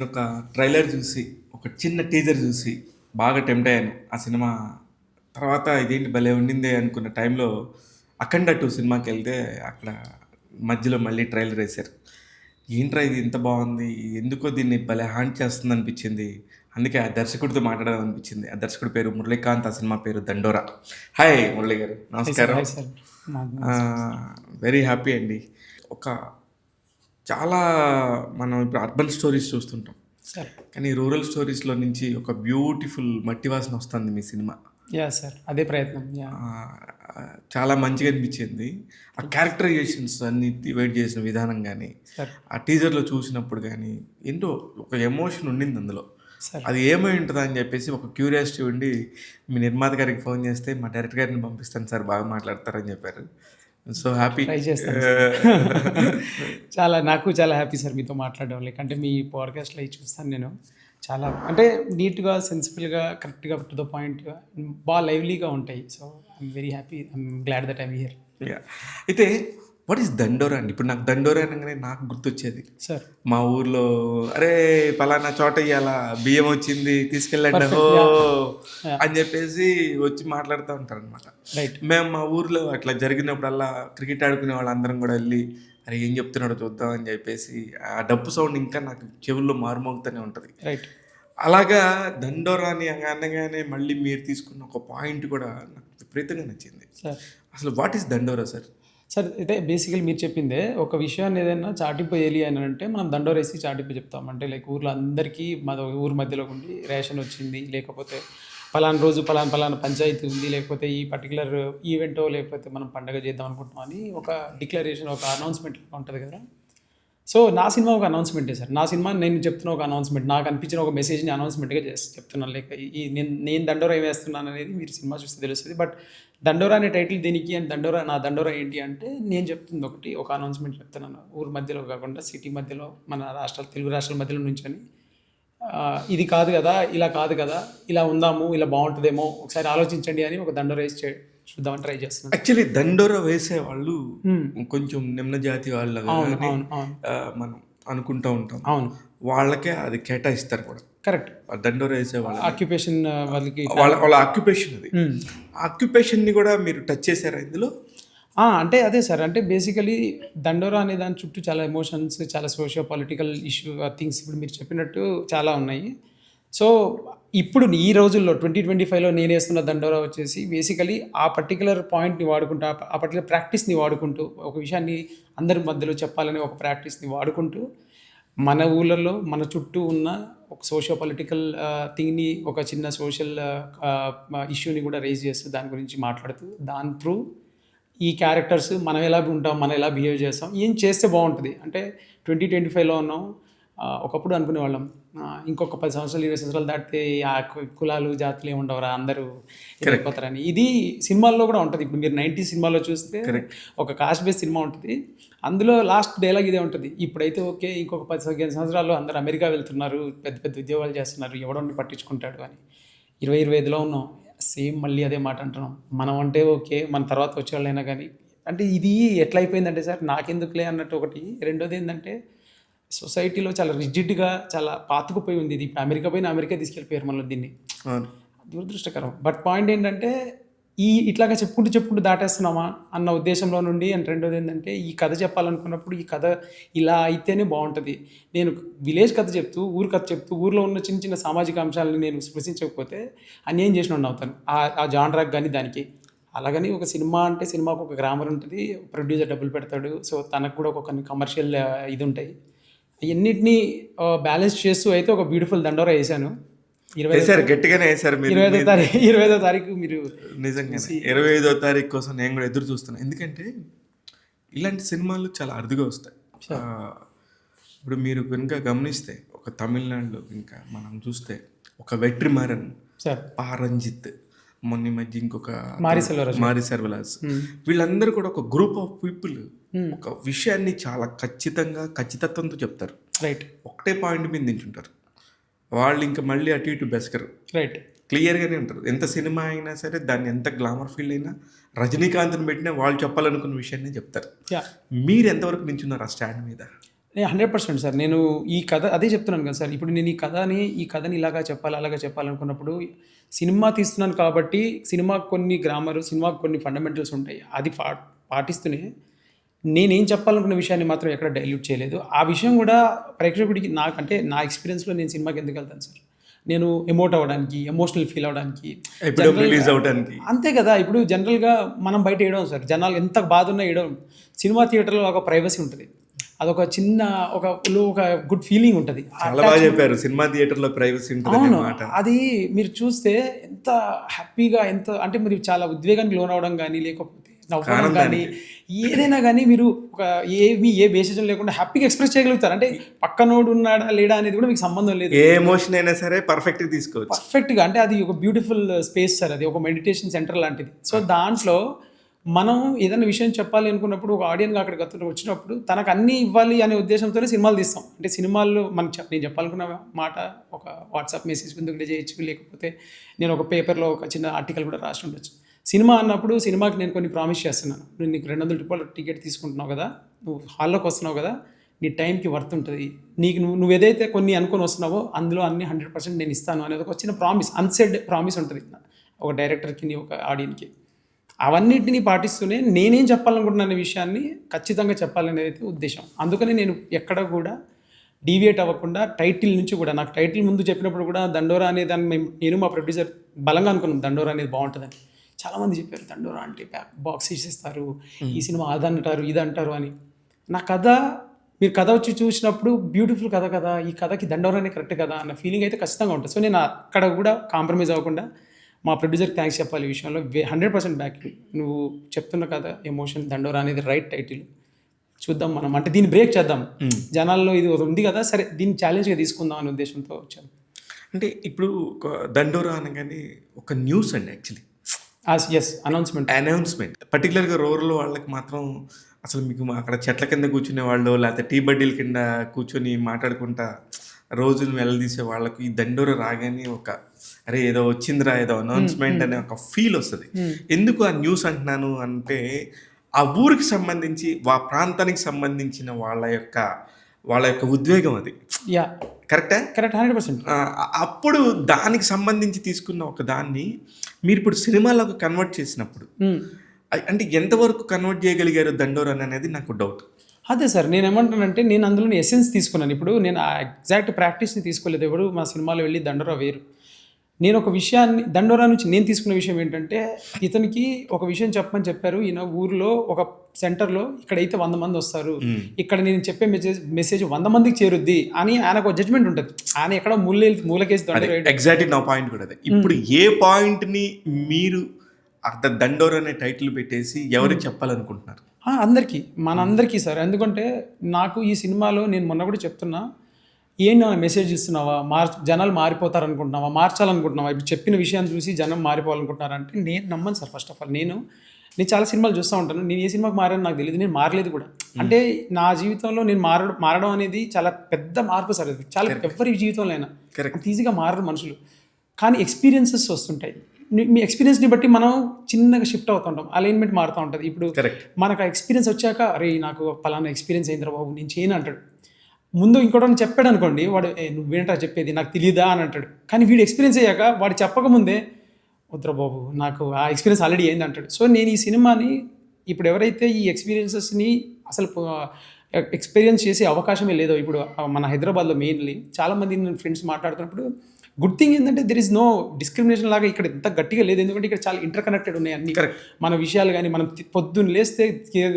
ఒక ట్రైలర్ చూసి, ఒక చిన్న టీజర్ చూసి బాగా టెంప్ట్ అయ్యాను. ఆ సినిమా తర్వాత ఇదేంటి భలే ఉండిందే అనుకున్న టైంలో 'అఖండ 2' సినిమాకెళ్తే అక్కడ మధ్యలో మళ్ళీ ట్రైలర్ ఏశారు. ఏంట్రా ఇది ఇంత బావుంది. ఎందుకో దీన్ని భలే హాంట్ చేస్తుందనిపించింది. అందుకే ఆ దర్శకుడితో మాట్లాడాలనిపించింది. ఆ దర్శకుడి పేరు మురళీకాంత్. ఆ సినిమా పేరు 'దండోర'. హాయ్ మురళి గారు. Hi sir. నమస్కారం. Hi sir. నమస్తే సార్. వెరీ హ్యాపీ అండి. ఒక చాలా మనం ఇప్పుడు అర్బన్ స్టోరీస్ చూస్తుంటాం. సార్. కానీ రూరల్ స్టోరీస్‌లో నుంచి ఒక బ్యూటిఫుల్ మట్టి వాసన వస్తుంది మీ సినిమా. యాహ్! సార్. అదే ప్రయత్నం. యాహ్! చాలా మంచిగా అనిపించింది. ఆ క్యారెక్టరైజేషన్స్ అన్ని డివైడ్ చేసిన విధానం గానీ, సార్. ఆ టీజర్‌లో చూసినప్పుడు గానీ, ఏంటో ఒక ఎమోషన్ ఉండింది అందులో. సార్. అది ఏమై ఉంటదా అని చెప్పేసి ఒక క్యూరియాసిటీ ఉండి, మీ నిర్మాత గారికి ఫోన్ చేస్తే, మా డైరెక్టర్ గారిని పంపిస్తాను సార్ బాగా మాట్లాడతారని చెప్పారు. So happy. ట్రై చేస్తాను సార్. నాకు చాలా హ్యాపీ సార్ మీతో మాట్లాడడం. అంటే మీ పాడ్‌కాస్ట్‌లో అయి చూస్తాను నేను. చాలా అంటే నీట్‌గా, సెన్సిబుల్‌గా, కరెక్ట్‌గా టు ద పాయింట్‌గా లైవ్లీగా ఉంటాయి. So, I'm very happy. I'm glad that I'm here. Yeah! అయితే వాట్ ఈస్ దండోరా అండి? ఇప్పుడు నాకు దండోరా అనంగానే నాకు గుర్తొచ్చేది. సార్. మా ఊర్లో అరే పలానా చోట ఇయ్యాల బియ్యం వచ్చింది తీసుకెళ్ళండి హో పర్ఫెక్ట్. యాహ్! యాహ్! అని చెప్పేసి వచ్చి మాట్లాడుతూ ఉంటారనమాట. రైట్. మేము మా ఊర్లో అట్లా జరిగినప్పుడల్లా క్రికెట్ ఆడుకునే వాళ్ళందరం కూడా వెళ్ళి అరే ఏం చెప్తున్నాడో చూద్దాం అని చెప్పేసి ఆ డప్పు సౌండ్ ఇంకా నాకు చెవుల్లో మారుమోగుతూనే ఉంటుంది. రైట్. అలాగా దండోరా అని అనగానే మళ్ళీ మీరు తీసుకున్న ఒక పాయింట్ కూడా నాకు విపరీతంగా నచ్చింది. సార్. అసలు వాట్ ఈస్ దండోరా సార్? సార్ ఇదే బేసికల్లీ మీరు చెప్పిందే. ఒక విషయాన్ని ఏదైనా చాటింపు వేయాలి అని అంటే మనం దండోరేసి చాటింపు చెప్తాం. అంటే లైక్ ఊర్లో అందరికీ ఊరు మధ్యలోకి ఉండి రేషన్ వచ్చింది, లేకపోతే పలానా రోజు పలానా పంచాయతీ ఉంది, లేకపోతే ఈ పర్టికులర్ ఈవెంటో లేకపోతే మనం పండగ చేద్దాం అనుకుంటున్నాం అని ఒక డిక్లరేషన్, ఒక అనౌన్స్మెంట్ ఉంటుంది కదా. సో నా సినిమా ఒక అనౌన్స్మెంటే సార్. నా సినిమా నేను చెప్తున్న ఒక అనౌన్స్మెంట్, నాకు అనిపించిన ఒక మెసేజ్ని అనౌన్స్మెంట్గా చెప్తున్నాను. లైక్ ఈ నేను దండోరా ఏం వేస్తున్నాను అనేది మీరు సినిమా చూస్తే తెలుస్తుంది. బట్ దండోరా అనే టైటిల్ దీనికి అని నా దండోరా ఏంటి అంటే నేను చెప్తుంది ఒకటి, ఒక అనౌన్స్మెంట్ చెప్తున్నాను. ఊరు మధ్యలో కాకుండా సిటీ మధ్యలో మన తెలుగు రాష్ట్రాల మధ్యలో నుంచొని ఇది కాదు కదా, ఇలా కాదు కదా, ఇలా ఉందాము, ఇలా బాగుంటుందేమో ఒకసారి ఆలోచించండి అని ఒక దండోరా వేసి చూద్దామని ట్రై చేస్తున్నాను. యాక్చువల్లీ దండోరా వేసేవాళ్ళు కొంచెం నిమ్న జాతి వాళ్ళగా మనం అనుకుంటూ ఉంటాం. అవును, వాళ్ళకే అది కేటాయిస్తారు కూడా. కరెక్ట్. దండోరా వేసే వాళ్ళు ఆక్యుపేషన్ వాళ్ళకి వాళ్ళ ఆక్యుపేషన్ అది. ఆక్యుపేషన్ని కూడా మీరు టచ్ చేశారా ఇందులో? అంటే అదే సార్. అంటే బేసికలీ దండోరా అనే దాని చుట్టూ చాలా ఎమోషన్స్, చాలా సోషియో పొలిటికల్ ఇష్యూ థింగ్స్ ఇప్పుడు మీరు చెప్పినట్టు చాలా ఉన్నాయి. సో ఇప్పుడు ఈ రోజుల్లో 2025లో నేను వేస్తున్న దండోరా వచ్చేసి బేసికలీ ఆ పర్టికులర్ పాయింట్ని వాడుకుంటూ, ఆ పర్టికులర్ ప్రాక్టీస్ని వాడుకుంటూ, ఒక విషయాన్ని అందరి మధ్యలో చెప్పాలనే ఒక ప్రాక్టీస్ని వాడుకుంటూ, మన ఊళ్ళలో మన చుట్టూ ఉన్న ఒక సోషియో పొలిటికల్ థింగ్ని, ఒక చిన్న సోషల్ ఇష్యూని కూడా రేజ్ చేస్తూ దాని గురించి మాట్లాడుతూ, దాని త్రూ ఈ క్యారెక్టర్స్ మనం ఎలా ఉంటాం, మనం ఎలా బిహేవ్ చేస్తాం, ఏం చేస్తే బాగుంటుంది. అంటే 2025లో ఉన్నాం. ఒకప్పుడు అనుకునేవాళ్ళం ఇంకొక 10 సంవత్సరాలు 20 సంవత్సరాలు దాటితే ఆ కులాలు జాతులు ఏమి ఉండవరా, అందరూ వెళ్ళిపోతారని. ఇది సినిమాల్లో కూడా ఉంటుంది. ఇప్పుడు మీరు 90s సినిమాలో చూస్తే ఒక కాస్ట్ బేస్ సినిమా ఉంటుంది. అందులో లాస్ట్ డైలాగ్ ఇదే ఉంటుంది, ఇప్పుడైతే ఓకే, ఇంకొక 10-15 సంవత్సరాల్లో అందరూ అమెరికా వెళ్తున్నారు, పెద్ద పెద్ద ఉద్యోగాలు చేస్తున్నారు, ఎవడొన్ని పట్టించుకుంటాడు అని. 2025లో ఉన్నాం, సేమ్ మళ్ళీ అదే మాట అంటున్నాం. మనం అంటే ఓకే, మన తర్వాత వచ్చేవాళ్ళైనా కానీ. అంటే ఇది ఎట్లా అయిపోయిందంటే సార్, నాకెందుకులే అన్నట్టు ఒకటి. రెండోది ఏంటంటే సొసైటీలో చాలా రిజిడ్గా, చాలా పాతుకుపోయి ఉంది ఇది. ఇప్పుడు అమెరికా పోయినా అమెరికా తీసుకెళ్ళిపోయారు మనలో దీన్ని. దురదృష్టకరం. బట్ పాయింట్ ఏంటంటే ఇట్లాగా చెప్పుకుంటూ దాటేస్తున్నామా అన్న ఉద్దేశంలో నుండి. అండ్ రెండోది ఏంటంటే ఈ కథ చెప్పాలనుకున్నప్పుడు ఈ కథ ఇలా అయితేనే బాగుంటుంది. నేను విలేజ్ కథ చెప్తూ, ఊరు కథ చెప్తూ, ఊర్లో ఉన్న చిన్న చిన్న సామాజిక అంశాలను నేను స్పృశించకపోతే అన్యాయం చేసిన అవుతాను ఆ జానరాకి కానీ దానికి. అలాగని ఒక సినిమా అంటే సినిమాకు ఒక గ్రామర్ ఉంటుంది, ప్రొడ్యూసర్ డబ్బులు పెడతాడు, సో తనకు కూడా ఒక కమర్షియల్ ఇది ఉంటాయి. ఇవన్నిటినీ బ్యాలెన్స్ చేస్తూ అయితే ఒక బ్యూటిఫుల్ దండోరా వేసాను. గట్టిగానే వేసారు. 25వ తారీఖు మీరు నిజంగా 25వ తారీఖు కోసం నేను కూడా ఎదురు చూస్తున్నాను. ఎందుకంటే ఇలాంటి సినిమాలు చాలా అరుదుగా వస్తాయి. ఇప్పుడు మీరు కనుక గమనిస్తే ఒక తమిళనాడులో ఇంకా మనం చూస్తే ఒక వెట్రిమారన్, పారంజిత్, మొన్న మధ్య ఇంకొక మారి సెల్వరాజ్, వీళ్ళందరూ కూడా ఒక గ్రూప్ ఆఫ్ పీపుల్ ఒక విషయాన్ని చాలా ఖచ్చితత్వంతో చెప్తారు. రైట్. ఒకటే పాయింట్ మీద నించుంటారు. వాళ్ళు ఇంకా మళ్ళీ అటు ఇటు బెస్కరు. రైట్. క్లియర్గానే ఉంటారు. ఎంత సినిమా అయినా సరే, దాన్ని ఎంత గ్లామర్ ఫీల్డ్ అయినా, రజనీకాంత్ని పెట్టినా వాళ్ళు చెప్పాలనుకున్న విషయాన్ని చెప్తారు. మీరు ఎంతవరకు నించున్నారు ఆ స్టాండ్ మీద? 100% సార్. నేను ఈ కథ అదే చెప్తున్నాను కదా సార్. ఇప్పుడు నేను ఈ కథని ఇలాగా చెప్పాలి, అలాగా చెప్పాలనుకున్నప్పుడు సినిమా తీస్తున్నాను కాబట్టి సినిమాకు కొన్ని గ్రామర్, సినిమాకు కొన్ని ఫండమెంటల్స్ ఉంటాయి. అది పాటిస్తూనే నేనేం చెప్పాలనుకున్న విషయాన్ని మాత్రం ఎక్కడ డైల్యూట్ చేయలేదు. ఆ విషయం కూడా ప్రేక్షకుడికి నాకంటే నా ఎక్స్‌పీరియన్స్‌లో నేను సినిమాకి ఎందుకు వెళ్తాను సార్. నేను ఎమోట్ అవ్వడానికి, ఎమోషనల్ ఫీల్ అవ్వడానికి, ఎప్పుడో రిలీజ్ అవడానికి. అంతే కదా. ఇప్పుడు జనరల్‌గా మనం బయట ఏడవం సార్. జనాలు ఎంత బాధ ఉన్నా ఏడవం. సినిమా థియేటర్‌లో ఒక ప్రైవసీ ఉంటుంది. అదొక చిన్న ఒక గుడ్ ఫీలింగ్ ఉంటుంది. చాలా బాగా చెప్పారు. సినిమా థియేటర్‌లో ప్రైవసీ ఉంటుంది అవును. మాట. అది మీరు చూస్తే ఎంత హ్యాపీగా ఎంత అంటే మీరు చాలా ఉద్వేగానికి లోనవ్వడం కానీ, లేకపోతే నవ్వడం కానీ, ఏదైనా కానీ మీరు ఒక ఏ బేసిజం లేకుండా హ్యాపీగా ఎక్స్‌ప్రెస్ చేయగలుగుతారు. అంటే పక్కనోడు ఉన్నాడా లేడా అనేది కూడా మీకు సంబంధం లేదు. ఏ ఎమోషన్ అయినా సరే పర్ఫెక్ట్‌గా తీసుకోవచ్చు. పర్ఫెక్ట్‌గా అంటే అది ఒక బ్యూటిఫుల్ స్పేస్ సార్. అది ఒక మెడిటేషన్ సెంటర్ లాంటిది. సో దాంట్లో మనం ఏదైనా విషయం చెప్పాలి అనుకున్నప్పుడు ఒక ఆడియన్గా అక్కడికి వచ్చినప్పుడు తనకు అన్నీ ఇవ్వాలి అనే ఉద్దేశంతోనే సినిమాలు తీస్తాం. అంటే సినిమాల్లో నేను చెప్పాలనుకున్న మాట ఒక వాట్సాప్ మెసేజ్ కింద చేయొచ్చు, లేకపోతే నేను ఒక పేపర్లో ఒక చిన్న ఆర్టికల్ కూడా రాసి ఉండొచ్చు. సినిమా అన్నప్పుడు సినిమాకి నేను కొన్ని ప్రామిస్ చేస్తున్నాను. నేను నీకు 200 రూపాయలు టికెట్ తీసుకుంటున్నావు కదా, నువ్వు హాల్లోకి వస్తున్నావు కదా, నీ టైంకి వర్త్ ఉంటుంది, నీకు నువ్వు ఏదైతే కొన్ని అనుకొని వస్తున్నావో అందులో అన్ని 100% నేను ఇస్తాను అనేది ఒక చిన్న ప్రామిస్, అన్సెడ్ ప్రామిస్ ఉంటుంది ఒక డైరెక్టర్కి, ఒక ఆడియన్కి. అవన్నిటిని పాటిస్తూనే నేనేం చెప్పాలనుకుంటున్న విషయాన్ని ఖచ్చితంగా చెప్పాలనేది అయితే ఉద్దేశం. అందుకని నేను ఎక్కడ కూడా డీవియేట్ అవ్వకుండా టైటిల్ నుంచి కూడా, నాకు టైటిల్ ముందు చెప్పినప్పుడు కూడా దండోరా అనే దాన్ని నేను మా ప్రొడ్యూసర్ బలంగా అనుకున్నాం దండోరా అనేది బాగుంటుందని. చాలామంది చెప్పారు దండోరా అంటే బాక్స్ ఇస్తారు, ఈ సినిమా అదంటారు ఇది అంటారు అని. నా కథ మీరు కథ వచ్చి చూసినప్పుడు బ్యూటిఫుల్ కథ కదా, ఈ కథకి దండోరానే కరెక్ట్ కదా అన్న ఫీలింగ్ అయితే ఖచ్చితంగా ఉంటుంది. సో నేను అక్కడ కూడా కాంప్రమైజ్ అవ్వకుండా మా ప్రొడ్యూసర్కి థ్యాంక్స్ చెప్పాలి ఈ విషయంలో. 100% బ్యాక్. నువ్వు చెప్తున్న కథ ఎమోషన్ దండోరా అనేది రైట్ టైటిల్. చూద్దాం మనం, అంటే దీన్ని బ్రేక్ చేద్దాం, జనాల్లో ఇది ఉంది కదా, సరే దీన్ని ఛాలెంజ్గా తీసుకుందాం అనే ఉద్దేశంతో వచ్చాను. అంటే ఇప్పుడు ఒక దండోరా అనగానే ఒక న్యూస్ అండి యాక్చువల్లీ. Yes, announcement. పర్టికులర్గా రూరల్ వాళ్ళకి మాత్రం అసలు మీకు అక్కడ చెట్ల కింద కూర్చునే వాళ్ళు, లేకపోతే టీ బడ్డీల కింద కూర్చొని మాట్లాడుకుంటా రోజును వెళ్ళదీసే వాళ్ళకు ఈ దండోరా రాగానే ఒక అరే ఏదో వచ్చిందిరా, ఏదో అనౌన్స్మెంట్ అనే ఒక ఫీల్ వస్తుంది. ఎందుకు ఆ న్యూస్ అంటున్నాను అంటే, ఆ ఊరికి సంబంధించి ఆ ప్రాంతానికి సంబంధించిన వాళ్ళ యొక్క ఉద్వేగం అది. Yeah, correct 100%. అప్పుడు దానికి సంబంధించి తీసుకున్న ఒక దాన్ని మీరు ఇప్పుడు సినిమాలకు కన్వర్ట్ చేసినప్పుడు అంటే ఎంతవరకు కన్వర్ట్ చేయగలిగారు దండోరా అనేది నాకు డౌట్. అదే సార్, నేను ఏమంటానంటే నేను అందులో ఎసెన్స్ తీసుకున్నాను. ఇప్పుడు నేను ఆ ఎగ్జాక్ట్ ప్రాక్టీస్ని తీసుకోలేదు. ఎవరు మా సినిమాలో వెళ్ళి దండోరా వేరు. నేను ఒక విషయాన్ని దండోరా నుంచి నేను తీసుకున్న విషయం ఏంటంటే, ఇతనికి ఒక విషయం చెప్పమని చెప్పారు. ఈయన ఊరిలో ఒక సెంటర్లో ఇక్కడైతే 100 మంది వస్తారు, ఇక్కడ నేను చెప్పే మెసేజ్ 100 మందికి చేరుద్ది అని ఆయనకు జడ్జ్మెంట్ ఉంటుంది. ఆయన ఎక్కడ మూలకేసి ఎగ్జాక్ట్లీ నా పాయింట్ కూడా అదే. ఇప్పుడు ఏ పాయింట్ని మీరు దండోరా అనే టైటిల్ పెట్టేసి ఎవరికి చెప్పాలనుకుంటున్నారు? మనందరికీ సార్. ఎందుకంటే నాకు ఈ సినిమాలో నేను మొన్న కూడా చెప్తున్నా, ఏంటి నా మెసేజ్ ఇస్తున్నావా, జనాలు మారిపోతారనుకుంటున్నావా, మార్చాలనుకుంటున్నావా, ఇప్పుడు చెప్పిన విషయాన్ని చూసి జనం మారిపోవాలనుకుంటున్నారంటే నేను నమ్మను సార్. ఫస్ట్ ఆఫ్ ఆల్ నేను చాలా సినిమాలు చూస్తూ ఉంటాను. నేను ఏ సినిమాకి మారాను నాకు తెలియదు, నేను మారలేదు కూడా. అంటే నా జీవితంలో నేను మారడం అనేది చాలా పెద్ద మార్పు సార్. అది చాలా ఎవరి జీవితంలో అయినా అంత ఈజీగా మారరు మనుషులు, కానీ ఎక్స్పీరియన్సెస్ వస్తుంటాయి. మీ ఎక్స్పీరియన్స్ని బట్టి మనం చిన్నగా షిఫ్ట్ అవుతుంటాం, అలైన్మెంట్ మారుతూ ఉంటుంది. ఇప్పుడు మనకు ఆ ఎక్స్పీరియన్స్ వచ్చాక అరే నాకు పలానా ఎక్స్పీరియన్స్ అయిందిరా బాబు నేను చేయను అంటాడు. ముందు ఇంకోటి చెప్పాడు అనుకోండి, వాడు నువ్వేంటా చెప్పేది నాకు తెలియదా అని అంటాడు. కానీ వీడు ఎక్స్పీరియన్స్ అయ్యాక వాడు చెప్పకముందే వద్దురా బాబు నాకు ఆ ఎక్స్పీరియన్స్ ఆల్రెడీ అయింది అంటాడు. సో నేను ఈ సినిమాని ఇప్పుడు ఎవరైతే ఈ ఎక్స్పీరియన్సెస్ని అసలు ఎక్స్పీరియన్స్ చేసే అవకాశమే లేదో, ఇప్పుడు మన హైదరాబాద్లో మెయిన్లీ చాలామంది నేను ఫ్రెండ్స్ మాట్లాడుతున్నప్పుడు గుడ్ థింగ్ ఏంటంటే దెర్ ఇస్ నో డిస్క్రిమినేషన్ లాగా ఇక్కడ ఇంత గట్టిగా లేదు. ఎందుకంటే ఇక్కడ చాలా ఇంటర్ కనెక్టెడ్ ఉన్నాయి అన్ని మన విషయాలు. కానీ మనం పొద్దున్న లేస్తే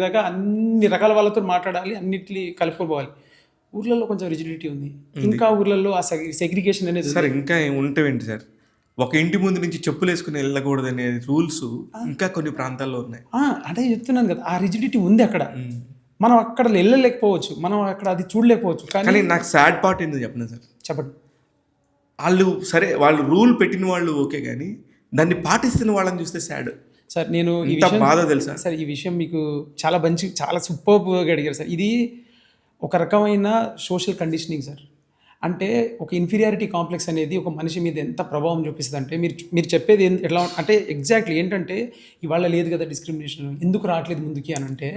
దాకా అన్ని రకాల వాళ్ళతో మాట్లాడాలి, అన్నిటిని కలుపుకోవాలి. ఊర్లలో కొంచెం రిజిడిటీ ఉంది, ఇంకా ఊర్లలో ఆ సెగ్రిగేషన్ అనేది సార్ ఇంకా ఉంటావేంటి సార్. ఒక ఇంటి ముందు నుంచి చెప్పులు వేసుకుని వెళ్ళకూడదు అనే రూల్స్ ఇంకా కొన్ని ప్రాంతాల్లో ఉన్నాయి. అదే చెప్తున్నాను కదా, ఆ రిజిడిటీ ఉంది అక్కడ. మనం అక్కడ వెళ్ళలేకపోవచ్చు, మనం అక్కడ అది చూడలేకపోవచ్చు. కానీ నాకు సాడ్ పార్ట్ ఏంటో చెప్పండి సార్. చెప్పండి. వాళ్ళు రూల్ పెట్టిన వాళ్ళు ఓకే, కానీ దాన్ని పాటిస్తున్న వాళ్ళని చూస్తే సాడ్ సార్. నేను ఈ బాధ తెలుసా సార్, ఈ విషయం మీకు చాలా సూపర్గా అడిగారు సార్. ఇది ఒక రకమైన సోషల్ కండిషనింగ్ సార్. అంటే ఒక ఇన్ఫీరియారిటీ కాంప్లెక్స్ అనేది ఒక మనిషి మీద ఎంత ప్రభావం చూపిస్తుంది అంటే మీరు చెప్పేది ఎట్లా అంటే ఎగ్జాక్ట్లీ ఏంటంటే ఇవాళ లేదు కదా డిస్క్రిమినేషన్, ఎందుకు రావట్లేదు ముందుకి అని అంటే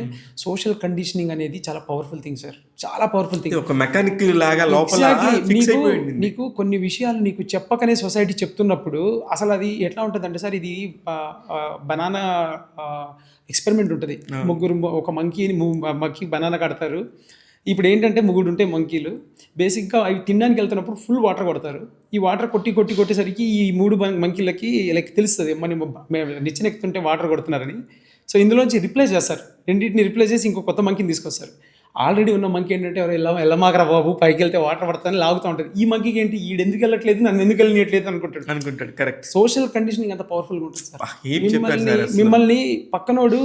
సోషల్ కండిషనింగ్ అనేది చాలా పవర్ఫుల్ థింగ్ సార్, చాలా పవర్ఫుల్ థింగ్. ఒక మెకానిక్ లాగా లోపల ఫిక్స్ అయిపోయింది. నీకు కొన్ని విషయాలు నీకు చెప్పకనే సొసైటీ చెప్తున్నప్పుడు అసలు అది ఎట్లా ఉంటుంది అంటే సార్, ఇది బనానా ఎక్స్పెరిమెంట్ ఉంటుంది. ముగ్గురు ఒక మంకీ బనానా కడతారు. ఇప్పుడు ఏంటంటే ముగ్గురు ఉంటే మంకీలు బేసిక్గా అవి తినడానికి వెళ్తున్నప్పుడు ఫుల్ వాటర్ కొడతారు. ఈ వాటర్ కొట్టేసరికి ఈ 3 మంకీలకి లైక్ తెలుస్తుంది నిచ్చెన ఎక్కుతుంటే వాటర్ కొడుతున్నారని. సో ఇందులోంచి రిప్లేస్ చేస్తారు, రెండింటిని రిప్లేస్ చేసి ఇంకో కొత్త మంకీని తీసుకొస్తారు. ఆల్రెడీ ఉన్న మంకీ ఏంటంటే ఎవరు వెళ్ళమాకరా బాబు పైకి వెళ్తే వాటర్ పడతానని లాగుతూ ఉంటుంది. ఈ మంకీకి ఏంటి ఈడు ఎందుకు వెళ్ళట్లేదు, నన్ను ఎందుకు వెళ్ళట్లేదు అనుకుంటాడు. కరెక్ట్. సోషల్ కండిషనింగ్ అంత పవర్ఫుల్గా ఉంటుంది సార్. మిమ్మల్ని పక్కనోడు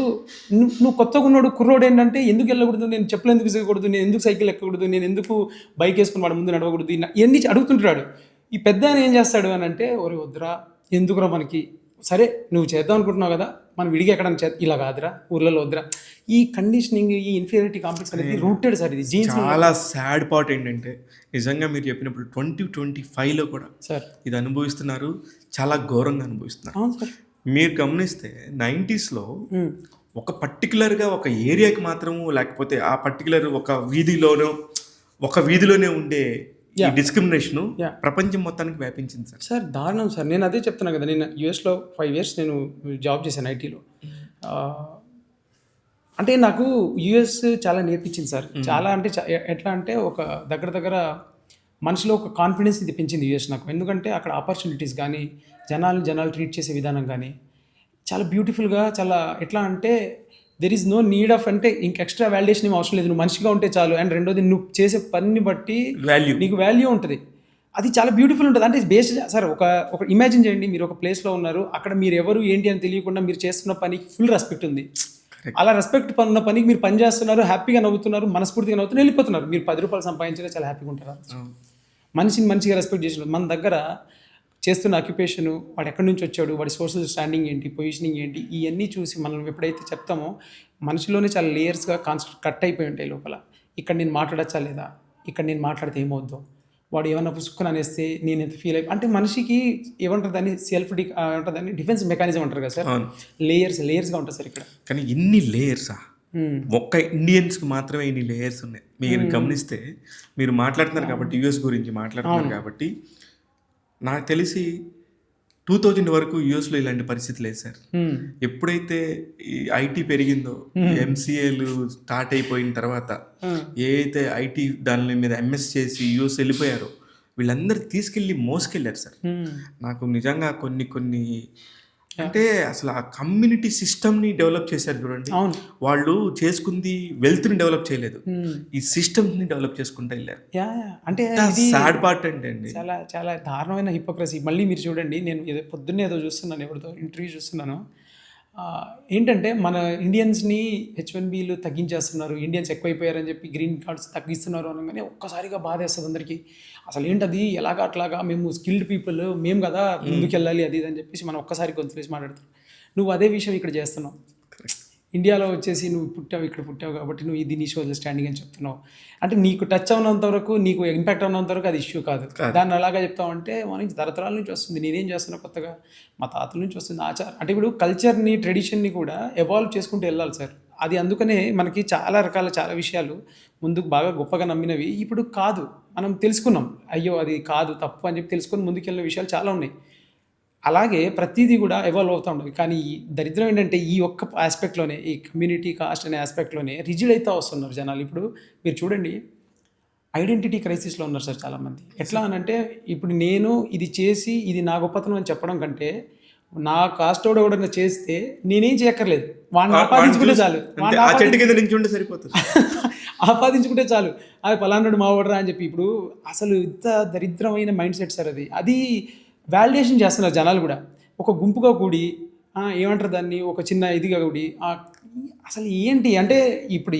నువ్వు కొత్తగా ఉన్నాడు కుర్రోడు ఏంటంటే ఎందుకు వెళ్ళకూడదు, నేను చెప్పులు ఎందుకు విసగకూడదు, నేను ఎందుకు సైకిల్ ఎక్కకూడదు, నేను ఎందుకు బైక్ వేసుకుని వాడు ముందు నడవకూడదు, ఇవన్నీ అడుగుతుంటాడు. ఈ పెద్ద ఆయన ఏం చేస్తాడు అని అంటే ఒరే వద్దురా ఎందుకురా మనకి, సరే నువ్వు చేద్దాం అనుకుంటున్నావు కదా మనం విడిగా ఎక్కడ ఇలా కాదురా ఊర్లలో వద్దురా. ఈ కండిషనింగ్, ఈ ఇన్ఫీరియారిటీ కాంప్లెక్స్ అనేది రూటెడ్ సార్. ఇది జీన్స్. చాలా సాడ్ పార్ట్ ఏంటంటే నిజంగా మీరు చెప్పినప్పుడు 2025లో కూడా సార్ ఇది అనుభవిస్తున్నారు, చాలా ఘోరంగా అనుభవిస్తున్నారు. అవును సార్. మీరు గమనిస్తే 90sలో ఒక పర్టికులర్గా ఒక ఏరియాకి మాత్రము లేకపోతే ఆ పర్టికులర్ ఒక వీధిలోనే ఉండే ఈ డిస్క్రిమినేషన్ ప్రపంచం మొత్తానికి వ్యాపించింది సార్. సార్ దారుణం సార్. నేను అదే చెప్తున్నా కదా, నేను యూఎస్లో 5 years నేను జాబ్ చేశాను ఐటీలో. అంటే నాకు యూఎస్ చాలా నేర్పించింది సార్. చాలా అంటే ఎట్లా అంటే ఒక దగ్గర మనిషిలో ఒక కాన్ఫిడెన్స్ ఇది పెంచింది యూఎస్ నాకు. ఎందుకంటే అక్కడ ఆపర్చునిటీస్ కానీ జనాలు ట్రీట్ చేసే విధానం కానీ చాలా బ్యూటిఫుల్గా, చాలా ఎట్లా అంటే there is no need of అంటే ఇంక ఎక్స్ట్రా వాల్యుయేషన్ ఏం అవసరం లేదు, నువ్వు మనిషిగా ఉంటే చాలు. అండ్ రెండోది నువ్వు చేసే పనిని బట్టి నీకు వాల్యూ ఉంటుంది. అది చాలా బ్యూటిఫుల్ ఉంటుంది. అంటే బేస్ సార్ ఒక ఇమాజిన్ చేయండి, మీరు ఒక ప్లేస్లో ఉన్నారు, అక్కడ మీరు ఎవరు ఏంటి అని తెలియకుండా మీరు చేస్తున్న పనికి ఫుల్ రెస్పెక్ట్ ఉంది. అలా రెస్పెక్ట్ ఉన్న పనికి మీరు పని చేస్తున్నారు, హ్యాపీగా నవ్వుతున్నారు, మనస్ఫూర్తిగా నవ్వుతున్నారు, వెళ్ళిపోతున్నారు. మీరు 10 రూపాయలు సంపాదించినా చాలా హ్యాపీగా ఉంటారు. మనిషిని మంచిగా రెస్పెక్ట్ చేసిన మన దగ్గర చేస్తున్న అక్యుపేషను, వాడు ఎక్కడి నుంచి వచ్చాడు, వాడి సోషల్ స్టాండింగ్ ఏంటి, పొజిషనింగ్ ఏంటి, ఇవన్నీ చూసి మనం ఎప్పుడైతే చెప్తామో మనిషిలోనే చాలా లేయర్స్గా కట్ అయిపోయి ఉంటాయి లోపల. ఇక్కడ నేను మాట్లాడచ్చా లేదా, ఇక్కడ నేను మాట్లాడితే ఏమవుద్దో, వాడు ఏమన్నా పుసుక్కుని అనేస్తే నేను ఎంత ఫీల్ అయిపో అంటే మనిషికి ఏమంటారు దాన్ని ఏమంటారు దాన్ని డిఫెన్స్ మెకానిజం అంటారు కదా సార్. లేయర్స్గా ఉంటుంది సార్ ఇక్కడ. కానీ ఇన్ని లేయర్సా ఒక్క ఇండియన్స్కి మాత్రమే ఇన్ని లేయర్స్ ఉన్నాయి. మీరు గమనిస్తే మీరు మాట్లాడుతున్నారు కాబట్టి యూఎస్ గురించి మాట్లాడుతున్నారు కాబట్టి నాకు తెలిసి 2000 వరకు యూఎస్లో ఇలాంటి పరిస్థితి లేదు సార్. ఎప్పుడైతే ఈ ఐటీ పెరిగిందో, ఎంసీఏలు స్టార్ట్ అయిపోయిన తర్వాత ఏదైతే ఐటీ దాని మీద ఎంఎస్ చేసి యూఎస్ వెళ్ళిపోయారో వీళ్ళందరూ తీసుకెళ్ళి మోసుకెళ్ళారు సార్. నాకు నిజంగా కొన్ని అంటే అసలు ఆ కమ్యూనిటీ సిస్టమ్ని డెవలప్ చేశారు చూడండి. వాళ్ళు చేసుకుంది వెల్త్ని డెవలప్ చేయలేదు, ఈ సిస్టమ్స్ని డెవలప్ చేసుకుంటూ వెళ్ళారు. అంటే సాడ్ పార్ట్ అండి చాలా చాలా దారుణమైన హిపోక్రసీ. మళ్ళీ మీరు చూడండి, నేను పొద్దున్నే ఏదో చూస్తున్నాను, ఎవరితో ఇంటర్వ్యూ చూస్తున్నాను. ఏంటంటే మన ఇండియన్స్ని H1Bలు తగ్గించేస్తున్నారు, ఇండియన్స్ ఎక్కువైపోయారని చెప్పి గ్రీన్ కార్డ్స్ తగ్గిస్తున్నారు అనగానే ఒక్కసారిగా బాధ వేస్తుంది అందరికీ. అసలు ఏంటది అట్లాగా మేము స్కిల్డ్ పీపుల్, మేము కదా ముందుకు వెళ్ళాలి అది అని చెప్పేసి మనం ఒక్కసారి గొంతులేసి మాట్లాడుతాం. నువ్వు అదే విషయం ఇక్కడ చేస్తున్నావు. ఇండియాలో వచ్చేసి నువ్వు ఇక్కడ పుట్టావు కాబట్టి నువ్వు ఇది నీ సోషల్ స్టాండింగ్ అని చెప్తున్నావు. అంటే నీకు టచ్ అవునంత వరకు, నీకు ఇంపాక్ట్ అవునంత వరకు అది ఇష్యూ కాదు. దాన్ని అలాగా చెప్తామంటే మనకి తరతరాల నుంచి వస్తుంది. నేనేం చేస్తున్నా కొత్తగా, మా తాతల నుంచి వస్తుంది ఆచారం. అంటే ఇప్పుడు కల్చర్ని, ట్రెడిషన్ని కూడా ఎవాల్వ్ చేసుకుంటూ వెళ్ళాలి సార్. అది అందుకనే మనకి చాలా విషయాలు ముందుకు బాగా గొప్పగా నమ్మినవి ఇప్పుడు కాదు, మనం తెలుసుకున్నాం. అయ్యో అది కాదు, తప్పు అని చెప్పి తెలుసుకొని ముందుకెళ్ళిన విషయాలు చాలా ఉన్నాయి. అలాగే ప్రతిదీ కూడా ఎవాల్వ్ అవుతూ ఉండదు. కానీ దరిద్రం ఏంటంటే ఈ ఒక్క ఆస్పెక్ట్లోనే, ఈ కమ్యూనిటీ కాస్ట్ అనే ఆస్పెక్ట్లోనే రిజిడ్ అవుతూ వస్తున్నారు జనాలు. ఇప్పుడు మీరు చూడండి, ఐడెంటిటీ క్రైసిస్లో ఉన్నారు సార్ చాలామంది. ఎట్లా అనంటే ఇప్పుడు నేను ఇది చేసి ఇది నా గొప్పతనం అని చెప్పడం కంటే నా కాస్ట్ ఎవడన్నా చేస్తే నేనేం చేయక్కర్లేదు, వాడిని ఆపాదించుకుంటే చాలు, ఆపాదించుకుంటే చాలు, అది పలానాడు మా ఓడరా అని చెప్పి. ఇప్పుడు అసలు ఇంత దరిద్రమైన మైండ్ సెట్ సార్ అది వాలిడేషన్ చేస్తున్నారు జనాలు కూడా. ఒక గుంపుగా కూడి ఏమంటారు దాన్ని, ఒక చిన్న ఇదిగా కూడి అసలు ఏంటి అంటే ఇప్పుడు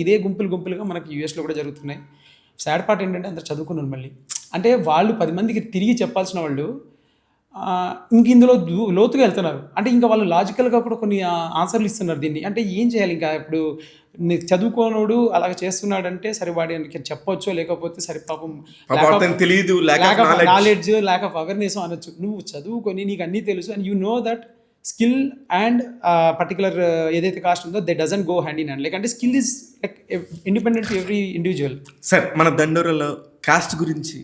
ఇదే గుంపులుగా మనకి యూఎస్లో కూడా జరుగుతున్నాయి. సాడ్ పార్ట్ ఏంటంటే అందరు చదువుకున్నారు మళ్ళీ. అంటే వాళ్ళు 10 మందికి తిరిగి చెప్పాల్సిన వాళ్ళు ఇందులో లోతుగా వెళ్తున్నారు. అంటే ఇంకా వాళ్ళు లాజికల్గా కూడా కొన్ని ఆన్సర్లు ఇస్తున్నారు దీన్ని. అంటే ఏం చేయాలి ఇంకా ఇప్పుడు చదువుకోనోడు అలాగ చేస్తున్నాడంటే సరే వాడికి చెప్పొచ్చో లేకపోతే సరే పాపం తెలియదు, నాలెడ్జ్ ల్యాక్ ఆఫ్ అవేర్నెస్ అనొచ్చు. నువ్వు చదువుకొని నీకు అన్నీ తెలుసు and you know that skill and particular ఏదైతే కాస్ట్ ఉందో they doesn't go hand in hand. Like అంటే skill is like independent to every individual. Sir మన దండోరలో కాస్ట్ గురించి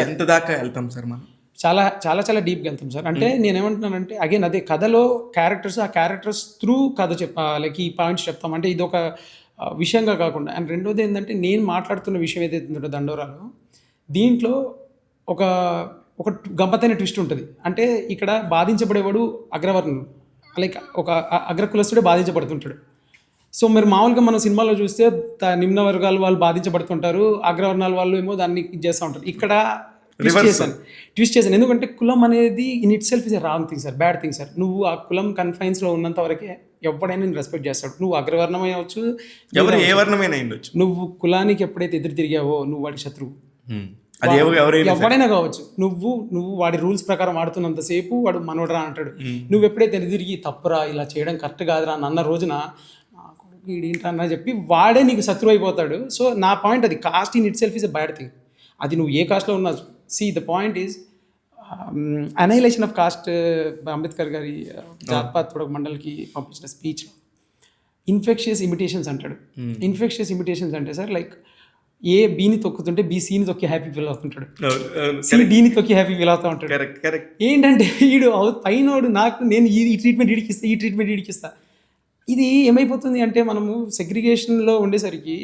ఎంత దాకా వెళ్తాం సార్ మనం? చాలా చాలా చాలా డీప్గా వెళ్తాం సార్. అంటే నేనేమంటున్నానంటే అగైన్ అదే కథలో క్యారెక్టర్స్, ఆ క్యారెక్టర్స్ త్రూ కథ లైక్ ఈ పాయింట్స్ చెప్తాం. అంటే ఇది ఒక విషయంగా కాకుండా. అండ్ రెండోది ఏంటంటే నేను మాట్లాడుతున్న విషయం ఏదైతే ఉందో దండోరాలో, దీంట్లో ఒక ఒక గంపతైన ట్విస్ట్ ఉంటుంది. అంటే ఇక్కడ బాధించబడేవాడు అగ్రవర్ణుడు, లైక్ ఒక అగ్రకులస్తుడే బాధించబడుతుంటాడు. సో మీరు మామూలుగా మన సినిమాలో చూస్తే నిమ్న వర్గాల వాళ్ళు బాధించబడుతుంటారు, అగ్రవర్ణాల వాళ్ళు ఏమో దాన్ని ఇది చేస్తూ ఉంటారు. ఇక్కడ ట్విస్ట్ చేశాను. ఎందుకంటే కులం అనేది in itself is a wrong thing sir, bad thing sir. నువ్వు ఆ కులం కన్ఫైన్స్లో ఉన్నంత వరకే ఎవడైనా నేను రెస్పెక్ట్ చేస్తాడు. నువ్వు అగ్రవర్ణం అవ్వచ్చు, ఎవరు ఏ వర్ణమైనా అయ్యొచ్చు. నువ్వు కులానికి ఎప్పుడైతే ఎదురు తిరిగావో నువ్వు వాడి శత్రువు. అది ఎవడైనా కావచ్చు. నువ్వు వాడి రూల్స్ ప్రకారం ఆడుతున్నంతసేపు వాడు మనోడరా అంటాడు. నువ్వు ఎప్పుడైతే ఎదురుతిరిగి తప్పురా ఇలా చేయడం కరెక్ట్ కాదురా అని అన్న రోజున ఏంటన్నా చెప్పి వాడే నీకు శత్రువు అయిపోతాడు. సో నా పాయింట్ అది, caste in itself is a bad thing. అది నువ్వు ఏ కాస్ట్లో ఉన్నా. See the point is annihilation of caste. Ambedkar గారి జాత్పాత్ ప్రొడక్ మండలికి పంపించిన స్పీచ్ ఇన్ఫెక్షియస్ ఇమిటేషన్స్ అంటాడు. ఇన్ఫెక్షియస్ ఇమిటేషన్స్ అంటే సార్ లైక్ ఏ బీని తొక్కుతుంటే బి సిని తొక్కి హ్యాపీ ఫీల్ అవుతుంటాడు, సి డీని తొక్కి హ్యాపీ ఫీల్ అవుతూ ఉంటాడు. ఏంటంటే వీడు పైనోడు నేను ఈ ట్రీట్మెంట్ ఇడికిస్తా, ఈ ట్రీట్మెంట్ ఇడికిస్తా. ఇది ఏమైపోతుంది అంటే మనము సెగ్రిగేషన్లో ఉండేసరికి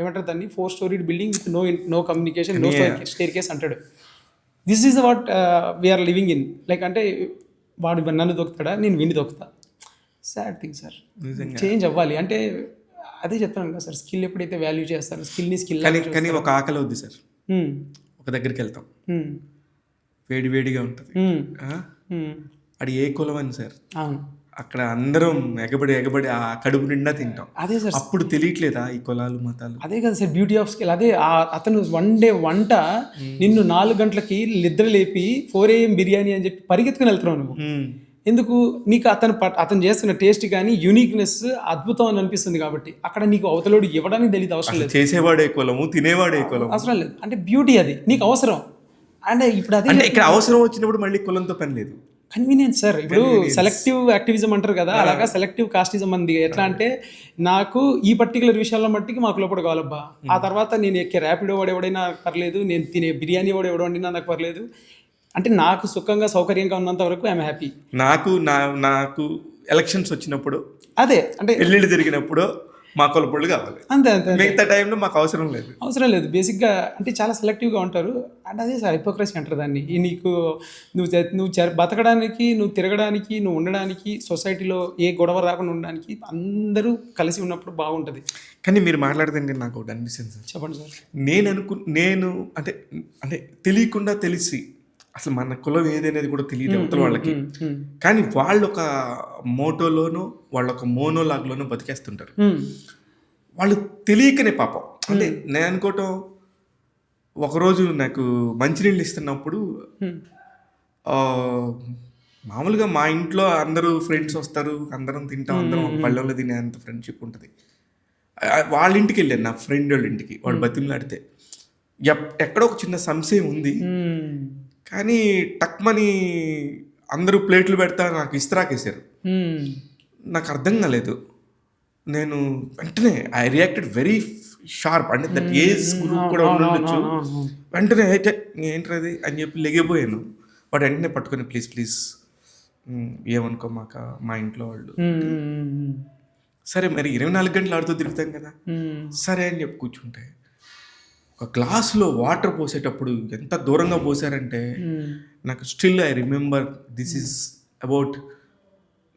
ఏమంటారు దాన్ని, 4 storied building with no communication, no staircase అంటాడు. This is what we are living in. Like అంటే వాడు నన్ను దొక్కుతాడా, నేను విని దొక్కుతా. Sad thing sir. చేంజ్ అవ్వాలి. అంటే అదే చెప్తాను కదా సార్, స్కిల్ ఎప్పుడైతే వాల్యూ చేస్తారు, స్కిల్ని స్కిల్. కానీ ఒక ఆకలి అవుద్ది సార్. ఒక దగ్గరికి వెళ్తాం, వేడిగా ఉంటుంది. అది ఏ కులం అని సార్, అక్కడ అందరం ఎగబడి ఆ కడుపు నిండా తింటాం. అదే సార్, అప్పుడు తెలియట్లేదా ఈ కులాలు మతాలు? అదే కదా సార్ బ్యూటీ ఆఫ్ స్కిల్. అదే అతను 1 డే వంట నిన్ను 4 గంటలకి నిద్ర లేపి 4 AM బిర్యానీ అని చెప్పి పరిగెత్తుకుని వెళ్తున్నావు నువ్వు. ఎందుకు? నీకు అతను చేస్తున్న టేస్ట్ కానీ యూనిక్నెస్ అద్భుతం అని అనిపిస్తుంది కాబట్టి అక్కడ నీకు అవతలోడు ఇవ్వడానికి తెలియదు, అవసరం లేదు. చేసేవాడే కులము, తినేవాడే కులం, అవసరం లేదు. అంటే బ్యూటీ అది నీకు అవసరం. అంటే ఇప్పుడు అదే అంటే ఇక్కడ అవసరం వచ్చినప్పుడు మళ్ళీ కులంతో పని లేదు, కన్వీనియన్స్ సార్. ఇప్పుడు సెలెక్టివ్ యాక్టివిజం అంటారు కదా, అలాగా సెలెక్టివ్ కాస్టిజం అంది. ఎట్లా అంటే నాకు ఈ పర్టికులర్ విషయాల్లో మట్టికి మాకు లోపల కావాలబ్బా, ఆ తర్వాత నేను ఎక్కే ర్యాపిడో వాడు ఎవడైనా పర్లేదు, నేను తినే బిర్యానీ వాడు ఎవడో వండినా నాకు పర్లేదు. అంటే నాకు సుఖంగా సౌకర్యంగా ఉన్నంత వరకు ఐఎమ్ హ్యాపీ. నాకు ఎలక్షన్స్ వచ్చినప్పుడు, అదే అంటే పెళ్ళిళ్ళు జరిగినప్పుడు మా కులపొళ్ళు కావాలి, అంతే. మిగతా టైంలో మాకు అవసరం లేదు. బేసిక్గా అంటే చాలా సెలెక్టివ్గా ఉంటారు. అండ్ అదే సార్ హిపోక్రసీ అంటారు దాన్ని. నువ్వు బతకడానికి, నువ్వు తిరగడానికి, నువ్వు ఉండడానికి, సొసైటీలో ఏ గొడవ రాకుండా ఉండడానికి అందరూ కలిసి ఉన్నప్పుడు బాగుంటుంది. కానీ మీరు మాట్లాడుతుంటే నాకు ఒకటి అనిపిస్తుంది సార్. చెప్పండి సార్. నేను అంటే తెలియకుండా తెలిసి అసలు మన కులం ఏదనేది కూడా తెలియదు అవతల వాళ్ళకి. కానీ వాళ్ళు ఒక మోటోలోనో వాళ్ళు ఒక మోనోలాగ్లోనో బతికేస్తుంటారు. వాళ్ళు తెలియకనే పాపం. అంటే నేను అనుకోవటం, ఒకరోజు నాకు మంచినీళ్ళు ఇస్తున్నప్పుడు మామూలుగా మా ఇంట్లో అందరూ ఫ్రెండ్స్ వస్తారు, అందరం తింటాం, అందరం పళ్ళెంలో తినే అంత ఫ్రెండ్షిప్ ఉంటుంది. వాళ్ళ ఇంటికి వెళ్ళాను, నా ఫ్రెండ్ వాళ్ళ ఇంటికి. వాడు బతిమలాడితే ఎక్కడో ఒక చిన్న సంశయం ఉంది, కానీ టక్మని అందరూ ప్లేట్లు పెడతా నాకు ఇస్తరాకేశారు. నాకు అర్థం కాలేదు. నేను వెంటనే ఐ రియాక్టెడ్ వెరీ షార్ప్. అంటే దట్ ఏజ్ గ్రూప్ కూడా ఉండొచ్చు. వెంటనే ఏంటది అని చెప్పి లెగిపోయాను. వాడు వెంటనే పట్టుకొని ప్లీజ్ ఏమనుకో మా ఇంట్లో వాళ్ళు. సరే మరి 24 గంటలు ఆడుతూ తిరుగుతాం కదా, సరే అని చెప్పి కూర్చుంటే ఒక గ్లాస్లో వాటర్ పోసేటప్పుడు ఎంత దూరంగా పోసారంటే నాకు still I remember. This is about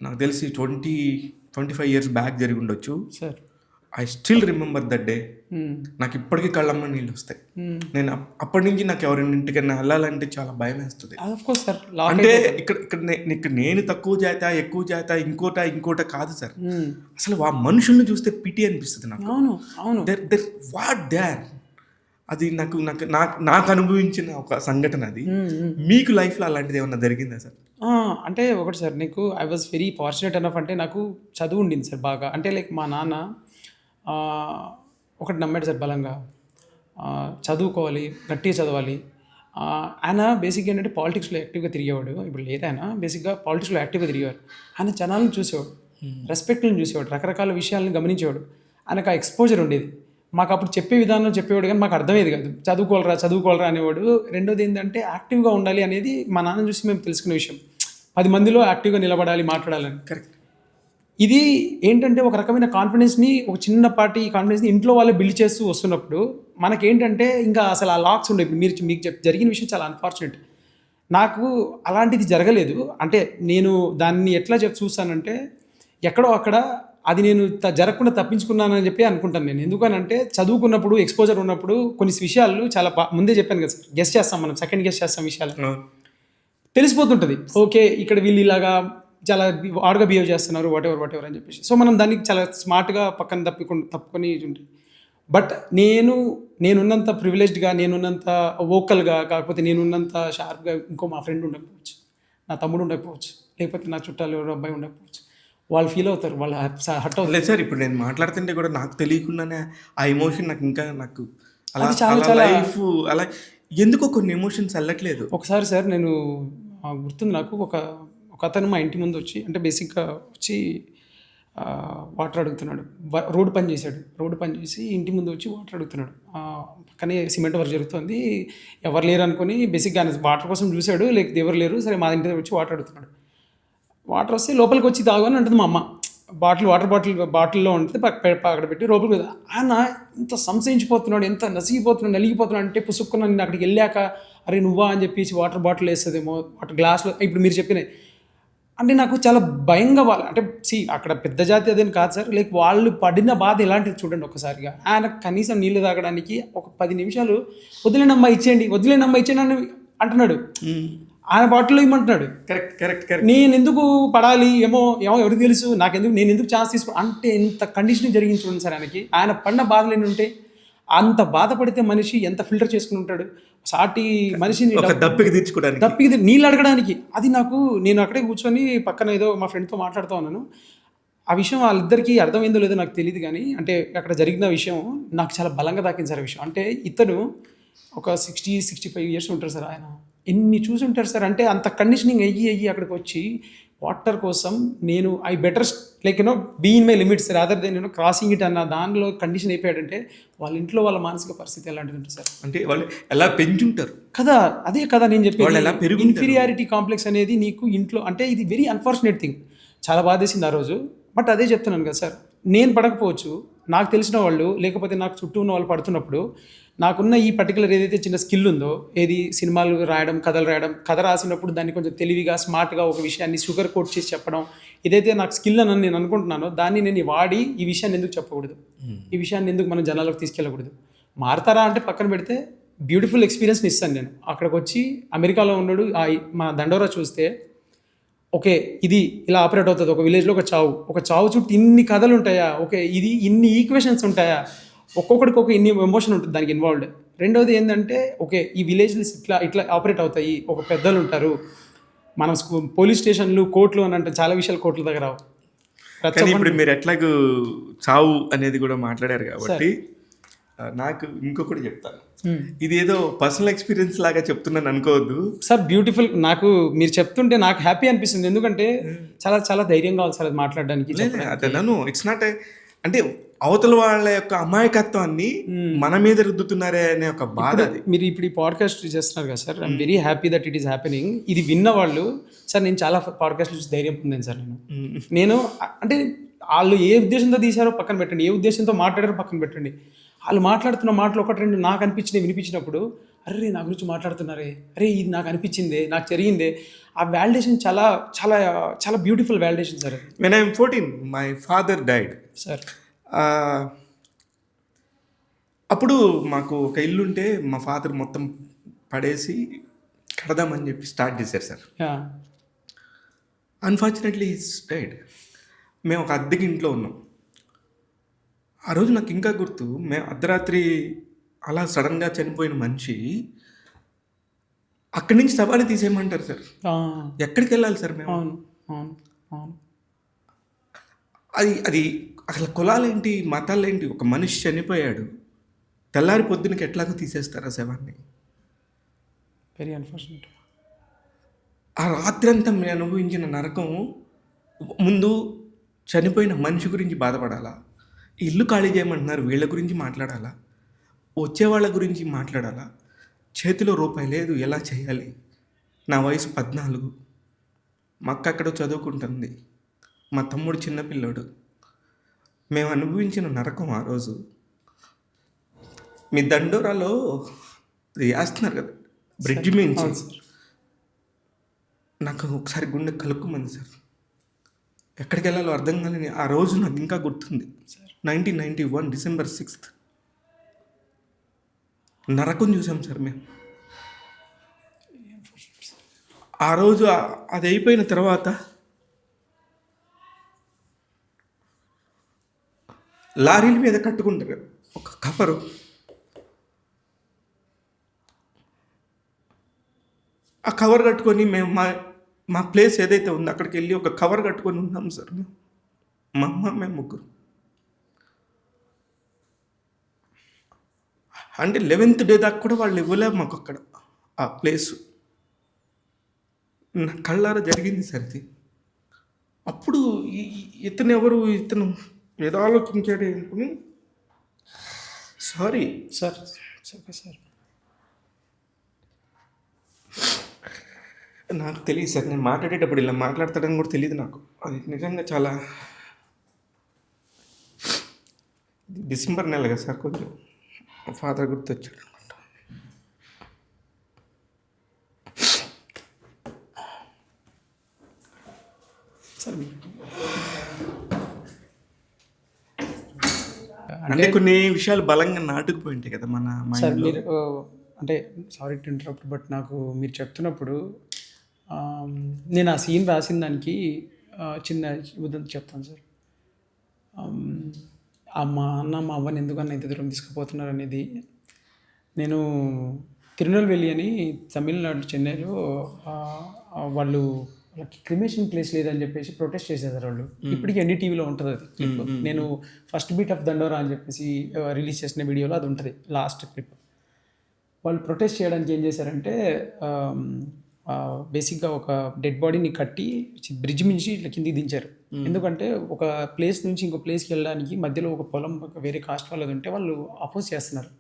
నాకు తెలిసి 20-25 years బ్యాక్ జరిగి ఉండొచ్చు. I still remember that day. నాకు ఇప్పటికీ కళ్ళమ్మ నీళ్ళు వస్తాయి. నేను అప్పటి నుంచి నాకు ఎవరైనా ఇంటికైనా వెళ్ళాలంటే చాలా భయం వేస్తుంది. అంటే ఇక్కడ నేను తక్కువ జాత ఎక్కువ జాత ఇంకోట కాదు సార్. అసలు ఆ మనుషుల్ని చూస్తే పిటి అనిపిస్తుంది నాకు. వాట్ దేర్ అది నాకు అనుభవించిన ఒక సంఘటన అది. మీకు లైఫ్లో అలాంటిది ఏమన్నా జరిగిందా సార్? అంటే ఒకటి సార్, నీకు I was very fortunate enough. అంటే నాకు చదువు ఉండింది సార్ బాగా. అంటే లైక్ మా నాన్న ఒకటి నమ్మాడు సార్ బలంగా, చదువుకోవాలి, గట్టిగా చదవాలి. ఆయన బేసిక్గా ఏంటంటే పాలిటిక్స్లో యాక్టివ్గా తిరిగేవాడు. ఇప్పుడు లేదు, ఆయన బేసిక్గా పాలిటిక్స్లో యాక్టివ్గా తిరిగేవాడు. ఆయన జనాలను చూసేవాడు, రెస్పెక్ట్లను చూసేవాడు, రకరకాల విషయాలను గమనించేవాడు. ఆయనకు ఆ ఎక్స్పోజర్ ఉండేది. మాకు అప్పుడు చెప్పే విధానం చెప్పేవాడు, కానీ మాకు అర్థమయ్యేది కాదు. చదువుకోవాలరా అనేవాడు. రెండోది ఏంటంటే యాక్టివ్గా ఉండాలి అనేది మా నాన్న చూసి మేము తెలుసుకునే విషయం. 10 మందిలో యాక్టివ్గా నిలబడాలి, మాట్లాడాలని. కరెక్ట్. ఇది ఏంటంటే ఒక రకమైన కాన్ఫిడెన్స్ని, ఒక చిన్నపాటి కాన్ఫిడెన్స్ని ఇంట్లో వాళ్ళే బిల్డ్ చేస్తూ వస్తున్నప్పుడు మనకేంటంటే ఇంకా అసలు ఆ లాక్స్ ఉండే. ఇప్పుడు మీకు జరిగిన విషయం చాలా అన్ఫార్చునేట్. నాకు అలాంటిది జరగలేదు. అంటే నేను దాన్ని ఎట్లా చూస్తానంటే ఎక్కడో అక్కడ అది నేను జరగకుండా తప్పించుకున్నానని చెప్పి అనుకుంటాను నేను. ఎందుకనంటే చదువుకున్నప్పుడు ఎక్స్పోజర్ ఉన్నప్పుడు కొన్ని విషయాలు చాలా ముందే చెప్పాను కదా సార్, గెస్ట్ చేస్తాం మనం, సెకండ్ గెస్ట్ చేస్తాం విషయాలు, తెలిసిపోతుంటుంది. ఓకే, ఇక్కడ వీళ్ళు ఇలాగా చాలా ఆడుగా బిహేవ్ చేస్తున్నారు, వాట్ ఎవర్ అని చెప్పేసి. సో మనం దానికి చాలా స్మార్ట్గా పక్కన తప్పుకొని ఉంటుంది. బట్ నేనున్నంత ప్రివిలేజ్డ్గా, నేనున్నంత వోకల్గా, కాకపోతే నేనున్నంత షార్ప్గా ఇంకో మా ఫ్రెండ్ ఉండకపోవచ్చు, నా తమ్ముడు ఉండకపోవచ్చు, లేకపోతే నా చుట్టాలు ఎవరో అబ్బాయి ఉండకపోవచ్చు. వాళ్ళు ఫీల్ అవుతారు, వాళ్ళు హర్ట్ అవుతారు. లేదు సార్, ఇప్పుడు నేను మాట్లాడుతుంటే కూడా నాకు తెలియకుండానే ఆ ఎమోషన్ నాకు అలా చాలా లైఫ్ అలా ఎందుకో కొన్ని ఎమోషన్స్ వెళ్ళట్లేదు. ఒకసారి సార్ నేను గుర్తుంది నాకు, ఒక అతను మా ఇంటి ముందు వచ్చి, అంటే బేసిక్గా వచ్చి వాటర్ అడుగుతున్నాడు. రోడ్డు పని చేసి ఇంటి ముందు వచ్చి వాటర్ అడుగుతున్నాడు. పక్కనే సిమెంట్ వర్క్ జరుగుతుంది, ఎవరు లేరు అనుకుని బేసిక్గా వాటర్ కోసం చూశాడు, లేకపోతే ఎవరు లేరు, సరే మా ఇంటి దగ్గర వచ్చి వాటర్ అడుగుతున్నాడు. వాటర్ వస్తే లోపలికి వచ్చి తాగు అని అంటుంది మా అమ్మ. వాటర్ బాటిల్లో ఉంటుంది, అక్కడ పెట్టి లోపలికి. ఆయన ఇంత సంశయించిపోతున్నాడు, ఎంత నలిగిపోతున్నాడు అంటే పుసుక్కున్నా నేను అక్కడికి వెళ్ళాక అరే నువ్వా అని చెప్పేసి వాటర్ బాటిల్ వేస్తుందేమో, వాటర్ గ్లాస్లో ఇప్పుడు మీరు చెప్పినాయి అంటే నాకు చాలా భయంగా. అంటే అక్కడ పెద్ద జాతి అదేం కాదు సార్, లైక్ వాళ్ళు పడిన బాధ ఎలాంటిది చూడండి ఒక్కసారిగా. ఆయన కనీసం నీళ్లు తాగడానికి ఒక 10 నిమిషాలు వదిలేనమ్మా ఇచ్చేయండి అని అంటున్నాడు. ఆయన బాటిల్లో ఇమ్మంటున్నాడు. కరెక్ట్. నేను ఎందుకు పడాలి, ఏమో ఎవరికి తెలుసు, నేను ఎందుకు ఛాన్స్ తీసుకో అంటే ఎంత కండిషనింగ్ జరిగింది చూడండి సార్. ఆయన పడిన బాధలు ఎన్ని ఉంటాయి. అంత బాధపడితే మనిషి ఎంత ఫిల్టర్ చేసుకుని ఉంటాడు. సాటి మనిషిని దప్పికి నీళ్ళు అడగడానికి. అది నేను అక్కడే కూర్చొని పక్కన ఏదో మా ఫ్రెండ్తో మాట్లాడుతూ ఉన్నాను. ఆ విషయం వాళ్ళిద్దరికీ అర్థమైందో లేదో నాకు తెలియదు, కానీ అంటే అక్కడ జరిగిన విషయం నాకు చాలా బలంగా తాకింది సార్. విషయం అంటే ఇతను ఒక 60-65 ఇయర్స్ ఉంటారు సార్. ఆయన ఎన్ని చూసి ఉంటారు సార్. అంటే అంత కండిషనింగ్ అయ్యి అక్కడికి వచ్చి వాటర్ కోసం నేను I better like be in my limits rather than crossing it అన్న దానిలో కండిషన్ అయిపోయాడంటే వాళ్ళ ఇంట్లో వాళ్ళ మానసిక పరిస్థితి ఎలాంటిది ఉంటుంది సార్. అంటే వాళ్ళు ఎలా పెంచుంటారు కదా, అదే కదా నేను చెప్పేది. ఇన్ఫీరియారిటీ కాంప్లెక్స్ అనేది నీకు ఇంట్లో అంటే ఇది వెరీ అన్ఫార్చునేట్ థింగ్. చాలా బాధేసింది ఆ రోజు. బట్ అదే చెప్తున్నాను కదా సార్, నేను పడకపోవచ్చు, నాకు తెలిసిన వాళ్ళు లేకపోతే నాకు చుట్టూ ఉన్న వాళ్ళు పడుతున్నప్పుడు నాకున్న ఈ పర్టికులర్ ఏదైతే చిన్న స్కిల్ ఉందో, ఏది సినిమాలు రాయడం, కథలు రాయడం, కథ రాసినప్పుడు దాన్ని కొంచెం తెలివిగా స్మార్ట్గా ఒక విషయాన్ని షుగర్ కోట్ చేసి చెప్పడం, ఏదైతే నాకు స్కిల్ అని నేను అనుకుంటున్నానో దాన్ని నేను వాడి ఈ విషయాన్ని ఎందుకు చెప్పకూడదు, ఈ విషయాన్ని ఎందుకు మనం జనాలకు తీసుకెళ్ళకూడదు. మారతారా అంటే పక్కన పెడితే బ్యూటిఫుల్ ఎక్స్పీరియన్స్ని ఇస్తాను నేను. అక్కడికి వచ్చి అమెరికాలో ఉన్నాడు మా దండోరా చూస్తే ఓకే ఇది ఇలా ఆపరేట్ అవుతుంది. ఒక విలేజ్లో ఒక చావు చుట్టూ ఇన్ని కథలు ఉంటాయా, ఓకే ఇది ఇన్ని ఈక్వేషన్స్ ఉంటాయా, ఒక్కొక్కడికి ఇన్ని ఎమోషన్ ఉంటుంది దానికి ఇన్వాల్వ్డ్. రెండోది ఏంటంటే ఓకే ఈ విలేజ్లు ఇట్లా ఆపరేట్ అవుతాయి, ఒక పెద్దలు ఉంటారు, మనం పోలీస్ స్టేషన్లు, కోర్టులు అని అంటే చాలా విషయాలు కోర్టుల దగ్గర రావు. ఇప్పుడు మీరు ఎట్లాగూ చావు అనేది కూడా మాట్లాడారు కాబట్టి నాకు ఇంకొకటి చెప్తాను. ఇది ఏదో పర్సనల్ ఎక్స్పీరియన్స్ లాగా చెప్తున్నాను అనుకోవద్దు సార్. బ్యూటిఫుల్. నాకు మీరు చెప్తుంటే నాకు హ్యాపీ అనిపిస్తుంది, ఎందుకంటే చాలా చాలా ధైర్యం కావాలి సార్ అది మాట్లాడడానికి. ఇట్స్ నాట్ అంటే అవతల వాళ్ళ యొక్క అమాయకత్వాన్ని మన మీద రుద్దుతున్నారే అనే ఒక బాధ. మీరు ఇప్పుడు ఈ పాడ్కాస్ట్ చేస్తున్నారు కదా sir, I'm very happy that it is happening. ఇది విన్న వాళ్ళు సార్, నేను చాలా పాడ్కాస్ట్లు చూసి ధైర్యం పొందాను సార్. నేను అంటే వాళ్ళు ఏ ఉద్దేశంతో తీశారో పక్కన పెట్టండి, ఏ ఉద్దేశంతో మాట్లాడారో పక్కన పెట్టండి, వాళ్ళు మాట్లాడుతున్న మాటలు ఒకటి రెండు నాకు వినిపించినప్పుడు అరే నా గురించి మాట్లాడుతున్నారే, అరే ఇది నాకు అనిపించిందే, నాకు జరిగిందే, ఆ వాలిడేషన్ చాలా చాలా చాలా beautiful validation sir. When I'm 14 my father died sir. అప్పుడు మాకు ఒక ఇల్లు ఉంటే మా ఫాదర్ మొత్తం పడేసి కడదామని చెప్పి స్టార్ట్ చేశారు సార్. Unfortunately is died. మేము ఒక అద్దెకి ఇంట్లో ఉన్నాం. ఆ రోజు నాకు ఇంకా గుర్తు, మేము అర్ధరాత్రి అలా సడన్గా చనిపోయిన మనిషి అక్కడి నుంచి శవాన్ని తీసేయమంటారు సార్. ఎక్కడికి వెళ్ళాలి సార్ మేము? అవును అవును అవును. అది అసలు కులాలేంటి, మతాలేంటి? ఒక మనిషి చనిపోయాడు, తెల్లారి పొద్దునకి ఎట్లాగో తీసేస్తారా శవాన్ని? Very unfortunate. ఆ రాత్రంతా మేము అనుభవించిన నరకం ముందు చనిపోయిన మనిషి గురించి బాధపడాలా? ఇల్లు ఖాళీ చేయమంటున్నారు, వీళ్ళ గురించి మాట్లాడాలా? వచ్చేవాళ్ళ గురించి మాట్లాడాలా? చేతిలో రూపాయి లేదు, ఎలా చేయాలి? నా వయసు 14, మా అక్క అక్కడ చదువుకుంటుంది, మా తమ్ముడు చిన్నపిల్లోడు. మేము అనుభవించిన నరకం ఆ రోజు. మీ దండోరాలో అది వేస్తున్నారు కదా బ్రిడ్జ్ మించి, అవును సార్. నాకు ఒకసారి గుండె కలుక్కుమంది సార్. ఎక్కడికి వెళ్ళాలో అర్థం కాలేని ఆ రోజు నాకు ఇంకా గుర్తుంది. 1991 December 6th నరకం చూసాం సార్ మేము. ఆ రోజు అది అయిపోయిన తర్వాత లారీల మీద కట్టుకుంటారు కదా ఒక కవరు, ఆ కవర్ కట్టుకొని మేము మా ప్లేస్ ఏదైతే ఉందో అక్కడికి వెళ్ళి ఒక కవర్ కట్టుకొని ఉన్నాం సార్ మేము, మా అమ్మ మేము ముగ్గురు. అంటే 11th డే దాకా కూడా వాళ్ళు ఇవ్వలేము మాకు అక్కడ ఆ ప్లేసు. నా కళ్ళారా జరిగింది సార్ ఇది. అప్పుడు ఇతను ఎవరు, ఇతను ఏదో ఆలోచించాడు అనుకుని సారీ సార్ ఓకే సార్. నాకు తెలియదు సార్, నేను మాట్లాడేటప్పుడు ఇలా మాట్లాడతాడని కూడా తెలియదు నాకు. అది నిజంగా చాలా డిసెంబర్ నెల కదా సార్, కొంచెం ఫాదర్ గుర్తొచ్చాడు అనమాట. సార్ అంటే కొన్ని విషయాలు బలంగా నాటుకుపోయి ఉంటాయి కదా మన సార్ మైండ్లో. మీరు అంటే సారీ టు ఇంటరప్ట్, బట్ నాకు మీరు చెప్తున్నప్పుడు నేను ఆ సీన్ రాసిన దానికి చిన్న ఉదాహరణ చెప్తాను సార్. మా అన్న మా అవ్వని ఎందుకన్నా ఇంత దూరం తీసుకుపోతున్నారు అనేది, నేను తిరునెల్వేలి అని తమిళనాడు చెన్నైలో వాళ్ళు వాళ్ళకి క్రిమేషన్ ప్లేస్ లేదని చెప్పేసి ప్రొటెస్ట్ చేసేసారు వాళ్ళు. ఇప్పటికీ ఎన్డీటీవీలో ఉంటుంది అది క్లిప్. నేను ఫస్ట్ బీట్ ఆఫ్ దండోరా అని చెప్పేసి రిలీజ్ చేసిన వీడియోలో అది ఉంటుంది లాస్ట్ క్లిప్. వాళ్ళు ప్రొటెస్ట్ చేయడానికి ఏం చేశారంటే బేసిక్గా ఒక డెడ్ బాడీని కట్టి బ్రిడ్జ్ నుంచి ఇట్లా కిందికి దించారు. ఎందుకంటే ఒక ప్లేస్ నుంచి ఇంకో ప్లేస్కి వెళ్ళడానికి మధ్యలో ఒక పొలం వేరే కాస్ట్ వాళ్ళది ఉంటే వాళ్ళు అపోజ్ చేస్తున్నారు,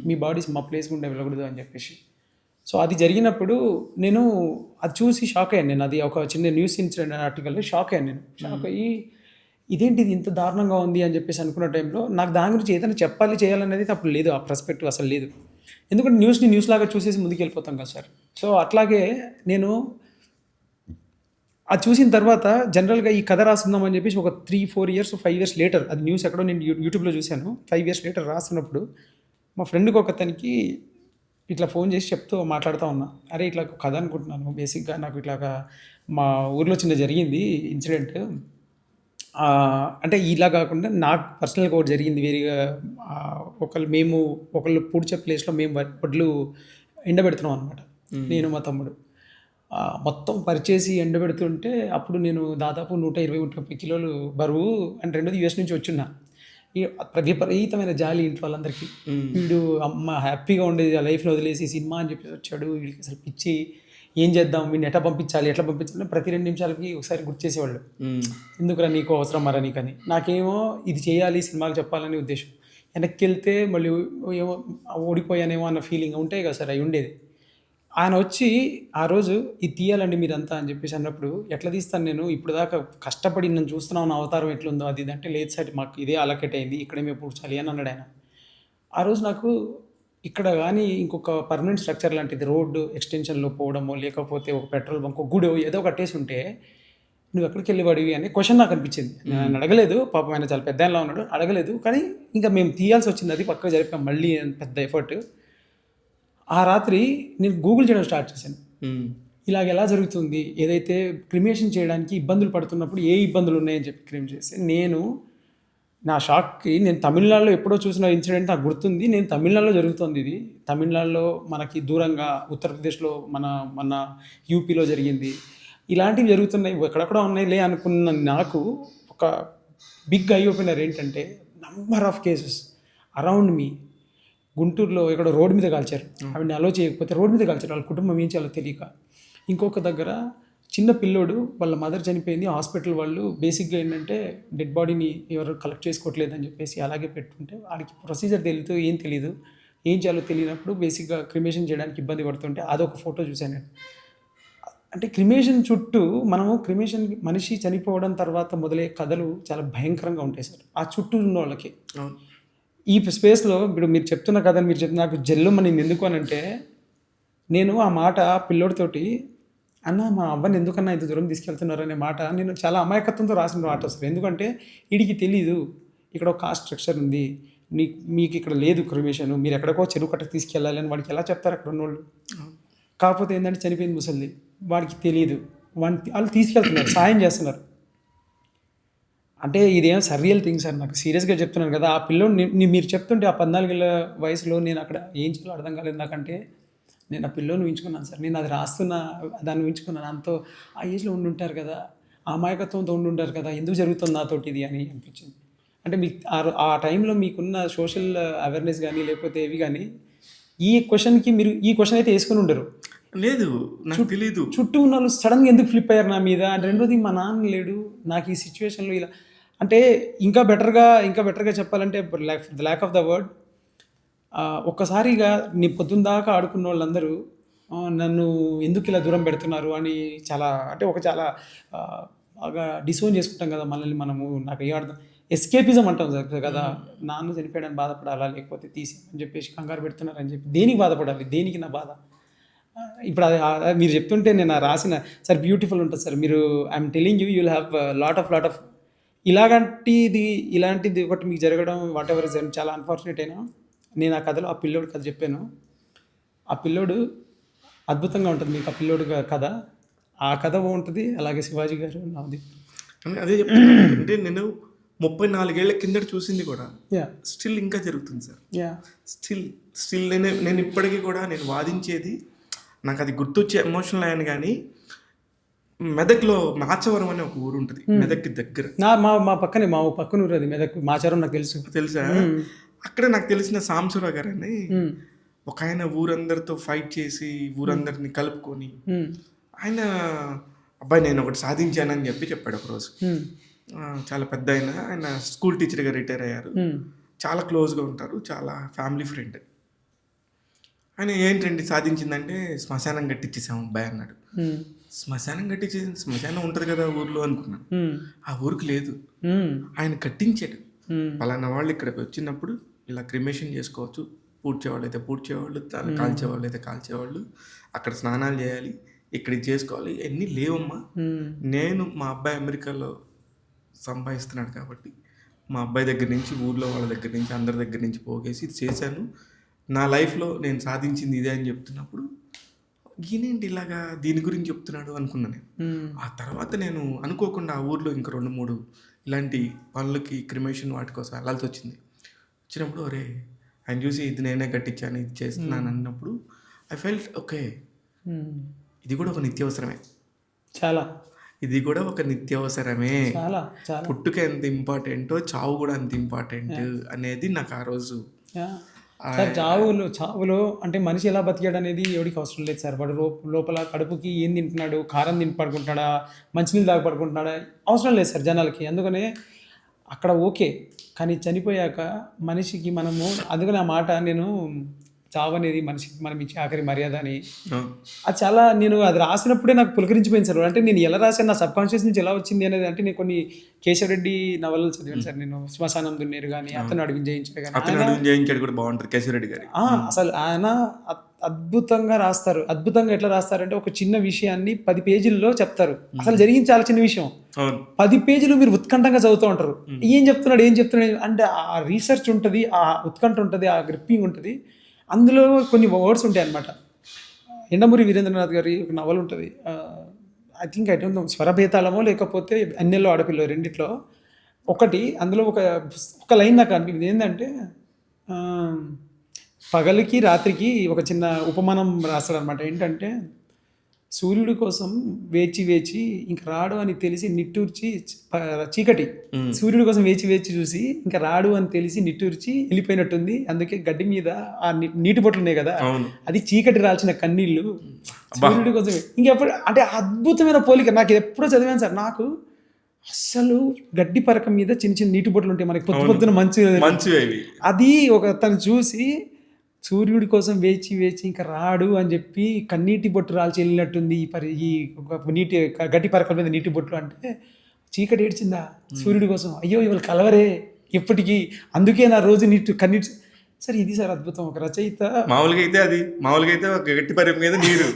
మీ బాడీస్ మా ప్లేస్ గుండా వెళ్ళకూడదు అని చెప్పేసి. సో అది జరిగినప్పుడు నేను అది చూసి షాక్ అయ్యాను. నేను అది ఒక చిన్న న్యూస్ ఇన్సిడెంట్ ఆర్టికల్లో షాక్ అయ్యాను. నేను షాక్ అయ్యి ఇదేంటి ఇది ఇంత దారుణంగా ఉంది అని చెప్పేసి అనుకున్న టైంలో నాకు దాని గురించి ఏదైనా చెప్పాలి చేయాలనేది అప్పుడు లేదు, ఆ పర్స్పెక్టివ్ అసలు లేదు. ఎందుకంటే న్యూస్ లాగా చూసేసి ముందుకు వెళ్ళిపోతాం కదా సార్. సో అట్లాగే నేను అది చూసిన తర్వాత జనరల్గా ఈ కథ రాస్తున్నామని చెప్పేసి ఒక 3-4 years 5 years లేటర్, అది న్యూస్ ఎక్కడో నేను యూట్యూబ్లో చూశాను. 5 years లేటర్ రాస్తున్నప్పుడు మా ఫ్రెండ్కి ఒకతనికి ఇట్లా ఫోన్ చేసి మాట్లాడుతూ ఉన్నా, అరే ఇట్లా కథ అనుకుంటున్నాను, బేసిక్గా నాకు ఇట్లాగా మా ఊర్లో చిన్న జరిగింది ఇన్సిడెంట్, అంటే ఇలా కాకుండా నాకు పర్సనల్గా ఒకటి జరిగింది వేరేగా. ఒకళ్ళు పూడ్చే ప్లేస్లో మేము వడ్లు ఎండబెడుతున్నాం అనమాట, నేను మా తమ్ముడు. మొత్తం పరిచేసి ఎండబెడుతుంటే అప్పుడు నేను దాదాపు 120-130 కిలోలు బరువు అండ్ రెండోది US నుంచి వచ్చున్నా. విపరీతమైన జాలి ఇంట్లో వాళ్ళందరికీ. వీడు అమ్మ హ్యాపీగా ఉండేది ఆ లైఫ్లో వదిలేసి సినిమా అని చెప్పేసి వచ్చాడు, వీడికి అసలు పిచ్చి, ఏం చేద్దాం, వీడిని ఎట్లా పంపించాలి ప్రతి 2 నిమిషాలకి ఒకసారి గుర్తు చేసేవాళ్ళు, ఎందుకురా నీకు అవసరం మరా నీకని. నాకేమో ఇది చేయాలి, సినిమాలు చెప్పాలనే ఉద్దేశం. వెనక్కి వెళ్తే మళ్ళీ ఏమో ఓడిపోయానేమో అన్న ఫీలింగ్ ఉంటాయి కదా సార్, అవి ఉండేది. ఆయన వచ్చి ఆ రోజు ఇది తీయాలండి మీరంతా అని చెప్పేసి అన్నప్పుడు, ఎట్లా తీస్తాను నేను, ఇప్పుడు దాకా కష్టపడి నన్ను చూస్తున్నావు, నా అవతారం ఎట్లుందో అది ఇది అంటే, లేదు సార్ మాకు ఇదే అలకెట్ అయింది, ఇక్కడే మేము పూడ్చాలి అని అన్నాడు ఆయన. ఆ రోజు నాకు ఇక్కడ కానీ ఇంకొక పర్మనెంట్ స్ట్రక్చర్ లాంటిది రోడ్డు ఎక్స్టెన్షన్లో పోవడమో లేకపోతే ఒక పెట్రోల్ బంక్, ఒక గుడి ఏదో కట్టేసి ఉంటే నువ్వు ఎక్కడికి వెళ్ళేవాడివి అనే క్వశ్చన్ నాకు అనిపించింది. నేను అడగలేదు, పాపం ఆయన చాలా పెద్ద ఆయనలా ఉన్నాడు, అడగలేదు. కానీ ఇంకా మేము తీయాల్సి వచ్చింది, అది పక్కగా జరిపాం మళ్ళీ పెద్ద ఎఫర్ట్. ఆ రాత్రి నేను గూగుల్ చేయడం స్టార్ట్ చేశాను, ఇలాగ ఎలా జరుగుతుంది, ఏదైతే క్రిమేషన్ చేయడానికి ఇబ్బందులు పడుతున్నప్పుడు ఏ ఇబ్బందులు ఉన్నాయని చెప్పి క్రిమ్ చేసి, నేను నా షాక్కి నేను తమిళనాడులో ఎప్పుడో చూసిన ఇన్సిడెంట్ నాకు గుర్తుంది. నేను తమిళనాడులో జరుగుతుంది ఇది, తమిళనాడులో మనకి దూరంగా ఉత్తరప్రదేశ్లో మన యూపీలో జరిగింది, ఇలాంటివి జరుగుతున్నాయి, ఎక్కడెక్కడ ఉన్నాయి అనుకున్న నాకు ఒక బిగ్ ఐ ఓపెనర్ ఏంటంటే number of cases around me. గుంటూరులో ఇక్కడ రోడ్డు మీద కాల్చారు, ఆవిడని అలో చేయకపోతే రోడ్డు మీద కాల్చారు, వాళ్ళ కుటుంబం ఏం చేయాలో తెలియక. ఇంకొక దగ్గర చిన్న పిల్లోడు వాళ్ళ మదర్ చనిపోయింది, హాస్పిటల్ వాళ్ళు బేసిక్గా ఏంటంటే డెడ్ బాడీని ఎవరు కలెక్ట్ చేసుకోవట్లేదు అని చెప్పేసి అలాగే పెట్టుకుంటే వాడికి ప్రొసీజర్ తెలియదు, ఏం తెలియదు, ఏం చేయాలో తెలియనప్పుడు బేసిక్గా క్రిమేషన్ చేయడానికి ఇబ్బంది పడుతుంటే అదొక ఫోటో చూశాను నేను. అంటే క్రిమేషన్ చుట్టూ మనము క్రిమేషన్ మనిషి చనిపోవడం తర్వాత మొదలయ్యే కథలు చాలా భయంకరంగా ఉంటాయి సార్ ఆ చుట్టూ ఉన్న వాళ్ళకి. ఈ స్పేస్లో ఇప్పుడు మీరు చెప్తున్న కథని మీరు చెప్తున్న నాకు జల్లుమని ఎందుకు అని అంటే, నేను ఆ మాట పిల్లోడితోటి అన్న మా అవ్వని ఎందుకన్నా ఇంత దూరం తీసుకెళ్తున్నారు అనే మాట నేను చాలా అమాయకత్వంతో రాసిన మాట వస్తుంది. ఎందుకంటే వీడికి తెలీదు ఇక్కడ ఒక కాస్ట్ స్ట్రక్చర్ ఉంది, మీకు ఇక్కడ లేదు క్రిమేషన్, మీరు ఎక్కడికో చెరువు కట్టకు తీసుకెళ్ళాలి అని వాడికి ఎలా చెప్తారు అక్కడ ఉన్నోళ్ళు. కాకపోతే ఏంటంటే చనిపోయింది ముసలిది, వాడికి తెలియదు, వాళ్ళు తీసుకెళ్తున్నారు, సాయం చేస్తున్నారు. అంటే ఇదేం సర్రియల్ థింగ్ సార్, నాకు సీరియస్గా చెప్తున్నాను కదా. ఆ పిల్లోని మీరు చెప్తుంటే ఆ 14 ఏళ్ళ వయసులో నేను అక్కడ ఏం చేయాలో అర్థం కాలేదు నాకంటే. నేను ఆ పిల్లోని ఊహించుకున్నాను సార్, నేను అది రాస్తున్న దాన్ని ఊహించుకున్నాను. అంతో ఆ ఏజ్లో ఉండుంటారు కదా, ఆ అమాయకత్వంతో ఉండుంటారు కదా, ఎందుకు జరుగుతుంది నాతోటి ఇది అని అనిపించింది. అంటే మీకు ఆ టైంలో మీకున్న సోషల్ అవేర్నెస్ కానీ లేకపోతే ఏవి కానీ ఈ క్వశ్చన్కి మీరు ఈ క్వశ్చన్ అయితే వేసుకుని ఉండరు. లేదు, నాకు తెలీదు చుట్టూ ఉన్న వాళ్ళు సడన్గా ఎందుకు ఫ్లిప్ అయ్యారు నా మీద. అండ్ రెండోది మా నాన్న లేడు నాకు ఈ సిచ్యువేషన్లో ఇలా. అంటే ఇంకా బెటర్గా చెప్పాలంటే ల్యాక్ ఆఫ్ ద వర్డ్, ఒక్కసారిగా నీ పొద్దున్న దాకా ఆడుకున్న వాళ్ళందరూ నన్ను ఎందుకు ఇలా దూరం పెడుతున్నారు అని చాలా బాగా డిసోన్ చేసుకుంటాం కదా మనల్ని మనము. నాకు ఏ అర్థం ఎస్కేపిజం అంటాం కదా, నాన్న చనిపోయాడని బాధపడాలా లేకపోతే తీసి అని చెప్పేసి కంగారు పెడుతున్నారని చెప్పి దేనికి బాధపడాలి, దేనికి నా బాధ. ఇప్పుడు అది మీరు చెప్తుంటే నేను రాసిన సార్ బ్యూటిఫుల్ ఉంటుంది సార్. మీరు I'm telling you will have lot of ఇలాంటిది ఒకటి మీకు జరగడం వాట్ ఎవర్ ఇస్ చాలా అన్ఫార్చునేట్ అయినా. నేను ఆ కథలో ఆ పిల్లోడు కథ చెప్పాను, ఆ పిల్లోడు అద్భుతంగా ఉంటుంది. మీకు ఆ పిల్లోడు కథ, ఆ కథ బాగుంటుంది. అలాగే శివాజీ గారు నాది అదే చెప్తున్నాను. అంటే నేను 34 ఏళ్ల కిందట చూసింది కూడా స్టిల్ ఇంకా జరుగుతుంది సార్. స్టిల్ నేను ఇప్పటికీ కూడా నేను వాదించేది, నాకు అది గుర్తొచ్చే ఎమోషనల్ అయ్యాను. కానీ మెదక్లో మాచవరం అనే ఒక ఊరు ఉంటుంది, మెదక్కి దగ్గర. మా పక్కన ఊరు అది మెదక్, మాచవరం నాకు తెలుసా. అక్కడ నాకు తెలిసిన సాంబశివరావు గారు అని ఒక ఆయన ఊరందరితో ఫైట్ చేసి ఊరందరిని కలుపుకొని ఆయన అబ్బాయి నేను ఒకటి సాధించానని చెప్పాడు ఒకరోజు. చాలా పెద్ద ఆయన స్కూల్ టీచర్గా రిటైర్ అయ్యారు, చాలా క్లోజ్గా ఉంటారు, చాలా ఫ్యామిలీ ఫ్రెండ్. ఆయన ఏంటండి సాధించిందంటే శ్మశానం కట్టించేసాము అబ్బాయి అన్నాడు. శ్మశానం ఉంటుంది కదా ఊర్లో అనుకున్నాను. ఆ ఊరికి లేదు, ఆయన కట్టించాడు. పలానా వాళ్ళు ఇక్కడికి వచ్చినప్పుడు ఇలా క్రిమేషన్ చేసుకోవచ్చు, పూడ్చేవాళ్ళు అయితే పూడ్చేవాళ్ళు, కాల్చేవాళ్ళు అయితే కాల్చేవాళ్ళు, అక్కడ స్నానాలు చేయాలి, ఇక్కడ చేసుకోవాలి, ఇవన్నీ లేవమ్మా. నేను మా అబ్బాయి అమెరికాలో సంపాదిస్తున్నాడు కాబట్టి మా అబ్బాయి దగ్గర నుంచి ఊర్లో వాళ్ళ దగ్గర నుంచి అందరి దగ్గర నుంచి పోగేసి ఇది చేశాను, నా లైఫ్లో నేను సాధించింది ఇదే అని చెప్తున్నప్పుడు ఈయనేంటి ఇలాగా దీని గురించి చెప్తున్నాడు అనుకున్నాను నేను. ఆ తర్వాత నేను అనుకోకుండా ఆ ఊర్లో ఇంకా 2-3 ఇలాంటి పనులకి క్రిమేషన్ వాటి కోసం వెళ్ళాల్సి వచ్చినప్పుడు అరే ఆయన చూసి ఇది నేనే కట్టించాను ఇది చేస్తున్నాను అన్నప్పుడు ఐ ఫెల్ట్ ఓకే, ఇది కూడా ఒక నిత్యావసరమే, ఇది కూడా ఒక నిత్యావసరమే. పుట్టుక ఎంత ఇంపార్టెంటో చావు కూడా అంత ఇంపార్టెంట్ అనేది నాకు ఆ రోజు. సార్ చావులో అంటే మనిషి ఎలా బతికాడు అనేది ఎవరికి అవసరం లేదు సార్. వాడు లోపల కడుపుకి ఏం తింటున్నాడు, కారం తిని పడుకుంటున్నాడా, మంచినీళ్ళు తాగి పడుకుంటున్నాడా అవసరం లేదు సార్ జనాలకి. అందుకనే అక్కడ ఓకే, కానీ చనిపోయాక మనిషికి మనము, అందుకని ఆ మాట నేను చావు అనేది మనిషికి మనం ఇచ్చే ఆఖరి మర్యాద అని అది చాలా నేను అది రాసినప్పుడే నాకు పులకరించిపోయింది సార్. అంటే నేను ఎలా రాశాను, నా సబ్ కాన్షియస్ నుంచి ఎలా వచ్చింది అనేది. అంటే నేను కొన్ని కేశవరెడ్డి నవలలు చదివాను సార్ నేను, శ్మశానం దున్నేరు కానీ, అతను అడుగు జయించాడు కూడా బాగుంటుంది కేశవరెడ్డి గారి. అసలు ఆయన అద్భుతంగా రాస్తారు. అద్భుతంగా ఎట్లా రాస్తారంటే ఒక చిన్న విషయాన్ని 10 పేజీల్లో చెప్తారు. అసలు జరిగింది చాలా చిన్న విషయం, 10 పేజీలు మీరు ఉత్కంఠంగా చదువుతూ ఉంటారు. ఏం చెప్తున్నాడు అంటే ఆ రీసెర్చ్ ఉంటుంది, ఆ ఉత్కంఠ ఉంటుంది, ఆ గ్రిప్పింగ్ ఉంటుంది. అందులో కొన్ని వర్డ్స్ ఉంటాయి అన్నమాట. ఎండమూరి వీరేంద్రనాథ్ గారి ఒక నవల ఉంటుంది, I think I don't know, స్వరభేతాళమో లేకపోతే అన్నెల్లో ఆడపిల్ల రెండిట్లో ఒకటి. అందులో ఒక లైన్ నాకు అనిపించింది ఏంటంటే, పగలికి రాత్రికి ఒక చిన్న ఉపమానం రాస్తాడు అనమాట. ఏంటంటే సూర్యుడి కోసం వేచి వేచి ఇంక రాడు అని తెలిసి నిట్టూర్చి చీకటి సూర్యుడి కోసం వేచి వేచి చూసి ఇంకా రాడు అని తెలిసి నిట్టూర్చి వెళ్ళిపోయినట్టుంది. అందుకే గడ్డి మీద ఆ నీటి బొట్లు ఉన్నాయి కదా, అది చీకటి రాల్చిన కన్నీళ్ళు సూర్యుడి కోసం. ఇంకెప్పుడు అంటే అద్భుతమైన పోలిక. నాకు ఎప్పుడో చదివాను సార్. నాకు అస్సలు గడ్డి పరక మీద చిన్న చిన్న నీటి బొట్లు ఉంటాయి మనకి పొద్దున మంచు, అది ఒక తను చూసి సూర్యుడి కోసం వేచి వేచి ఇంకా రాడు అని చెప్పి కన్నీటి బొట్టు రాల్చి వెళ్ళినట్టుంది ఈ నీటి గడ్డి పరకల మీద నీటి బొట్లు. అంటే చీకటి ఏడ్చిందా సూర్యుడి కోసం? అయ్యో ఇవాళ కలవరే ఎప్పటికీ, అందుకే నా రోజు కన్నీటి. సార్ ఇది సార్ అద్భుతం. ఒక రచయిత మామూలుగా అయితే ఒక గట్టి పరక మీద నీరు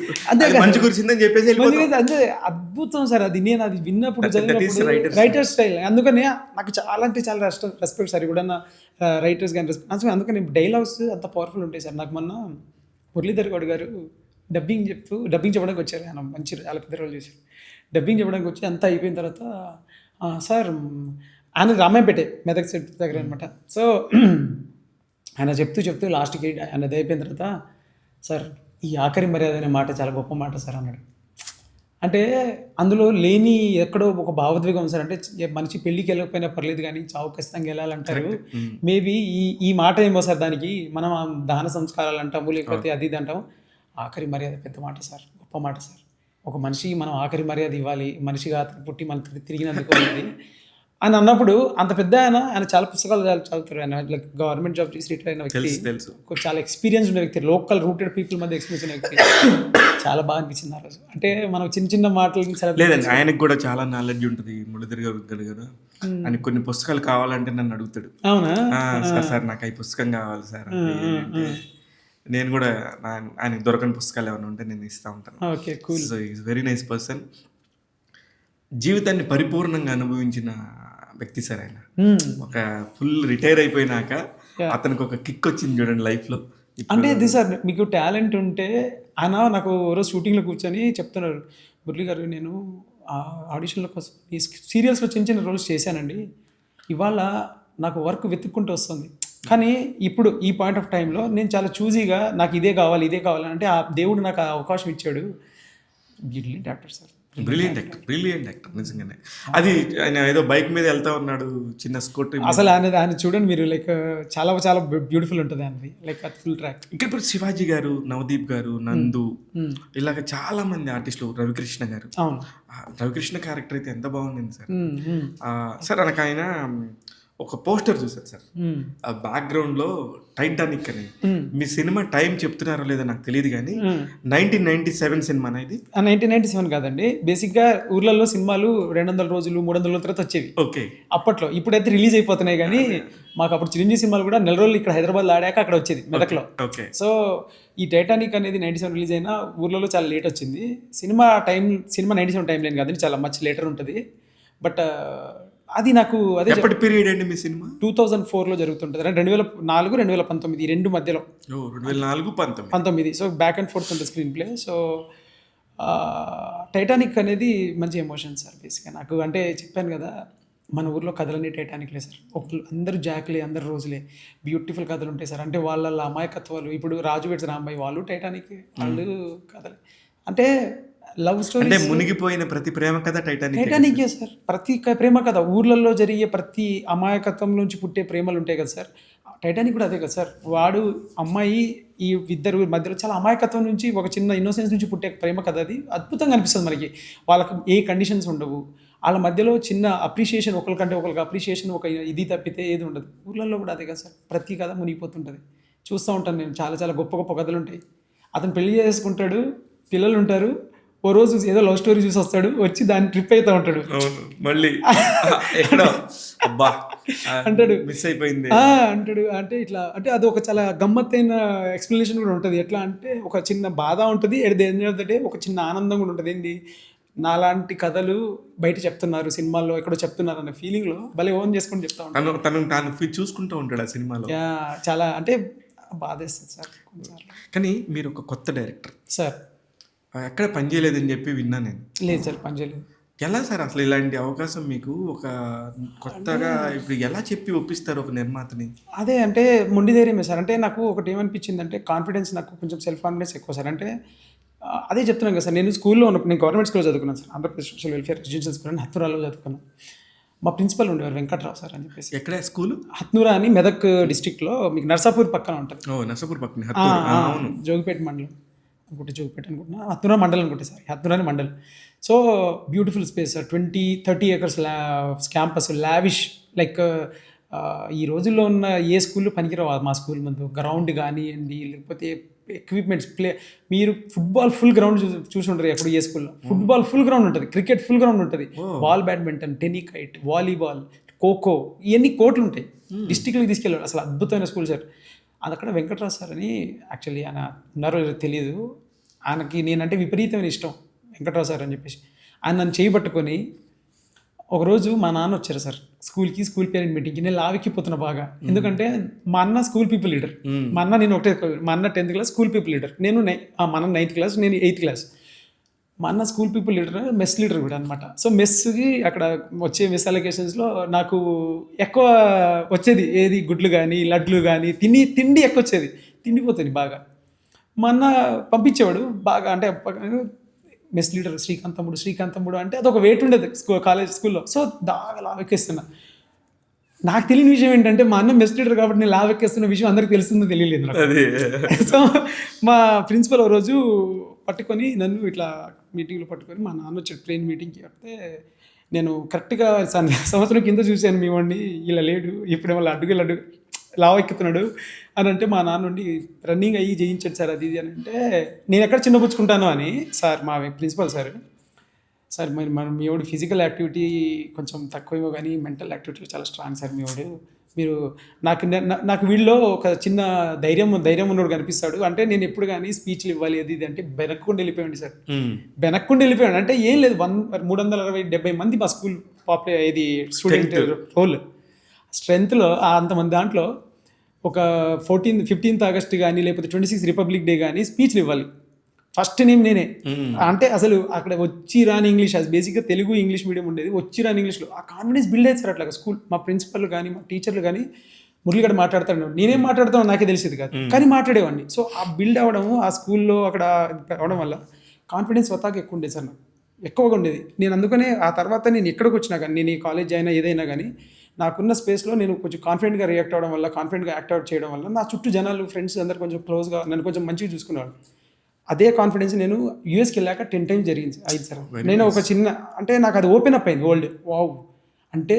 మంచి కురిసిందని చెప్పేసి అదే అద్భుతం సార్. అది నేను అది విన్నప్పుడు చదివినప్పుడు రైటర్ స్టైల్. అందుకని నాకు చాలా అంటే చాలా రెస్పెక్ట్ సార్. ఇప్పుడు రైటర్స్ కానీ రెస్పెక్ట్. అందుకని డైలాగ్స్ అంత పవర్ఫుల్ ఉంటాయి సార్. నాకు మొన్న మురళీధర్ గౌడ్ గారు డబ్బింగ్ చెప్పడానికి వచ్చారు. ఆయన మంచి చాలా పెద్ద రోల్ చేశారు. డబ్బింగ్ చెప్పడానికి వచ్చి అంతా అయిపోయిన తర్వాత సార్ ఆయన రామాయపేటే మెదక్ సెట్ దగ్గర అనమాట. సో ఆయన చెప్తూ లాస్ట్కి ఆయన అయిపోయిన తర్వాత సార్ ఈ ఆఖరి మర్యాద అనే మాట చాలా గొప్ప మాట సార్ అన్నాడు. అంటే అందులో లేని ఎక్కడో ఒక భావోద్వేగం సార్. అంటే మనిషి పెళ్ళికి వెళ్ళకపోయినా పర్లేదు కానీ చావు ఖచ్చితంగా వెళ్ళాలంటారు. మేబీ ఈ మాట ఏమో సార్. దానికి మనం దాన సంస్కారాలు అంటాము, లేకపోతే అది ఇది అంటాము. ఆఖరి మర్యాద పెద్ద మాట సార్, గొప్ప మాట సార్. ఒక మనిషికి మనం ఆఖరి మర్యాద ఇవ్వాలి, మనిషిగా పుట్టి మనకు తిరిగినందుకు అనేది అని అన్నప్పుడు అంత పెద్ద ఆయన చాలా పుస్తకాలు చదువుతారు. ఆయన గవర్నమెంట్ జాబ్ చేసి రిటైర్ అయిన వ్యక్తి, చాలా ఎక్స్పీరియన్స్ ఉన్న వ్యక్తి, లోకల్ రూటెడ్ పీపుల్ మధ్య ఎక్స్పీరియన్స్ ఉన్న వ్యక్తి. చాలా బాగా అనిపించింది ఆ రోజు. అంటే మనం చిన్న చిన్న మాటలు లేదండి, ఆయనకు కూడా చాలా నాలెడ్జ్ ఉంటుంది. మురళీధర్ గారు కదా, ఆయన కొన్ని పుస్తకాలు కావాలంటే నన్ను అడుగుతాడు. అవునా సార్ నాకు ఈ పుస్తకం కావాలి సార్. నేను కూడా ఆయన దొరకని పుస్తకాలు ఏమైనా ఉంటే నేను ఇస్తూ ఉంటాను. So is very nice person. జీవితాన్ని పరిపూర్ణంగా అనుభవించిన వ్యక్తి సార్ ఆయన. ఒక ఫుల్ రిటైర్ అయిపోయినాక అతనికి ఒక కిక్ వచ్చింది చూడండి లైఫ్లో. అంటే ఇది సార్, మీకు టాలెంట్ ఉంటే ఆయన నాకు రోజు షూటింగ్లో కూర్చొని చెప్తున్నారు, మురళి గారు నేను ఆడిషన్ల కోసం ఈ సీరియల్స్లో చిన్న చిన్న రోల్స్ చేశానండి, ఇవాళ నాకు వర్క్ వెతుక్కుంటూ వస్తుంది. కానీ ఇప్పుడు ఈ పాయింట్ ఆఫ్ టైంలో నేను చాలా చూజీగా నాకు ఇదే కావాలి అంటే ఆ దేవుడు నాకు ఆ అవకాశం ఇచ్చాడు. Brilliant actor sir, brilliant actor నిజంగానే. అది ఆయన ఏదో బైక్ మీద వెళ్తా ఉన్నాడు, చిన్న స్కూటర్. అసలు ఆయన చూడండి మీరు, లైక్ చాలా చాలా బ్యూటిఫుల్ ఉంటుంది ఆయనది, లైక్ ఫుల్ ట్రాక్. ఇక్కడ ఇప్పుడు శివాజీ గారు, నవదీప్ గారు, నందు, ఇలాగ చాలా మంది ఆర్టిస్టులు, రవికృష్ణ గారు. రవికృష్ణ క్యారెక్టర్ అయితే ఎంత బాగుంది సార్. సార్ అనకు ఆయన ఒక పోస్టర్ చూసారు సార్, ఆ బ్యాక్గ్రౌండ్ లో టైటానిక్ అని. మీ సినిమా టైం చెప్తున్నారో లేదో నాకు తెలియదు కానీ 1997 సినిమా అనేది. 1997 కాదండి, బేసిక్ గా ఊర్లలో సినిమాలు 200 రోజులు 300 రోజుల తర్వాత వచ్చేవి. ఓకే, అప్పట్లో. ఇప్పుడైతే రిలీజ్ అయిపోతున్నాయి కానీ మాకు అప్పుడు చిరంజీవి సినిమాలు కూడా 4 రోజులు ఇక్కడ హైదరాబాద్ లో ఆడాక అక్కడ వచ్చేది మెదక్లో. సో ఈ టైటానిక్ అనేది 97 రిలీజ్ అయినా ఊర్లలో చాలా లేట్ వచ్చింది. సినిమా 97 టైం లేని కాదండి, చాలా మచ్ లేటర్ ఉంటుంది. బట్ అది నాకు అదే ఎప్పటి పీరియడ్ అండి మీ సినిమా? 2004లో జరుగుతుంటుంది, 2004 2019 ఈ రెండు మధ్యలో. 2004-19. సో బ్యాక్ అండ్ ఫోర్త్ ఉంటుంది స్క్రీన్ ప్లే. సో టైటానిక్ అనేది మంచి ఎమోషన్ సార్ బేసిక్గా నాకు. అంటే చెప్పాను కదా, మన ఊర్లో కథలన్నీ టైటానిక్లే సార్. అందరూ జాక్లే, అందరు రోజులే, బ్యూటిఫుల్ కథలు ఉంటాయి సార్. అంటే వాళ్ళ అమాయకత్వాలు, ఇప్పుడు రాజు వెడ్స్ రాంబాయి వాళ్ళు టైటానిక్, వాళ్ళు కథలు. అంటే లవ్ స్టోరీ, అంటే మునిగిపోయిన ప్రతి ప్రేమ కథ టైటానికే సార్. ప్రతి ప్రేమ కథ, ఊర్లలో జరిగే ప్రతి అమాయకత్వం నుంచి పుట్టే ప్రేమలు ఉంటాయి కదా సార్. టైటానిక్ కూడా అదే కదా సార్. వాడు అమ్మాయి, ఈ ఇద్దరు మధ్యలో చాలా అమాయకత్వం నుంచి, ఒక చిన్న ఇన్నోసెన్స్ నుంచి పుట్టే ప్రేమ కథ. అది అద్భుతంగా అనిపిస్తుంది మనకి. వాళ్ళకి ఏ కండిషన్స్ ఉండవు, వాళ్ళ మధ్యలో చిన్న అప్రిషియేషన్, ఒకరికంటే ఒకరికి అప్రిషియేషన్, ఒక ఇది తప్పితే ఏది ఉండదు. ఊర్లలో కూడా అదే కదా సార్. ప్రతి కథ మునిగిపోతుంటుంది. చూస్తూ ఉంటాను నేను, చాలా చాలా గొప్ప గొప్ప కథలు ఉంటాయి. అతను పెళ్లి చేసుకుంటాడు, పిల్లలు ఉంటారు, ఓ రోజు ఏదో లవ్ స్టోరీ చూసి వస్తాడు, వచ్చి దాన్ని ట్రిప్ అవుతూ ఉంటాడు, మళ్ళీ అంటాడు మిస్ అయిపోయింది అంటాడు. అంటే ఇట్లా, అంటే అది ఒక చాలా గమ్మత్తైన ఎక్స్ప్లెనేషన్ కూడా ఉంటుంది. ఎట్లా అంటే ఒక చిన్న బాధ ఉంటుంది, at the end of the day ఒక చిన్న ఆనందం కూడా ఉంటుంది. ఏంది, నాలాంటి కథలు బయట చెప్తున్నారు, సినిమాల్లో ఎక్కడో చెప్తున్నారు అనే ఫీలింగ్లో భలే ఓన్ చేసుకొని చెప్తా ఉంటాను. తను చూసుకుంటూ ఉంటాడు ఆ సినిమాలో. చాలా అంటే బాధేస్తుంది సార్ కొన్నిసార్లు. కానీ మీరు ఒక కొత్త డైరెక్టర్ సార్, ఎక్కడ పని చేయలేదని చెప్పి విన్నా నేను. లేదు సార్, పని చేయలేదు. ఎలా సార్ అసలు ఇలాంటి అవకాశం మీకు ఒక కొత్తగా ఇప్పుడు ఎలా చెప్పి ఒప్పిస్తారు ఒక నిర్మాతని? అదే అంటే మొండి ధైర్యమే సార్. అంటే నాకు ఒకటి ఏమనిపించింది అంటే, కాన్ఫిడెన్స్, నాకు కొంచెం సెల్ఫ్ కాన్ఫిడెన్స్ ఎక్కువ సార్. అంటే అదే చెప్తున్నాను కదా సార్, నేను స్కూల్లో ఉన్నప్పుడు నేను గవర్నమెంట్ స్కూల్లో చదువుకున్నాను sir, Andhra Pradesh social welfare residential school అని హత్నూరాలో చదువుకున్నాను. మా ప్రిన్సిపల్ ఉండేవారు వెంకట్రావు సార్ అని చెప్పేసి. ఎక్కడ స్కూల్? హత్నూరా అని మెదక్ డిస్టిక్లో మీకు నర్సాపూర్ పక్కన ఉంటుంది. ఓ నర్సాపూర్ పక్కన అవును. జోగిపేట మండలం అనుకుంటే, జోగిపేట అనుకుంటున్నా, హత్నూరా మండలం అనుకుంటే సార్, హత్నూరా అని మండలం. So beautiful space sir, 20-30 acres campus, lavish. Like ఈ రోజుల్లో ఉన్న ఏ స్కూల్లో పనికిరావు మా స్కూల్ ముందు. గ్రౌండ్ కానివ్వండి, లేకపోతే ఎక్విప్మెంట్స్, మీరు ఫుట్బాల్ ఫుల్ గ్రౌండ్ చూసి ఉంటారు ఎప్పుడు ఏ స్కూల్లో. ఫుట్బాల్ ఫుల్ గ్రౌండ్ ఉంటుంది, క్రికెట్ ఫుల్ గ్రౌండ్ ఉంటుంది, ball badminton, tennikoit, volleyball, kho kho, ఇవన్నీ కోట్లు ఉంటాయి. డిస్టిక్లోకి తీసుకెళ్ళారు. అసలు అద్భుతమైన స్కూల్ సార్. అది అక్కడ వెంకట్రావు సార్ అని, యాక్చువల్లీ ఆయన ఉన్నారో తెలియదు, ఆయనకి నేనంటే విపరీతమైన ఇష్టం వెంకట్రావు సార్ అని చెప్పేసి. ఆయన నన్ను చేయబట్టుకొని ఒకరోజు మా నాన్న వచ్చారు సార్ స్కూల్కి, స్కూల్ పేరెంట్ మీటింగ్కి. నేను లావెక్కిపోతున్నా బాగా, ఎందుకంటే మా అన్న స్కూల్ పీపుల్ లీడర్, మా అన్న నేను ఒకటే, మా అన్న 10th class school people leader, నేను మా అన్న 9th క్లాస్, నేను 8th క్లాస్. మా అన్న school people leader, mess leader కూడా అనమాట. సో మెస్కి అక్కడ వచ్చే మెస్ అలొకేషన్స్లో నాకు ఎక్కువ వచ్చేది ఏది, గుడ్లు కానీ లడ్లు కానీ, తిండి ఎక్కువ వచ్చేది, తిండిపోతుంది బాగా. మా అన్న పంపించేవాడు బాగా, అంటే మెస్ లీడర్ శ్రీకాంత్ తమ్ముడు అంటే అదొక వెయిట్ ఉండేది స్కూల్లో. సో బాగా లావెక్కేస్తున్నా. నాకు తెలియని విషయం ఏంటంటే, మా అన్న మెస్ లీడర్ కాబట్టి నేను లావెక్కేస్తున్న విషయం అందరికీ తెలుస్తుందో తెలియలేదు నాకు. సో మా ప్రిన్సిపల్ ఒక రోజు పట్టుకొని నన్ను ఇట్లా మీటింగ్లో పట్టుకొని, మా నాన్న వచ్చి ట్రైన్ మీటింగ్కి చెప్తే, నేను కరెక్ట్గా సంవత్సరం కింద చూశాను మీ వాడిని, ఇలా లేడు, ఇప్పుడేమో లడ్డు లావెక్కుతున్నాడు అని అంటే, మా నాన్న నుండి రన్నింగ్ అయ్యి చేయించాడు సార్ అది ఇది అని అంటే, నేను ఎక్కడ చిన్నపుచ్చుకుంటాను అని సార్, మా ప్రిన్సిపల్ సార్ మరి మీ వాడు ఫిజికల్ యాక్టివిటీ కొంచెం తక్కువేమో కానీ మెంటల్ యాక్టివిటీ చాలా స్ట్రాంగ్ సార్ మీ వాడు. మీరు నాకు వీళ్ళలో ఒక చిన్న ధైర్యం ఉన్నోడు కనిపిస్తాడు. అంటే నేను ఎప్పుడు కానీ స్పీచ్లు ఇవ్వాలి అది ఇది అంటే వెనక్కుండా వెళ్ళిపోయాడు సార్. వెనక్కుండా వెళ్ళిపోయాడు అంటే ఏం లేదు, 360-70 మంది మా స్కూల్ ఇది స్టూడెంట్ రోల్ స్ట్రెంత్లో, అంతమంది దాంట్లో ఒక 15th ఆగస్ట్ కానీ, లేకపోతే 26th రిపబ్లిక్ డే కానీ స్పీచ్లు ఇవ్వాలి. ఫస్ట్ నేమ్ నేనే. అంటే అసలు అక్కడ వచ్చి రాని ఇంగ్లీష్, అది బేసిక్గా తెలుగు ఇంగ్లీష్ మీడియం ఉండేది, వచ్చి రాని ఇంగ్లీష్లో ఆ కాన్ఫిడెన్స్ బిల్డ్ అయ్యేది సార్. అట్లా స్కూల్ మా ప్రిన్సిపల్ కానీ, మా టీచర్లు కానీ, మురళిగాడు మాట్లాడుతాడు, నేనేం మాట్లాడుతానో నాకే తెలిసేది కాదు, కానీ మాట్లాడేవాడిని. సో ఆ బిల్డ్ అవ్వడము ఆ స్కూల్లో అక్కడ అవడం వల్ల కాన్ఫిడెన్స్ స్వతహాగా ఎక్కువ ఉండేది సార్, నాకు ఎక్కువగా ఉండేది. నేను అందుకనే ఆ తర్వాత నేను ఎక్కడికి వచ్చినా కానీ, నేను ఈ కాలేజ్ అయినా ఏదైనా కానీ, నాకున్న స్పేస్లో నేను కొంచెం కాన్ఫిడెంట్గా రియాక్ట్ అవ్వడం వల్ల, కాన్ఫిడెంట్గా యాక్ట్ అవుట్ చేయడం వల్ల నా చుట్టూ జనాలు, ఫ్రెండ్స్ అందరు కొంచెం క్లోజ్గా నన్ను కొంచెం మంచిగా చూసుకునేవాడు. అదే కాన్ఫిడెన్స్ నేను యూఎస్కి వెళ్ళాక 10 times జరిగింది అయింది సార్. నేను ఒక చిన్న, అంటే నాకు అది ఓపెన్ అప్ అయింది వరల్డ్. వావ్, అంటే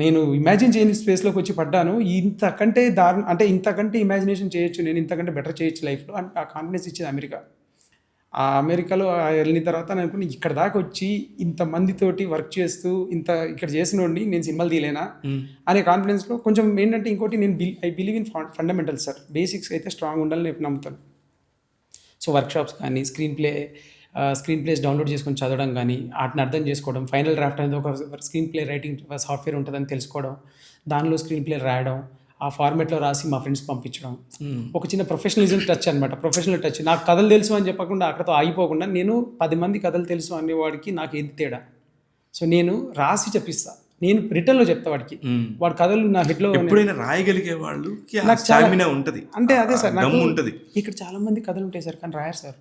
నేను ఇమాజిన్ చేయని స్పేస్లోకి వచ్చి పడ్డాను. ఇంతకంటే అంటే ఇంతకంటే ఇమాజినేషన్ చేయొచ్చు, నేను ఇంతకంటే బెటర్ చేయొచ్చు లైఫ్లో అంటే ఆ కాన్ఫిడెన్స్ ఇచ్చేది అమెరికా. ఆ అమెరికాలో వెళ్ళిన తర్వాత నేను అనుకుని, ఇక్కడ దాకా వచ్చి ఇంతమందితోటి వర్క్ చేస్తూ ఇక్కడ చేసినోడిని నేను సినిమాలు తీయలేనా అనే కాన్ఫిడెన్స్లో కొంచెం ఏంటంటే, ఇంకోటి నేను I believe in fundamentals sir, basics అయితే స్ట్రాంగ్ ఉండాలని నేను నమ్ముతాను. సో వర్క్షాప్స్ కానీ, స్క్రీన్ ప్లేస్ డౌన్లోడ్ చేసుకొని చదవడం కానీ, వాటిని అర్థం చేసుకోవడం, ఫైనల్ డ్రాఫ్ట్ అనేది ఒక స్క్రీన్ ప్లే రైటింగ్ సాఫ్ట్వేర్ ఉంటుందని తెలుసుకోవడం, దానిలో స్క్రీన్ ప్లే రాయడం, ఆ ఫార్మేట్లో రాసి మా ఫ్రెండ్స్కి పంపించడం, ఒక చిన్న ప్రొఫెషనలిజం టచ్ అనమాట. Professional touch. నాకు కథలు తెలుసు అని చెప్పకుండా అక్కడతో ఆగిపోకుండా, నేను 10 మంది కథలు తెలుసు అనేవాడికి నాకు ఏది తేడా. సో నేను రాసి చెప్పిస్తా, నేను రిటర్న్లో చెప్తా వాడికి, వాడి కథలు నా హెడ్లో ఎప్పుడైనా రాయగలిగే వాళ్ళు ఉంటుంది. అంటే అదే సార్, నాకు ఉంటుంది. ఇక్కడ చాలా మంది కథలు ఉంటాయి సార్, కానీ రాయరు సార్.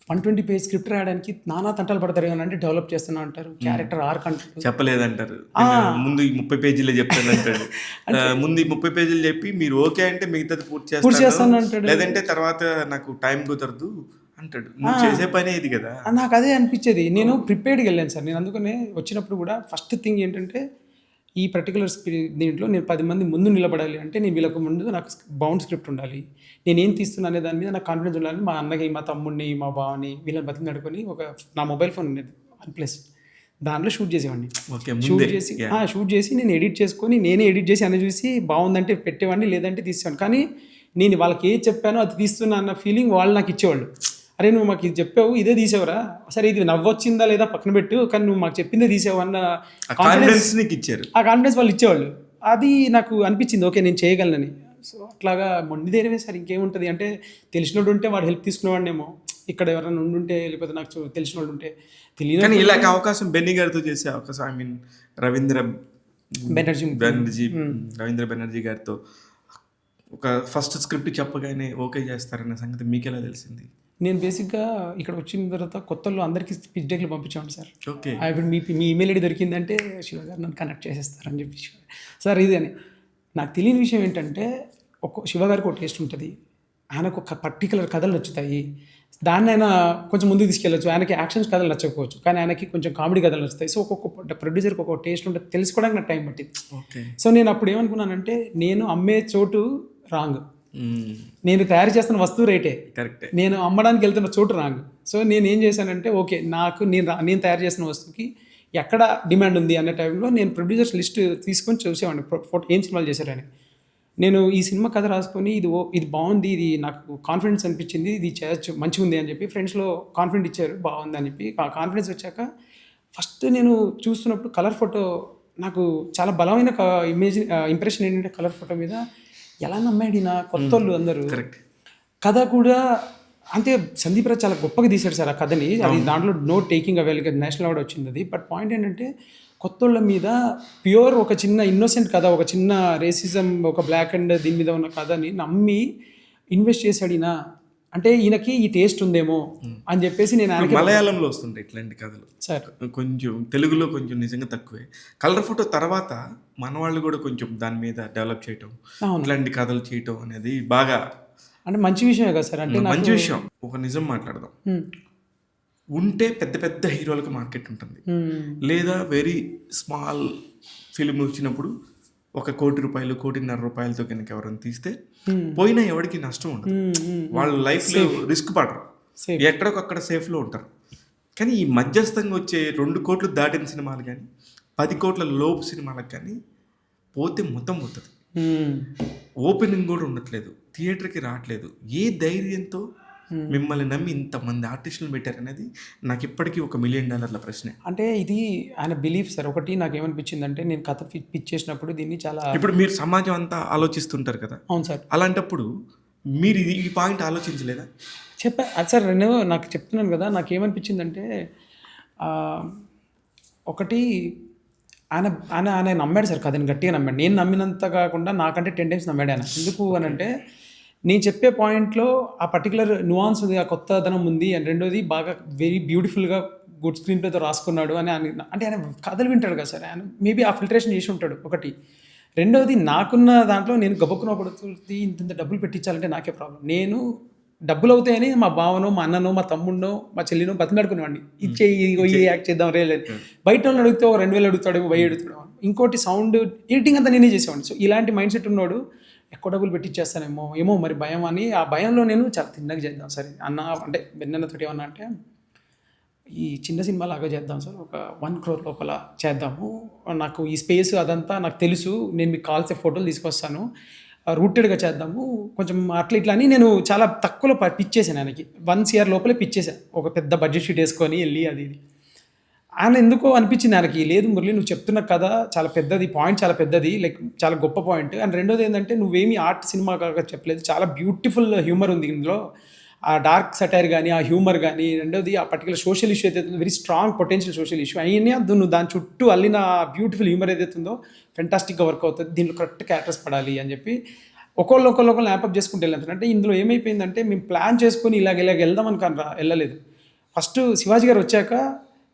120 page స్క్రిప్ట్ రాయడానికి నానా తంటాలు పడతారు. ఏమనంటే డెవలప్ చేస్తున్నా అంటారు, క్యారెక్టర్ ఆర్క్ అంటారు, చెప్పలేదంటారు, ముందు 30 పేజీలు చెప్తానంటాడు, ముందు 30 పేజీలు చెప్పి మీరు ఓకే అంటే మిగతాది పూర్తి చేస్తాను అంటాడు, లేదంటే తర్వాత నాకు టైం కుదరదు అంటాడు. నువ్వు చేసే పని ఇది కదా. నాకు అదే అనిపించేది. నేను ప్రిపేర్డ్గా వెళ్ళాను సార్. నేను అందుకనే వచ్చినప్పుడు కూడా ఫస్ట్ థింగ్ ఏంటంటే, ఈ పర్టికులర్ దీంట్లో నేను 10 మంది ముందు నిలబడాలి అంటే, నేను వీళ్ళకు ముందు నాకు బౌండ్ స్క్రిప్ట్ ఉండాలి, నేనేం తీస్తున్నా అనే దాని మీద నాకు కాన్ఫిడెన్స్ ఉండాలి. మా అన్నకి, మా తమ్ముడిని, మా బావని, వీళ్ళని బతికి నడుకొని నా మొబైల్ ఫోన్ ఉండేది OnePlus, దాంట్లో షూట్ చేసేవాడిని. షూట్ చేసి నేను ఎడిట్ చేసుకొని, నేనే ఎడిట్ చేసి అన్న చూసి బాగుందంటే పెట్టేవాడిని, లేదంటే తీసేవాడిని. కానీ నేను వాళ్ళకి ఏది చెప్పానో అది తీస్తున్నా అన్న ఫీలింగ్ వాళ్ళు నాకు ఇచ్చేవాళ్ళు. అరే నువ్వు మాకు ఇది చెప్పావు, ఇదే తీసావురా, సరే ఇది నవ్వొచ్చిందా లేదా పక్కన పెట్టు, కానీ నువ్వు మాకు చెప్పిందే తీసావు అన్న కాన్ఫిడెన్స్ ఇచ్చారు. ఆ కాన్ఫిడెన్స్ వాళ్ళు ఇచ్చేవాళ్ళు. అది నాకు అనిపించింది, ఓకే నేను చేయగలనని. సో అట్లాగా మొండి ధైర్యమే సార్, ఇంకేముంటుంది. అంటే తెలిసినోడు ఉంటే వాడు హెల్ప్ తీసుకునేవాడినేమో, ఇక్కడ ఎవరైనా ఉండుంటే, లేకపోతే నాకు తెలిసిన వాళ్ళు ఉంటే. తెలియదు ఇలాగ అవకాశం బెన్నీ గారితో చేసే అవకాశం, ఐ మీన్ రవీంద్ర బెనర్జీ గారితో ఒక ఫస్ట్ స్క్రిప్ట్ చెప్పగానే ఓకే చేస్తారన్న సంగతి మీకు ఎలా తెలిసింది? నేను బేసిక్గా ఇక్కడ వచ్చిన తర్వాత కొత్తలో అందరికీ పిచ్ డెక్లు పంపించాను సార్. ఓకే. ఇప్పుడు మీ ఈమెయిల్ ఐడి దొరికిందంటే శివ గారు నన్ను కనెక్ట్ చేసేస్తారని చెప్పి సార్ ఇది అని. నాకు తెలియని విషయం ఏంటంటే శివ గారికి ఒక టేస్ట్ ఉంటుంది, ఆయనకు ఒక పర్టికులర్ కథలు నచ్చుతాయి, దాన్ని ఆయన కొంచెం ముందుకు తీసుకెళ్ళచ్చు. ఆయనకి యాక్షన్స్ కథలు నచ్చకపోవచ్చు, కానీ ఆయనకి కొంచెం కామెడీ కథలు నచ్చుతాయి. సో ఒక్కొక్క ప్రొడ్యూసర్కి ఒక్కొక్క టేస్ట్ ఉంటుంది, తెలుసుకోవడానికి నాకు టైం పట్టింది. సో నేను అప్పుడు ఏమనుకున్నానంటే, నేను అమ్మే చోటు రాంగ్, నేను తయారు చేస్తున్న వస్తువు రేటే కరెక్టే, నేను అమ్మడానికి వెళ్తున్న చోటు రాంగ్. సో నేను ఏం చేశానంటే, ఓకే నేను తయారు చేసిన వస్తువుకి ఎక్కడ డిమాండ్ ఉంది అనే టైంలో నేను ప్రొడ్యూసర్స్ లిస్ట్ తీసుకొని చూసేవాడిని, ఏం సినిమాలు చేశారని. నేను ఈ సినిమా కథ రాసుకొని ఇది బాగుంది, ఇది నాకు కాన్ఫిడెన్స్ అనిపించింది, ఇది చేయొచ్చు, మంచిగా ఉంది అని చెప్పి ఫ్రెండ్స్లో కాన్ఫిడెంట్ ఇచ్చారు, బాగుంది అని చెప్పి. ఆ కాన్ఫిడెన్స్ వచ్చాక ఫస్ట్ నేను చూస్తున్నప్పుడు కలర్ ఫోటో నాకు చాలా బలమైన ఇంప్రెషన్ ఏంటంటే, కలర్ ఫోటో మీద ఎలా నమ్మాడు నా కొత్త వాళ్ళు అందరూ. కథ కూడా అంతే, సందీప్ రాజ్ చాలా గొప్పగా తీశాడు సార్ ఆ కథని. అది దాంట్లో no taking away, national award వచ్చింది అది. బట్ పాయింట్ ఏంటంటే, కొత్తోళ్ళ మీద ప్యూర్ ఒక చిన్న ఇన్నోసెంట్ కథ, ఒక చిన్న రేసిజం, ఒక బ్లాక్ అండ్ దీని మీద ఉన్న కథని నమ్మి ఇన్వెస్ట్ చేశాడు ఈయన. అంటే ఈయనకి ఈ టేస్ట్ ఉందేమో అని చెప్పేసి నేను మలయాళంలో వస్తుంటాయి ఇట్లాంటి కథలు సార్, కొంచెం తెలుగులో కొంచెం నిజంగా తక్కువే. కలర్ ఫోటో తర్వాత మన వాళ్ళు కూడా కొంచెం దాని మీద డెవలప్ చేయటం, ఇట్లాంటి కథలు చేయటం అనేది బాగా అంటే మంచి విషయమే కదా సార్. అంటే మంచి విషయం. ఒక నిజం మాట్లాడదాం, ఉంటే పెద్ద పెద్ద హీరోలకు మార్కెట్ ఉంటుంది, లేదా వెరీ స్మాల్ ఫిల్మ్ వచ్చినప్పుడు 1 కోటి రూపాయలు 1.5 కోటితో కనుక ఎవరైనా తీస్తే పోయినా ఎవరికి నష్టం ఉండదు, వాళ్ళ లైఫ్లో రిస్క్ పడరు, ఎక్కడికక్కడ సేఫ్లో ఉంటారు. కానీ ఈ మధ్యస్థంగా వచ్చే 2 కోట్లు దాటిన సినిమాలు కానీ 10 కోట్ల లోపు సినిమాలకు కానీ పోతే మొత్తం పోతుంది, ఓపెనింగ్ కూడా ఉండట్లేదు, థియేటర్కి రావట్లేదు. ఏ ధైర్యంతో మిమ్మల్ని నమ్మి ఇంతమంది ఆర్టిస్టులు పెట్టారనేది నాకు ఇప్పటికీ $1 మిలియన్ ప్రశ్న. అంటే ఇది ఆయన బిలీఫ్ సార్. ఒకటి నాకు ఏమనిపించింది అంటే, నేను కథ పిచ్ చేసినప్పుడు దీన్ని చాలా, ఇప్పుడు మీరు సమాజం అంతా ఆలోచిస్తుంటారు కదా. అవును సార్. అలాంటప్పుడు మీరు ఈ పాయింట్ ఆలోచించలేదా? అది సార్ నేను నాకు చెప్తున్నాను కదా, నాకు ఏమనిపించిందంటే, ఒకటి ఆయన ఆయన ఆయన నమ్మాడు సార్, కథని గట్టిగా నమ్మాడు. నేను నమ్మినంత కాకుండా నాకంటే 10 times నమ్మాడు ఆయన. ఎందుకు అని అంటే, నేను చెప్పే పాయింట్లో ఆ పర్టికులర్ నువాన్స్ ఉంది, ఆ కొత్తదనం ఉంది. అండ్ రెండోది బాగా వెరీ బ్యూటిఫుల్గా గుడ్ స్క్రీన్ ప్లేతో రాసుకున్నాడు అని అంటే ఆయన కథలు వింటాడు కదా సార్, ఆయన మేబీ ఆ ఫిల్టరేషన్ చేసి ఉంటాడు ఒకటి. రెండోది, నాకున్న దాంట్లో నేను గబక్కున పడుతుంది ఇంత డబ్బులు పెట్టించాలంటే నాకే ప్రాబ్లం. నేను డబ్బులు అవుతాయని మా బావనో, మా అన్ననో, మా తమ్ముడినో, మా చెల్లినో బతిమాడుకునేవాడిని, ఇది యాక్ట్ చేద్దాం రేలేదు. బయట వాళ్ళని అడిగితే 2,000 అడుగుతాడు, 1000 అడుగుతాడు. ఇంకోటి సౌండ్ ఎడిటింగ్ అంతా నేనే చేసేవాడిని. సో ఇలాంటి మైండ్ సెట్ ఉన్నాడు, ఎక్కువ డబ్బులు పెట్టించేస్తానేమో మరి భయం అని. ఆ భయంలో నేను చాలా తిన్నగా చేద్దాం సరే అన్న, అంటే బెన్నతోటి ఏమన్నా అంటే, ఈ చిన్న సినిమా లాగా చేద్దాం సార్, ఒక 1 crore లోపల చేద్దాము, నాకు ఈ స్పేస్ అదంతా నాకు తెలుసు, నేను మీకు కావాల్సిన ఫోటోలు తీసుకొస్తాను, రూటెడ్గా చేద్దాము కొంచెం అట్లా ఇట్లా అని నేను చాలా తక్కువలో పిచ్ చేశాను ఆయనకి. 1 CR లోపలే పిచ్ చేశాను, ఒక పెద్ద బడ్జెట్ షీట్ వేసుకొని వెళ్ళి అది ఇది. ఆయన ఎందుకో అనిపించింది ఆయనకి, లేదు మురళి నువ్వు చెప్తున్న కథ చాలా పెద్దది, పాయింట్ చాలా పెద్దది, లైక్ చాలా గొప్ప పాయింట్. అండ్ రెండోది ఏంటంటే, నువ్వేమి ఆర్ట్ సినిమా కాక చెప్పలేదు, చాలా బ్యూటిఫుల్ హ్యూమర్ ఉంది ఇందులో, ఆ డార్క్ సటైర్ కానీ, ఆ హ్యూమర్ కానీ. రెండోది, ఆ పర్టికులర్ సోషల్ ఇష్యూ ఏదైతే very strong potential social issue అయినా నువ్వు దాని చుట్టూ అల్లిన బ్యూటిఫుల్ హ్యూమర్ ఏదైతే ఉందో ఫెంటాస్టిక్గా వర్క్ అవుతుంది, దీంట్లో కరెక్ట్ క్యారెక్టర్స్ పడాలి అని చెప్పి ఒకళ్ళు ల్యాపప్ చేసుకుంటూ వెళ్ళారు. అంటే ఇందులో ఏమైపోయిందంటే, మేము ప్లాన్ చేసుకొని ఇలాగ వెళ్దాం అనుకుని వెళ్ళలేదు. ఫస్ట్ శివాజీ గారు వచ్చాక,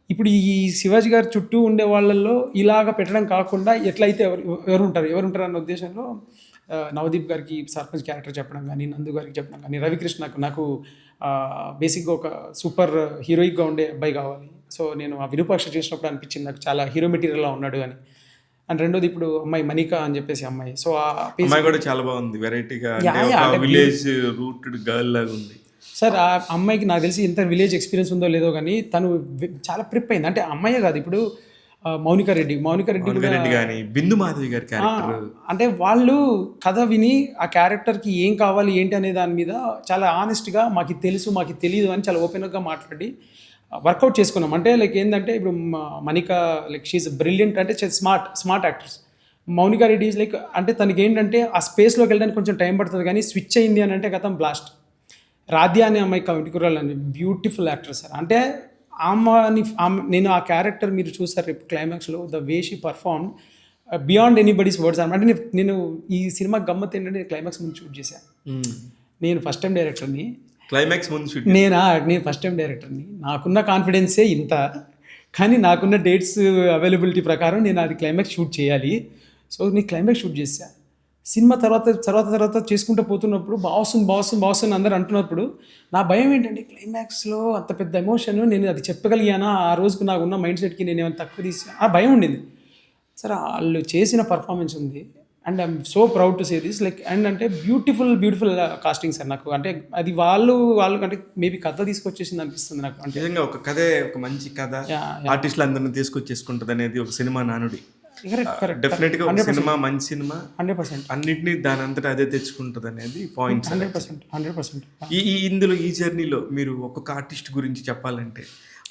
ఇప్పుడు ఈ శివాజీ గారి చుట్టూ ఉండే వాళ్ళల్లో ఇలాగ పెట్టడం కాకుండా ఎట్లయితే ఎవరు ఉంటారు అన్న ఉద్దేశంలో నవదీప్ గారికి సర్పంచ్ క్యారెక్టర్ చెప్పడం కానీ, నందు గారికి చెప్పడం కానీ, రవికృష్ణకు నాకు బేసిక్గా ఒక సూపర్ హీరోయిక్గా ఉండే అబ్బాయి కావాలి. సో నేను ఆ విరూపాక్ష చేసినప్పుడు అనిపించింది నాకు చాలా హీరో మెటీరియల్లా ఉన్నాడు అని. అండ్ రెండోది, ఇప్పుడు అమ్మాయి మనిక అని చెప్పేసి అమ్మాయి, సో ఆ అమ్మాయి కూడా చాలా బాగుంది, వెరైటీగా విలేజ్ రూటెడ్ గర్ల్ లాగా ఉంది సార్. ఆ అమ్మాయికి నాకు తెలిసి ఎంత విలేజ్ ఎక్స్పీరియన్స్ ఉందో లేదో కానీ తను చాలా ప్రిప్ అయింది. అంటే అమ్మాయే కాదు, ఇప్పుడు మౌనికా రెడ్డి కానీ, బిందు మాధవి గారి క్యారెక్టర్, అంటే వాళ్ళు కథ విని ఆ క్యారెక్టర్కి ఏం కావాలి ఏంటి అనే దాని మీద చాలా ఆనెస్ట్గా మాకు తెలుసు మాకు తెలియదు అని చాలా ఓపెన్గా మాట్లాడి వర్కౌట్ చేసుకున్నాం. అంటే లైక్ ఏంటంటే, ఇప్పుడు మనిక లైక్ షీఈ్ బ్రిలియంట్, అంటే smart actors. Mounika Reddy is like, అంటే తనకి ఏంటంటే ఆ స్పేస్లోకి వెళ్ళడానికి కొంచెం టైం పడుతుంది, కానీ స్విచ్ అయింది అని అంటే గతం బ్లాస్ట్. రాధ్య అనే అమ్మాయి కమిటీ కుర్రాలని బ్యూటిఫుల్ యాక్టర్ సార్. అంటే నేను ఆ క్యారెక్టర్ మీరు చూస్తారు రేపు క్లైమాక్స్లో, the way she perform beyond anybody's words. అంటే నేను ఈ సినిమా గమ్మత్ ఏంటంటే, క్లైమాక్స్ ముందు షూట్ చేశాను. నేను ఫస్ట్ టైం డైరెక్టర్ని, క్లైమాక్స్ ముందు షూట్ నేను ఫస్ట్ టైం డైరెక్టర్ని, నాకున్న కాన్ఫిడెన్సే ఇంత, కానీ నాకున్న డేట్స్ అవైలబిలిటీ ప్రకారం నేను అది క్లైమాక్స్ షూట్ చేయాలి. సో నేను క్లైమాక్స్ షూట్ చేశా. సినిమా తర్వాత చేసుకుంటూ పోతున్నప్పుడు బాగుంది అందరూ అంటున్నప్పుడు నా భయం ఏంటంటే క్లైమాక్స్లో అంత పెద్ద ఎమోషన్ నేను అది చెప్పగలిగానా, ఆ రోజుకు నాకు ఉన్న మైండ్ సెట్కి నేను ఏమైనా తక్కువ తీసా, ఆ భయం ఉండింది. సరే వాళ్ళు చేసిన పర్ఫార్మెన్స్ ఉంది and I'm so proud to say this, like and అంటే బ్యూటిఫుల్ కాస్టింగ్ సార్. నాకు అంటే అది వాళ్ళు అంటే మేబీ కథ తీసుకొచ్చేసింది అనిపిస్తుంది నాకు. అంటే నిజంగా ఒక కథే, ఒక మంచి కథ ఆర్టిస్టులు అందరిని తీసుకొచ్చేసుకుంటుంది అనేది ఒక సినిమా నానుడి. డెఫినెట్ గా ఒక సినిమా మంచి సినిమా 100% అన్నిటినీ దాని అంతటా అదే తెచ్చుకుంటుంది అనేది పాయింట్. 100%. ఇందులో ఈ జర్నీలో మీరు ఒక్కొక్క ఆర్టిస్ట్ గురించి చెప్పాలంటే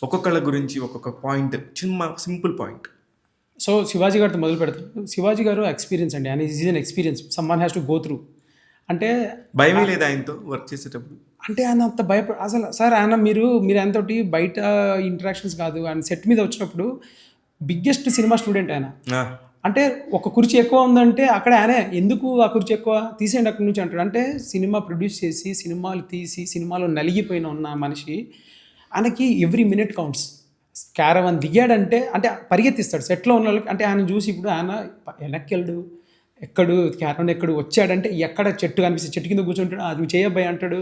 ఒక్కొక్కళ్ళ గురించి ఒక్కొక్క పాయింట్, చిన్న సింపుల్ పాయింట్. సో శివాజీ గారితో మొదలు పెడతారు. శివాజీ గారు ఎక్స్పీరియన్స్ అండి, ఆయన is an experience, someone has to go through. అంటే భయమే లేదా ఆయనతో వర్క్ చేసేటప్పుడు? అంటే ఆయన అంత అసలు సార్ ఆయన మీరు ఆయనతోటి బయట ఇంటరాక్షన్స్ కాదు, ఆయన సెట్ మీద వచ్చినప్పుడు బిగ్గెస్ట్ సినిమా స్టూడెంట్ ఆయన. అంటే ఒక కుర్చీ ఎక్కువ ఉందంటే అక్కడ ఆయనే, ఎందుకు ఆ కుర్చీ ఎక్కువ తీసేయండి అక్కడి నుంచి అంటాడు. అంటే సినిమా ప్రొడ్యూస్ చేసి సినిమాలు తీసి సినిమాలో నలిగిపోయిన ఉన్న మనిషి, ఆయనకి ఎవ్రీ మినిట్ కౌంట్స్. క్యారవాన్ దిగాడంటే అంటే పరిగెత్తిస్తాడు సెట్లో ఉన్న వాళ్ళకి. అంటే ఆయన చూసి ఇప్పుడు ఆయన వెనక్కి ఎక్కడు క్యారవాన్ ఎక్కడు వచ్చాడంటే ఎక్కడ చెట్టు కనిపిస్తే చెట్టు కింద కూర్చుంటాడు, అది చేయబ్బాయి అంటాడు.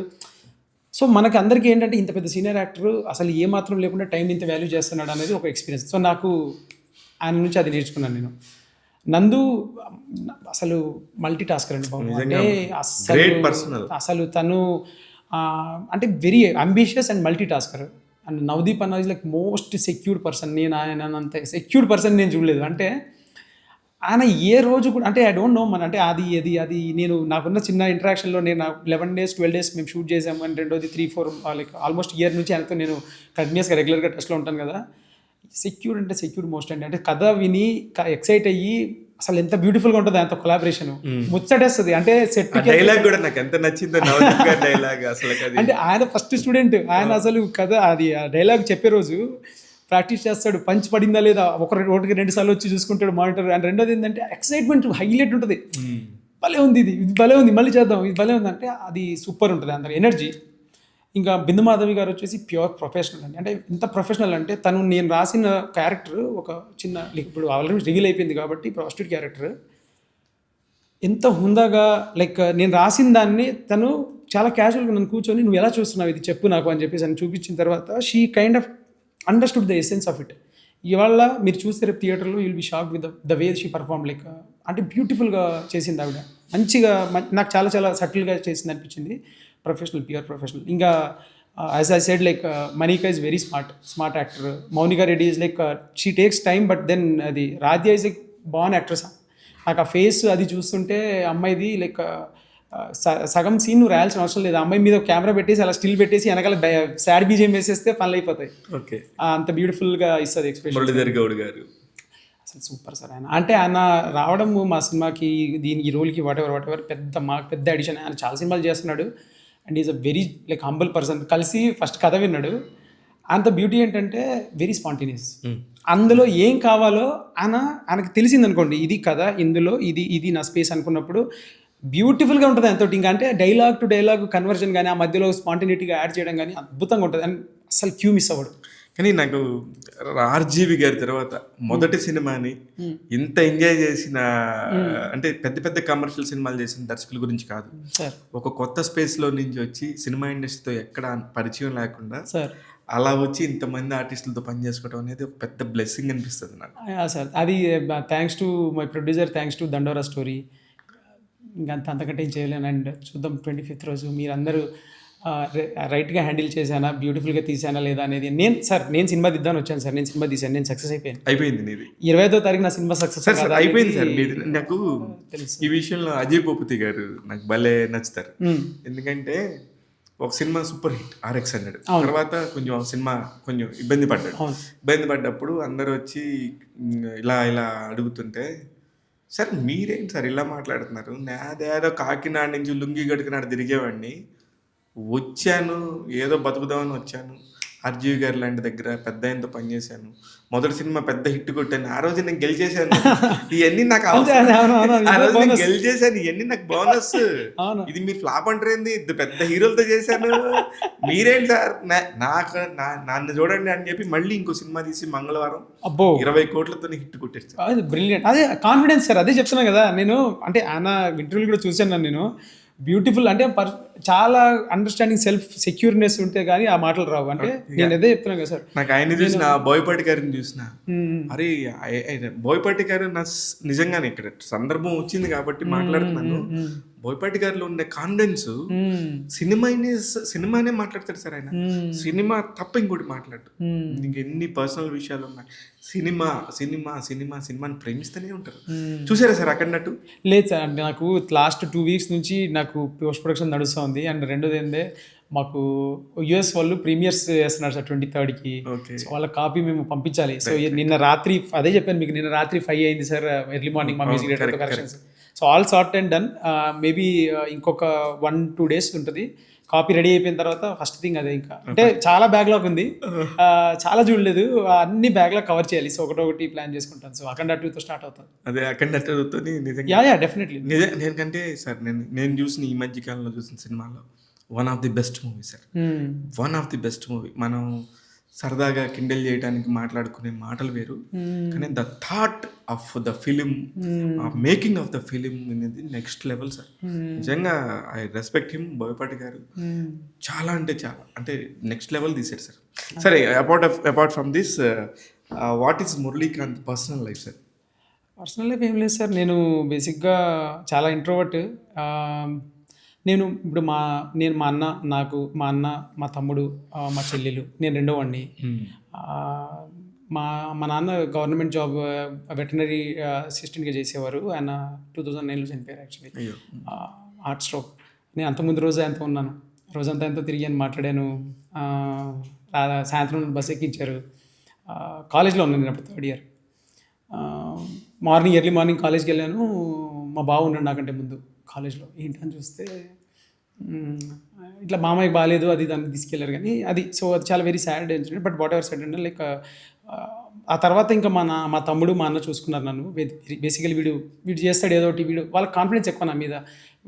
సో మనకి అందరికీ ఏంటంటే ఇంత పెద్ద సీనియర్ యాక్టర్ అసలు ఏ మాత్రం లేకుండా టైం ఇంత వాల్యూ చేస్తున్నాడు అనేది ఒక ఎక్స్పీరియన్స్. సో నాకు ఆయన నుంచి అది నేర్చుకున్నాను నేను. నందు అసలు మల్టీ టాస్కర్ అండి బాబు. అంటే అసలు తను అంటే very ambitious and multi tasker. And Navdeep అన్న is like most secured person. నేను ఆయన అంత సెక్యూర్డ్ పర్సన్ నేను చూడలేదు. అంటే ఆయన ఏ రోజు కూడా అంటే ఐ డోంట్ నో అంటే అది నేను నాకున్న చిన్న ఇంటరాక్షన్లో నేను 11 days 12 days మేము షూట్ చేసాము. అండ్ రెండోది 3-4 లైక్ ఆల్మోస్ట్ ఇయర్ నుంచి ఆయనతో నేను కంటిన్యూస్గా రెగ్యులర్గా టచ్లో ఉంటాను కదా. సెక్యూర్డ్ అంటే సెక్యూర్డ్ మోస్ట్ అండి. అంటే కథ విని ఎక్సైట్ అయ్యి అసలు ఎంత బ్యూటిఫుల్గా ఉంటుంది ఆయనతో కొలాబరేషన్, ముచ్చటేస్తుంది. అంటే సెట్ డైలాగ్ కూడా నాకు ఎంత నచ్చిందో డైలాగ్ అసలు. అంటే ఆయన ఫస్ట్ స్టూడెంట్, ఆయన అసలు కథ అది ఆ డైలాగ్ చెప్పే రోజు ప్రాక్టీస్ చేస్తాడు, పంచ్ పడిందా లేదా ఒకటికి 2 సార్లు వచ్చి చూసుకుంటాడు మానిటర్. అండ్ రెండోది ఏంటంటే ఎక్సైట్మెంట్ హైలైట్ ఉంటుంది. భలే ఉంది ఇది భలే ఉంది, మళ్ళీ చేద్దాం, ఇది భలే ఉంది అంటే అది సూపర్ ఉంటుంది అందరి ఎనర్జీ. ఇంకా బిందు మాధవి గారు వచ్చేసి ప్యూర్ ప్రొఫెషనల్ అండి. అంటే ఇంత ప్రొఫెషనల్ అంటే తను నేను రాసిన క్యారెక్టర్ ఒక చిన్న ఇప్పుడు ఆల్రెడీ రివీల్ అయిపోయింది కాబట్టి ప్రాస్టిట్యూట్ క్యారెక్టర్ ఎంత హుందాగా లైక్ నేను రాసిన దాన్ని తను చాలా క్యాజువల్గా నన్ను కూర్చొని నువ్వు ఎలా చూస్తున్నావు ఇది చెప్పు నాకు అని చెప్పేసి అని చూపించిన తర్వాత she kind of understood the essence of it. ఇవాళ మీరు చూస్తే రేపు థియేటర్లో you'll be shock with the way she perform. Like అంటే బ్యూటిఫుల్గా చేసింది ఆవిడ, మంచిగా నాకు చాలా చాలా సటిల్గా చేసింది అనిపించింది. Professional, pure professional. ఇంకా as I said like Manika is very smart actor. Mounika Reddy is like she takes time but then అది Radhya is like born actress. నాకు ఆ ఫేస్ అది చూస్తుంటే అమ్మాయిది లైక్ సగం సీన్ నువ్వు రాయాల్సిన అవసరం లేదు, అమ్మాయి మీద కెమెరా పెట్టేసి అలా స్టిల్ పెట్టేసి వెనకాల సాడ్ బీజేం వేసేస్తే పనులు అయిపోతాయి. ఓకే, అంత బ్యూటిఫుల్గా ఇస్తుంది ఎక్స్ప్రెషన్. అసలు సూపర్ సార్ ఆయన. అంటే ఆయన రావడం మా సినిమాకి ఈ రోల్కి వాట్ ఎవర్ పెద్ద అడిషన్. ఆయన చాలా సినిమాలు చేస్తున్నాడు and is a very like humble person. కలిసి ఫస్ట్ కథ విన్నాడు. అంత బ్యూటీ ఏంటంటే వెరీ స్పాంటేనియస్. అందులో ఏం కావాలో ఆయనకు తెలిసింది అనుకోండి, ఇది కథ, ఇందులో ఇది నా స్పేస్ అనుకున్నప్పుడు బ్యూటిఫుల్గా ఉంటుంది ఆయనతో. ఇంకా అంటే డైలాగ్ టు డైలాగ్ కన్వర్జన్ కానీ ఆ మధ్యలో స్పాంటేనిటీగా యాడ్ చేయడం కానీ అద్భుతంగా ఉంటుంది. అండ్ అసలు క్యూ మిస్ అవ్వడు. కానీ నాకు ఆర్జీవి గారి తర్వాత మొదటి సినిమాని ఇంత ఎంజాయ్ చేసిన అంటే పెద్ద కమర్షియల్ సినిమాలు చేసిన దర్శకుల గురించి కాదు, ఒక కొత్త స్పేస్లో నుంచి వచ్చి సినిమా ఇండస్ట్రీతో ఎక్కడ పరిచయం లేకుండా అలా వచ్చి ఇంతమంది ఆర్టిస్టులతో పనిచేసుకోవడం అనేది ఒక పెద్ద బ్లెస్సింగ్ అనిపిస్తుంది నాకు. సార్ అది thanks to my producer, thanks to దండోరా స్టోరీ. ఇంకా అంతకంటే ఏం చేయలేను. అండ్ చూద్దాం 25th రోజు మీరందరూ రైట్గా హ్యాండిల్ చేశానా, బ్యూటిఫుల్గా తీసానా లేదా అనేది. నేను సినిమా తీద్దామని వచ్చాను సార్, నేను సినిమా తీసాను, నేను సక్సెస్ అయిపోయింది. నీది 25వ తారీఖు నా సినిమా సక్సెస్ అయిపోయింది సార్. నాకు ఈ విషయంలో అజయ్ భూపతి గారు నాకు భలే నచ్చుతారు. ఎందుకంటే ఒక సినిమా సూపర్ హిట్ RX100 తర్వాత కొంచెం ఆ సినిమా కొంచెం ఇబ్బంది పడ్డప్పుడు అందరూ వచ్చి ఇలా అడుగుతుంటే, సార్ మీరేంటి సార్ ఇలా మాట్లాడుతున్నారు, నాదేదో కాకినాడ నుంచి లుంగి గడికినాడు తిరిగేవాడిని, వచ్చాను ఏదో బతుకుదామని వచ్చాను, ఆర్జీవి గారు లాంటి దగ్గర పెద్ద ఆయనతో పనిచేశాను. మొదటి సినిమా పెద్ద హిట్ కొట్టాను. ఆ రోజు నేను గెలిచేశాను. ఇవన్నీ నాకు అవసరం. ఆ రోజు నేను గెలిచేశాను. ఇవన్నీ నాకు బోనస్. ఇది మీరు ఫ్లాప్ అంటారేంది? ఇది పెద్ద హీరోలతో చేశాను. మీరేంటి సార్ నన్ను చూడండి అని చెప్పి మళ్ళీ ఇంకో సినిమా తీసి మంగళవారం 20 కోట్లతో హిట్ కొట్టేస్తాను. అది బ్రిలియంట్. అదే కాన్ఫిడెన్స్ సార్. అదే చెప్తున్నాను కదా నేను. అంటే ఆయన ఇంటర్వ్యూలు కూడా చూశాను నేను. బ్యూటిఫుల్ అంటే చాలా అండర్స్టాండింగ్ సెల్ఫ్ సెక్యూర్నెస్ ఉంటే కానీ ఆ మాటలు రావు. అంటే నేను అదే చెప్తున్నాను కదా సార్. నాకు ఆయన చూసిన బోయపాటి గారిని చూసిన, అరే బోయపాటి గారు నా నిజంగానే ఇక్కడ సందర్భం వచ్చింది కాబట్టి మాట్లాడుతున్నాను. బోయపాటి గారిలో ఉండే కాన్ఫిడెన్స్ సినిమానే మాట్లాడతాడు సార్ ఆయన. సినిమా తప్ప ఇంకోటి మాట్లాడు. ఇంక ఎన్ని పర్సనల్ విషయాలు ఉన్నాయి. సినిమాని ప్రేమిస్తూనే ఉంటారు. చూసారా సార్ అక్కడన్నట్టు? లేదు సార్, అంటే నాకు లాస్ట్ 2 వీక్స్ నుంచి నాకు పోస్ట్ ప్రొడక్షన్ నడుస్తుంది. అండ్ రెండోది ఏంటంటే మాకు యుఎస్ వాళ్ళు ప్రీమియర్స్ చేస్తున్నారు సార్ 23rd. సో వాళ్ళ కాపీ మేము పంపించాలి. సో నిన్న రాత్రి అదే చెప్పాను మీకు, నిన్న రాత్రి 5 అయింది సార్ ఎర్లీ మార్నింగ్ మా music director corrections. So all sort and done. Maybe ఇంకొక 1-2 days ఉంటుంది. కాపీ రెడీ అయిపోయిన తర్వాత ఫస్ట్ థింగ్ అదే. ఇంకా అంటే చాలా బ్యాక్లాగ్ ఉంది, చాలా చూడలేదు, అన్ని బ్యాక్లాగ్ కవర్ చేయాలి. సో ఒకటి ప్లాన్ చేసుకుంటాను. సో అఖండ 2తో స్టార్ట్ అవుతాను. అదే అఖండ 2తో డెఫినెట్లీ. నేనంటే సార్ నేను చూసిన ఈ మధ్య కాలంలో చూసిన సినిమాలో one of the best movie sir. One of the best movie. మనం సరదాగా కిండల్ చేయడానికి మాట్లాడుకునే మాటలు వేరు, కానీ the thought of the film, making of the film అనేది నెక్స్ట్ లెవెల్ సార్. నిజంగా ఐ రెస్పెక్ట్ హిమ్. బోయపాటి గారు చాలా అంటే నెక్స్ట్ లెవెల్ తీసాడు సార్. సరే, apart from this, what is Muralikanth personal life sir? Personal life ఏం లేదు సార్. నేను బేసిక్గా చాలా ఇంట్రోవర్ట్. నేను ఇప్పుడు మా అన్న, మా అన్న, మా తమ్ముడు, మా చెల్లెలు, నేను రెండో వాడిని. మా నాన్న గవర్నమెంట్ జాబ్ వెటనరీ అసిస్టెంట్గా చేసేవారు. ఆయన 2009లో చనిపోయారు యాక్చువల్లీ, హార్ట్ స్ట్రోక్. నేను అంతకుముందు రోజు ఆయనతో ఉన్నాను. రోజంతా ఆయనతో తిరిగాను, మాట్లాడాను. సాయంత్రం బస్ ఎక్కించారు. కాలేజ్లో ఉన్నాను నేను అప్పుడు 3rd year. ఎర్లీ మార్నింగ్ కాలేజ్కి వెళ్ళాను. మా బావ ఉన్నాడు నాకంటే ముందు కాలేజ్లో. ఏంటని చూస్తే ఇట్లా మామయ్య బాగాలేదు అది దాన్ని తీసుకెళ్ళారు. కానీ అది చాలా very sad incident. But what ever said అంటే లైక్ ఆ తర్వాత ఇంకా మా తమ్ముడు, మా అన్న చూసుకున్నారు నన్ను. బేసికలీ వీడు చేస్తాడు ఏదో ఒకటి, వాళ్ళకి కాన్ఫిడెన్స్ ఎక్కువ నా మీద,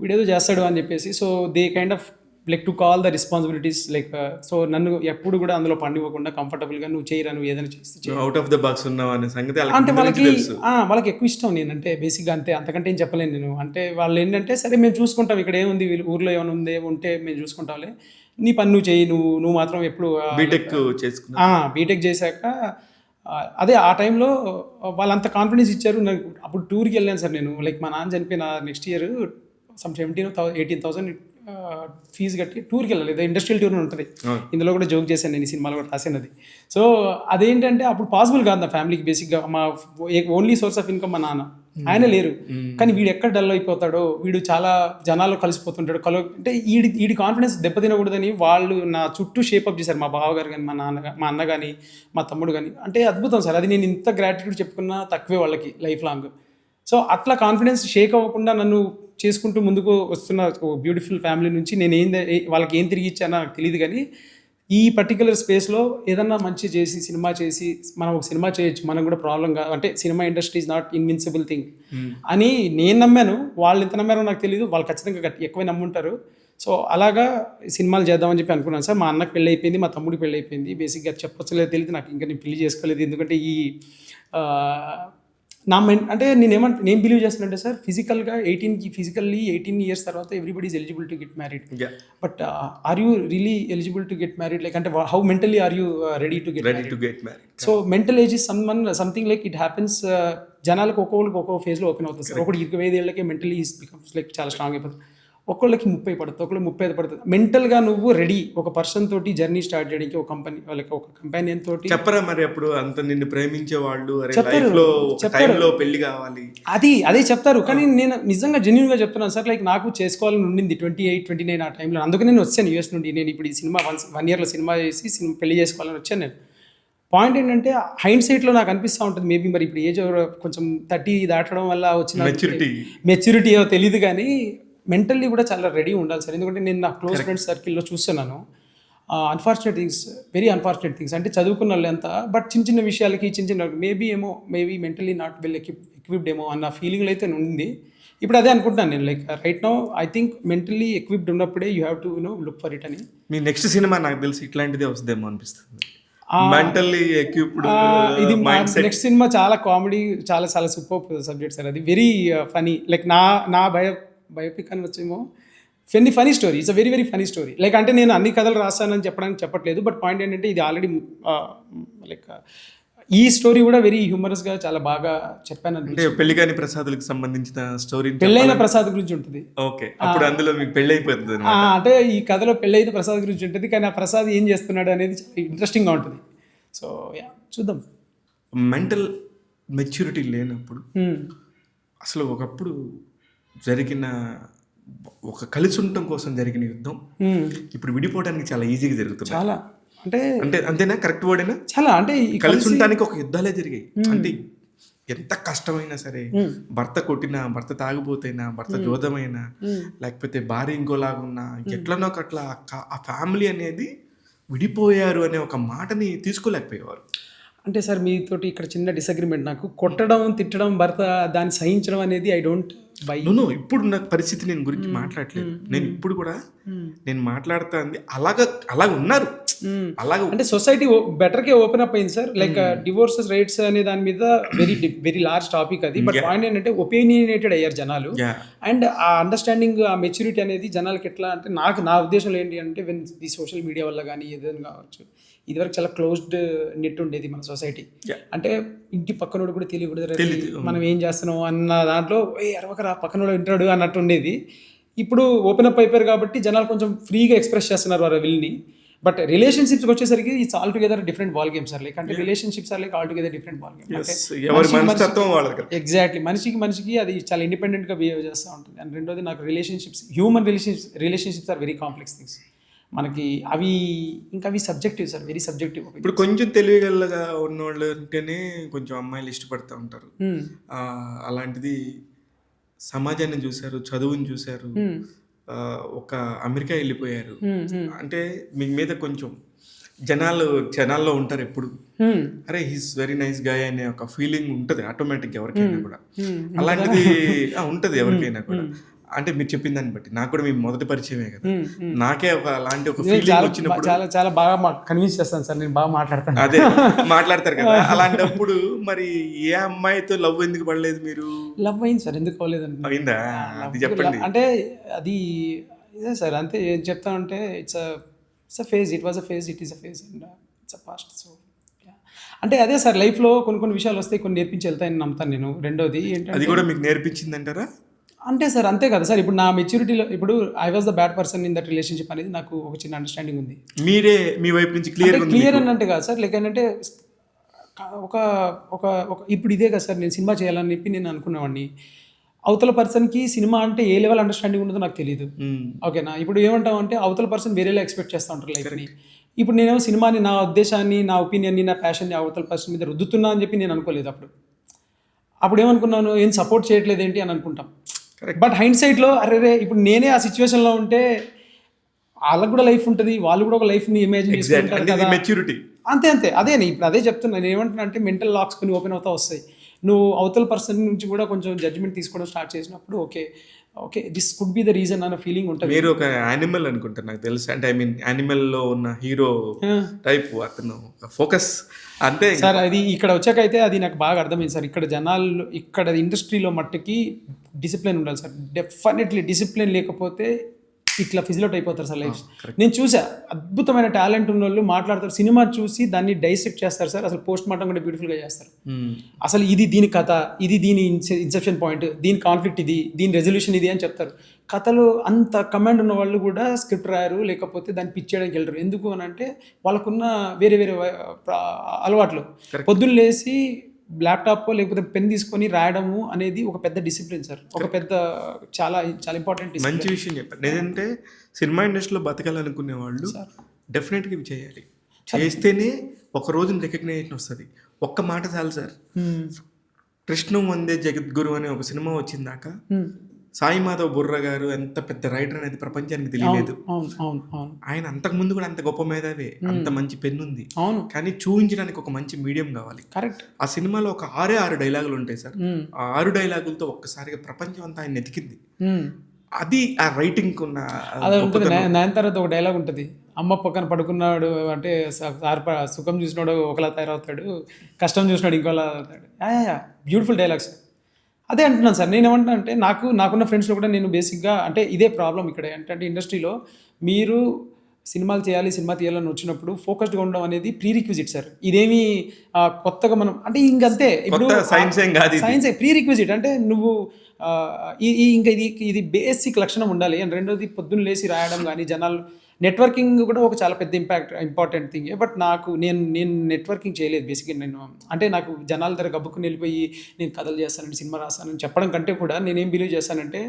వీడేదో చేస్తాడు అని చెప్పేసి. So they kind of like to call the responsibilities like. So నన్ను ఎప్పుడు కూడా అందులో పండివ్వకుండా కంఫర్టబుల్గా నువ్వు చేయరా, నువ్వు ఏదైనా చేస్తే అవుట్ ఆఫ్ ద బాక్స్ ఉన్నావు అనే సంగతి అంటే వాళ్ళకి ఎక్కువ ఇష్టం. నేనంటే బేసిక్గా అంతకంటే ఏం చెప్పలేను నేను. అంటే వాళ్ళు ఏంటంటే సరే మేము చూసుకుంటాం, ఇక్కడ ఏముంది, ఊర్లో ఏమైనా ఉంటే మేము చూసుకుంటాంలే, నీ పని నువ్వు చేయి, నువ్వు మాత్రం ఎప్పుడు బీటెక్ చేశాక అదే ఆ టైంలో వాళ్ళంత కాన్ఫిడెన్స్ ఇచ్చారు నాకు. అప్పుడు టూర్కి వెళ్ళాను సార్ నేను. లైక్ మా నాన్న చనిపోయిన నెక్స్ట్ ఇయర్ సమ్ 17,000-18,000 ఫీజు కట్టి టూర్కి వెళ్ళాలి. ఏదో ఇండస్ట్రియల్ టూర్ ఉంటుంది. ఇందులో కూడా జోక్ చేశాను నేను, ఈ సినిమాలో కూడా రాసినది. సో అదేంటంటే అప్పుడు పాసిబుల్ కాదు నా ఫ్యామిలీకి. బేసిక్గా మా ఓన్లీ సోర్స్ ఆఫ్ ఇన్కమ్ మా నాన్న, ఆయన లేరు. కానీ వీడు ఎక్కడ డల్ అయిపోతాడో, వీడు చాలా జనాల్లో కలిసిపోతుంటాడు, అంటే వీడి కాన్ఫిడెన్స్ దెబ్బతినకూడదని వాళ్ళు నా చుట్టూ షేప్అప్ చేశారు. మా బావగారు కానీ, మా అన్న కానీ, మా తమ్ముడు కానీ. అంటే అద్భుతం సార్. అది నేను ఇంత గ్రాటిట్యూడ్ చెప్పుకున్నా తక్కువే వాళ్ళకి లైఫ్ లాంగ్. సో అట్లా కాన్ఫిడెన్స్ షేక్ అవ్వకుండా నన్ను చేసుకుంటూ ముందుకు వస్తున్న బ్యూటిఫుల్ ఫ్యామిలీ నుంచి నేను వాళ్ళకి ఏం తిరిగి ఇచ్చానో నాకు తెలియదు. కానీ ఈ పర్టికులర్ స్పేస్లో ఏదన్నా మంచి చేసి సినిమా చేసి మనం ఒక సినిమా చేయొచ్చు, మనం కూడా ప్రాబ్లం కాదు. అంటే cinema industry is not invincible thing అని నేను నమ్మాను. వాళ్ళు ఎంత నమ్మారో నాకు తెలియదు. వాళ్ళు ఖచ్చితంగా ఎక్కువ నమ్ముంటారు. సో అలాగా సినిమాలు చేద్దామని చెప్పి అనుకున్నాను సార్. మా అన్నకు పెళ్ళి అయిపోయింది, మా తమ్ముడికి పెళ్ళి అయిపోయింది. బేసిక్గా చెప్పొచ్చు లేదు తెలియదు నాకు. ఇంకా నేను పెళ్లి చేసుకోలేదు. ఎందుకంటే ఈ అంటే నేను బిలీవ్ చేస్తానంటే సార్, ఫిజికల్లీ 18 years తర్వాత everybody is eligible to get married. But are you really eligible to get married? Like అంటే how mentally are you ready to get married? So mental age is something like it happens. జనాలకు ఒక్కొక్కరికి ఫేజ్లో open అవుతుంది sir. ఒకటి 25 ఏళ్ళకే mentally becomes like చాలా strong అయిపోతుంది. ఒక్కొక్కరికి 30 పడుతుంది, ఒకళ్ళు 35 పడుతుంది. మెంటల్గా నువ్వు రెడీ ఒక పర్సన్ తోటి జర్నీ స్టార్ట్ చేయడానికి, ఒక కంపెనీ వాళ్ళకి ఒక కంపానియన్ తోటి చెప్పరా మరి అప్పుడు అంత నిన్ను ప్రేమించే వాళ్ళు పెళ్లి కావాలి అదే చెప్తారు. కానీ నేను నిజంగా జెన్యూన్గా చెప్తున్నాను సార్. లైక్ నాకు చేసుకోవాలని ఉండింది 28-29 ఆ టైంలో. అందుకని నేను వచ్చాను యూఎస్ నుండి. నేను ఇప్పుడు ఈ సినిమా 1 yearలో సినిమా చేసి పెళ్లి చేసుకోవాలని వచ్చాను నేను. పాయింట్ ఏంటంటే హైండ్ సైట్లో నాకు అనిపిస్తూ ఉంటుంది, మేబీ మరి ఇప్పుడు ఏజ్ కొంచెం 30 దాటడం వల్ల వచ్చిన మెచ్యూరిటీ ఏమో తెలియదు. కానీ మెంటల్లీ కూడా చాలా రెడీ ఉండాలి సార్. ఎందుకంటే నేను నా క్లోజ్ ఫ్రెండ్స్ సర్కిల్లో చూస్తున్నాను, unfortunate things, very unfortunate things. అంటే చదువుకున్న వాళ్ళు ఎంత, బట్ చిన్న చిన్న విషయాలకి చిన్న చిన్న maybe mentally not well equipped ఏమో అన్న ఫీలింగ్లో అయితే ఉంది. ఇప్పుడు అదే అనుకుంటున్నాను నేను, like right now I think mentally equipped ఉన్నప్పుడే you have to look for it అని. మీ నెక్స్ట్ సినిమా నాకు తెలిసి ఇట్లాంటిదే వస్తుందేమో అనిపిస్తుంది. మెంటల్లీ ఎక్విప్డ్ ఇది నెక్స్ట్ సినిమా చాలా కామెడీ, చాలా చాలా సూపర్ సబ్జెక్ట్ సార్. అది వెరీ ఫనీ, లైక్ నా బయోపిక్ అని వచ్చేమో funny story. It's a very very funny story. Like అంటే నేను అన్ని కథలు రాస్తానని చెప్పట్లేదు, బట్ పాయింట్ ఏంటంటే ఇది ఆల్రెడీ లైక్ ఈ స్టోరీ కూడా వెరీ హ్యూమరస్గా చాలా బాగా చెప్పాను. అంటే పెళ్లిగాని ప్రసాదులకు సంబంధించిన స్టోరీ, పెళ్ళైన ప్రసాద్ గురించి ఉంటుంది. ఓకే, అప్పుడు అందులో మీకు పెళ్ళి అయిపోతుంది. అంటే ఈ కథలో పెళ్ళైన ప్రసాద్ గురించి ఉంటుంది, కానీ ఆ ప్రసాద్ ఏం చేస్తున్నాడు అనేది చాలా ఇంట్రెస్టింగ్గా ఉంటుంది. సో చూద్దాం. మెంటల్ మెచ్యూరిటీ లేనప్పుడు అసలు ఒకప్పుడు జరిగిన ఒక కలిసి ఉండటం కోసం జరిగిన యుద్ధం ఇప్పుడు విడిపోవడానికి చాలా ఈజీగా జరుగుతుంది. చాలా అంటే అంతేనా? కరెక్ట్ వర్డేనా? చాలా అంటే కలిసి ఉండటానికి ఒక యుద్ధాలే జరిగాయి. అంటే ఎంత కష్టమైనా సరే, భర్త కొట్టినా, భర్త తాగిపోతైనా, భర్త జోదమైనా, లేకపోతే భార్య ఇంకోలాగున్నా, ఎట్లనో అట్లా ఆ ఫ్యామిలీ అనేది విడిపోయారు అనే ఒక మాటని తీసుకోలేకపోయేవారు. అంటే సార్ మీతోటి ఇక్కడ చిన్న డిసగ్రిమెంట్. నాకు కొట్టడం, తిట్టడం, భర్త దాన్ని సహించడం అనేది ఐ డోంట్ బై. ఇప్పుడు నాకు పరిస్థితి నేను గురించి మాట్లాడలేదు. నేను ఇప్పుడు కూడా నేను మాట్లాడుతుంది అలాగ ఉన్నారు. అలాగ అంటే సొసైటీ బెటర్కే ఓపెన్ అప్ అయింది సార్. లైక్ డివోర్సెస్ రైట్స్ అనే దాని మీద వెరీ లార్జ్ టాపిక్ అది. బట్ పాయింట్ ఏంటంటే ఒపీనియనేటెడ్ అయ్యారు జనాలు. అండ్ ఆ అండర్స్టాండింగ్, ఆ మెచ్యూరిటీ అనేది జనాలకి ఎట్లా అంటే, నా ఉద్దేశంలో ఏంటి అంటే, వెన్ ఈ సోషల్ మీడియా వల్ల కానీ ఏదైనా కావచ్చు, ఇదివరకు చాలా క్లోజ్డ్ నెట్ ఉండేది మన సొసైటీ. అంటే ఇంటి పక్కనోడు కూడా తెలియకూడదు మనం ఏం చేస్తున్నాం అన్న దాంట్లో అరవకరా పక్కనోడు వింటాడు అన్నట్టు ఉండేది. ఇప్పుడు ఓపెన్ అప్ అయిపోయారు కాబట్టి జనాలు కొంచెం ఫ్రీగా ఎక్స్ప్రెస్ చేస్తున్నారు వారి విల్ని. బట్ రిలేషన్షిప్స్కి వచ్చేసరికి it's all together different ball games sir. Like అంటే relationships are like all together different ball game. Exactly, మనిషికి అది చాలా ఇండిపెండెంట్గా బిహేవ్ చేస్తూ ఉంటుంది. అండ్ రెండోది నాకు human relationships are very complex things. మనకి అవి సబ్జెక్టివ్ సార్, వెరీ సబ్జెక్టివ్. ఇప్పుడు కొంచెం తెలివిగలగా ఉన్నవాళ్ళు అంటేనే కొంచెం అమ్మాయిలు ఇష్టపడుతూ ఉంటారు. అలాంటిది సమాజాన్ని చూశారు, చదువుని చూశారు, ఒక అమెరికా వెళ్ళిపోయారు. అంటే మీ మీద కొంచెం జనాల్లో ఉంటారు ఎప్పుడు, అరే హీస్ వెరీ నైస్ గాయ్ అనే ఒక ఫీలింగ్ ఉంటుంది ఆటోమేటిక్గా ఎవరికైనా కూడా. అలాంటిది ఉంటుంది ఎవరికైనా కూడా. అంటే మీరు చెప్పిన దాన్ని బట్టి నాకు కూడా మీ మొదటి పరిచయమే కదా, నాకే అలాంటి ఒక ఫీలింగ్ వచ్చినప్పుడు చాలా బాగా కన్విన్స్ చేస్తాను సార్, నేను బాగా మాట్లాడతాను. అదే మాట్లాడతారు కదా. అలాంటప్పుడు మరి ఏ అమ్మాయితో లవ్ ఎందుకు పడలేదు మీరు? లవ్ అయింది సార్, ఎందుకు అవ్వలేదు అయిందా? అది చెప్పండి. అంటే అది ఇదే సార్, అంతే ఏం చెప్తానంటే it's a phase, it was a phase, it is a phase and it's a past. So అంటే అదే సార్, లైఫ్లో కొన్ని విషయాలు వస్తాయి, కొన్ని నేర్పించి వెళ్తాయని నమ్ముతాను నేను. రెండోది ఏంటంటే, అది కూడా మీకు నేర్పించింది అంటారా? అంటే సార్ అంతే కదా సార్. ఇప్పుడు నా మెచ్యూరిటీలో ఇప్పుడు I was the bad person in that relationship అనేది నాకు ఒక చిన్న అండర్స్టాండింగ్ ఉంది. మీరే మీ వైపు నుంచి క్లియర్ అని అంటే కాదు సార్. లైక్ ఏంటంటే ఒక ఇప్పుడు ఇదే కదా సార్, నేను సినిమా చేయాలని చెప్పి నేను అనుకునేవాడిని. అవతల పర్సన్కి సినిమా అంటే ఏ లెవెల్ అండర్స్టాండింగ్ ఉంటుందో నాకు తెలియదు. ఓకేనా? ఇప్పుడు ఏమంటామంటే అవతల పర్సన్ వేరేలా ఎక్స్పెక్ట్ చేస్తూ ఉంటారు లైఫ్ని. ఇప్పుడు నేనేమో సినిమాని, నా ఉద్దేశాన్ని, నా ఒపీనియన్ని, నా ప్యాషన్ని అవతల పర్సన్ మీద రుద్దుతున్నా అని చెప్పి నేను అనుకోలేదు. అప్పుడు ఏమనుకున్నాను, ఏం సపోర్ట్ చేయట్లేదు ఏంటి అని అనుకుంటాం. బట్ హైండ్ సైట్లో అరే ఇప్పుడు నేనే ఆ సిచ్యువేషన్లో ఉంటే వాళ్ళకు కూడా లైఫ్ ఉంటుంది, వాళ్ళు కూడా ఒక లైఫ్ని ఇమాజిన్ చేసుకుంటారు కదా. మెచ్యూరిటీ అంతే. అదే నేను ఇప్పుడు అదే చెప్తున్నాను. నేను ఏమంటున్నా అంటే మెంటల్ లాక్స్ కొన్ని ఓపెన్ అవుతా వస్తాయి. నువ్వు అవతల పర్సన్ నుంచి కూడా కొంచెం జడ్జ్మెంట్ తీసుకోవడం స్టార్ట్ చేసినప్పుడు okay this could be the reason అన్న ఫీలింగ్ ఉంటుంది. మీరు ఒక యానిమల్ అనుకుంటారు నాకు తెలుసు. అంటే ఐ మీన్ యానిమల్లో ఉన్న హీరో టైప్ అతను ఫోకస్ అంతే సార్. అది ఇక్కడ వచ్చాకైతే అది నాకు బాగా అర్థమైంది సార్. ఇక్కడ జనాలు, ఇక్కడ ఇండస్ట్రీలో మట్టుకి డిసిప్లిన్ ఉండాలి సార్. డెఫినెట్లీ డిసిప్లిన్ లేకపోతే ఇట్లా ఫిజిలౌట్ అయిపోతారు సార్ లైఫ్. నేను చూసా, అద్భుతమైన టాలెంట్ ఉన్న వాళ్ళు మాట్లాడతారు, సినిమా చూసి దాన్ని డైసెక్ట్ చేస్తారు సార్. అసలు పోస్ట్ మార్టం కూడా బ్యూటిఫుల్గా చేస్తారు. అసలు ఇది దీని కథ, ఇది దీని ఇన్సెప్షన్ పాయింట్, దీని కాన్ఫ్లిక్ట్ ఇది, దీని రెజల్యూషన్ ఇది అని చెప్తారు. కథలు అంత కమాండ్ ఉన్న వాళ్ళు కూడా స్క్రిప్ట్ రాయరు, లేకపోతే దాన్ని పిచ్ చేయడానికి వెళ్ళరు. ఎందుకు అని అంటే వాళ్ళకున్న వేరే అలవాట్లు. పొద్దున్న లేసి ల్యాప్టాప్ లేకపోతే పెన్ తీసుకొని రాయడము అనేది ఒక పెద్ద డిసిప్లిన్ సార్. ఒక పెద్ద చాలా చాలా ఇంపార్టెంట్. మంచి విషయం చెప్పారు. లేదంటే సినిమా ఇండస్ట్రీలో బతకాలనుకునే వాళ్ళు డెఫినెట్గా ఇవి చేయాలి. చేస్తేనే ఒక రోజున రికగ్నైజేషన్ వస్తుంది. ఒక్క మాట చాలు సార్. కృష్ణం వందే జగద్గురు అనే ఒక సినిమా వచ్చిందాక సాయి మాధవ్ బుర్రా గారు ఎంత పెద్ద రైటర్ అనేది ప్రపంచానికి తెలియలేదు. అవును అవును అవును ఆయన అంతకు ముందు కూడా అంత గొప్ప మేధావే, అంత మంచి పెన్ను ఉంది, అవును కానీ చూపించడానికి ఒక మంచి మీడియం కావాలి. కరెక్ట్. ఆ సినిమాలో ఒక 6 డైలాగులు ఉంటాయి సార్. ఆ 6 డైలాగులతో ఒక్కసారిగా ప్రపంచం అంతా ఆయన ఎతికింది. అది ఆ రైటింగ్ ఉన్న అదే ఉంటుంది. నయనతారతో ఒక డైలాగ్ ఉంటుంది, అమ్మ పక్కన పడుకున్నాడు అంటే సార్ సుఖం చూసినాడు ఒకలా తయారవుతాడు, కష్టం చూసినాడు ఇంకోలా అవుతాడు. Beautiful dialogues. అదే అంటున్నాను సార్. నేను ఏమంటున్నా అంటే నాకున్న ఫ్రెండ్స్లో కూడా నేను బేసిక్గా అంటే ఇదే ప్రాబ్లం ఇక్కడ ఏంటంటే ఇండస్ట్రీలో మీరు సినిమాలు చేయాలి, సినిమా తీయాలని వచ్చినప్పుడు ఫోకస్డ్గా ఉండడం అనేది ప్రీ రిక్విజిట్ సార్. ఇదేమి కొత్తగా మనం అంటే ఇంకంతే. ఇప్పుడు సైన్స్ ఏం కాదు, సైన్స్ ప్రీ రిక్విజిట్ అంటే నువ్వు ఇంకా ఇది బేసిక్ లక్షణం ఉండాలి. అండ్ రెండోది పొద్దున్న లేచి రాయడం కానీ, జనాలు నెట్వర్కింగ్ కూడా ఒక చాలా పెద్ద ఇంపార్టెంట్ థింగ్. బట్ నేను నెట్వర్కింగ్ చేయలేదు బేసిక్గా. నేను అంటే నాకు జనాల దగ్గర గబ్బుకుని వెళ్ళిపోయి నేను కథలు చేస్తానండి, సినిమా రాస్తానని చెప్పడం కంటే కూడా నేనేం బిలీవ్ చేస్తానంటే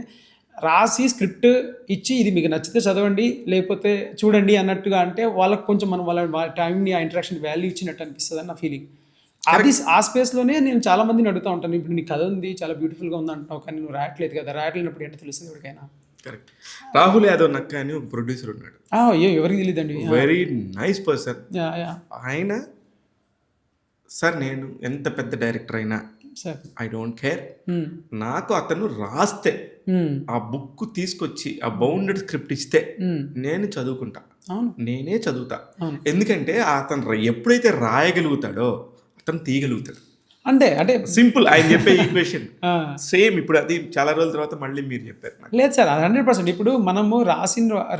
రాసి స్క్రిప్ట్ ఇచ్చి ఇది మీకు నచ్చితే చదవండి లేకపోతే చూడండి అన్నట్టుగా అంటే వాళ్ళకి కొంచెం మనం వాళ్ళ టైంని ఆ ఇంటరాక్షన్ వాల్యూ ఇచ్చినట్టు అనిపిస్తుంది అని నా ఫీలింగ్. అది ఆ స్పేస్లోనే నేను చాలా మందిని అడుగుతూ ఉంటాను, ఇప్పుడు నీ కథ ఉంది చాలా బ్యూటిఫుల్గా ఉంది అంటున్నావు కానీ నువ్వు రాయట్లేదు కదా, రాయట్లేనప్పుడు ఏంటో తెలుస్తుంది ఎవరికైనా. కరెక్ట్. రాహుల్ యాదవ్ నక్క అని ఒక ప్రొడ్యూసర్ ఉన్నాడు, ఎవరికి తెలియదండి, వెరీ నైస్ పర్సన్. ఆయన సార్ నేను ఎంత పెద్ద డైరెక్టర్ అయినా ఐ డోంట్ కేర్, నాకు అతను రాస్తే ఆ బుక్ తీసుకొచ్చి ఆ బౌండెడ్ స్క్రిప్ట్ ఇస్తే నేను చదువుకుంటా, నేనే చదువుతా. ఎందుకంటే అతను ఎప్పుడైతే రాయగలుగుతాడో అతను తీయగలుగుతాడు. అంటే సింపుల్ ఆయన చెప్పే ఈక్వేషన్ సేమ్. ఇప్పుడు అది చాలా రోజుల తర్వాత మళ్ళీ మీరు చెప్పారు. లేదు సార్, 100%. ఇప్పుడు మనము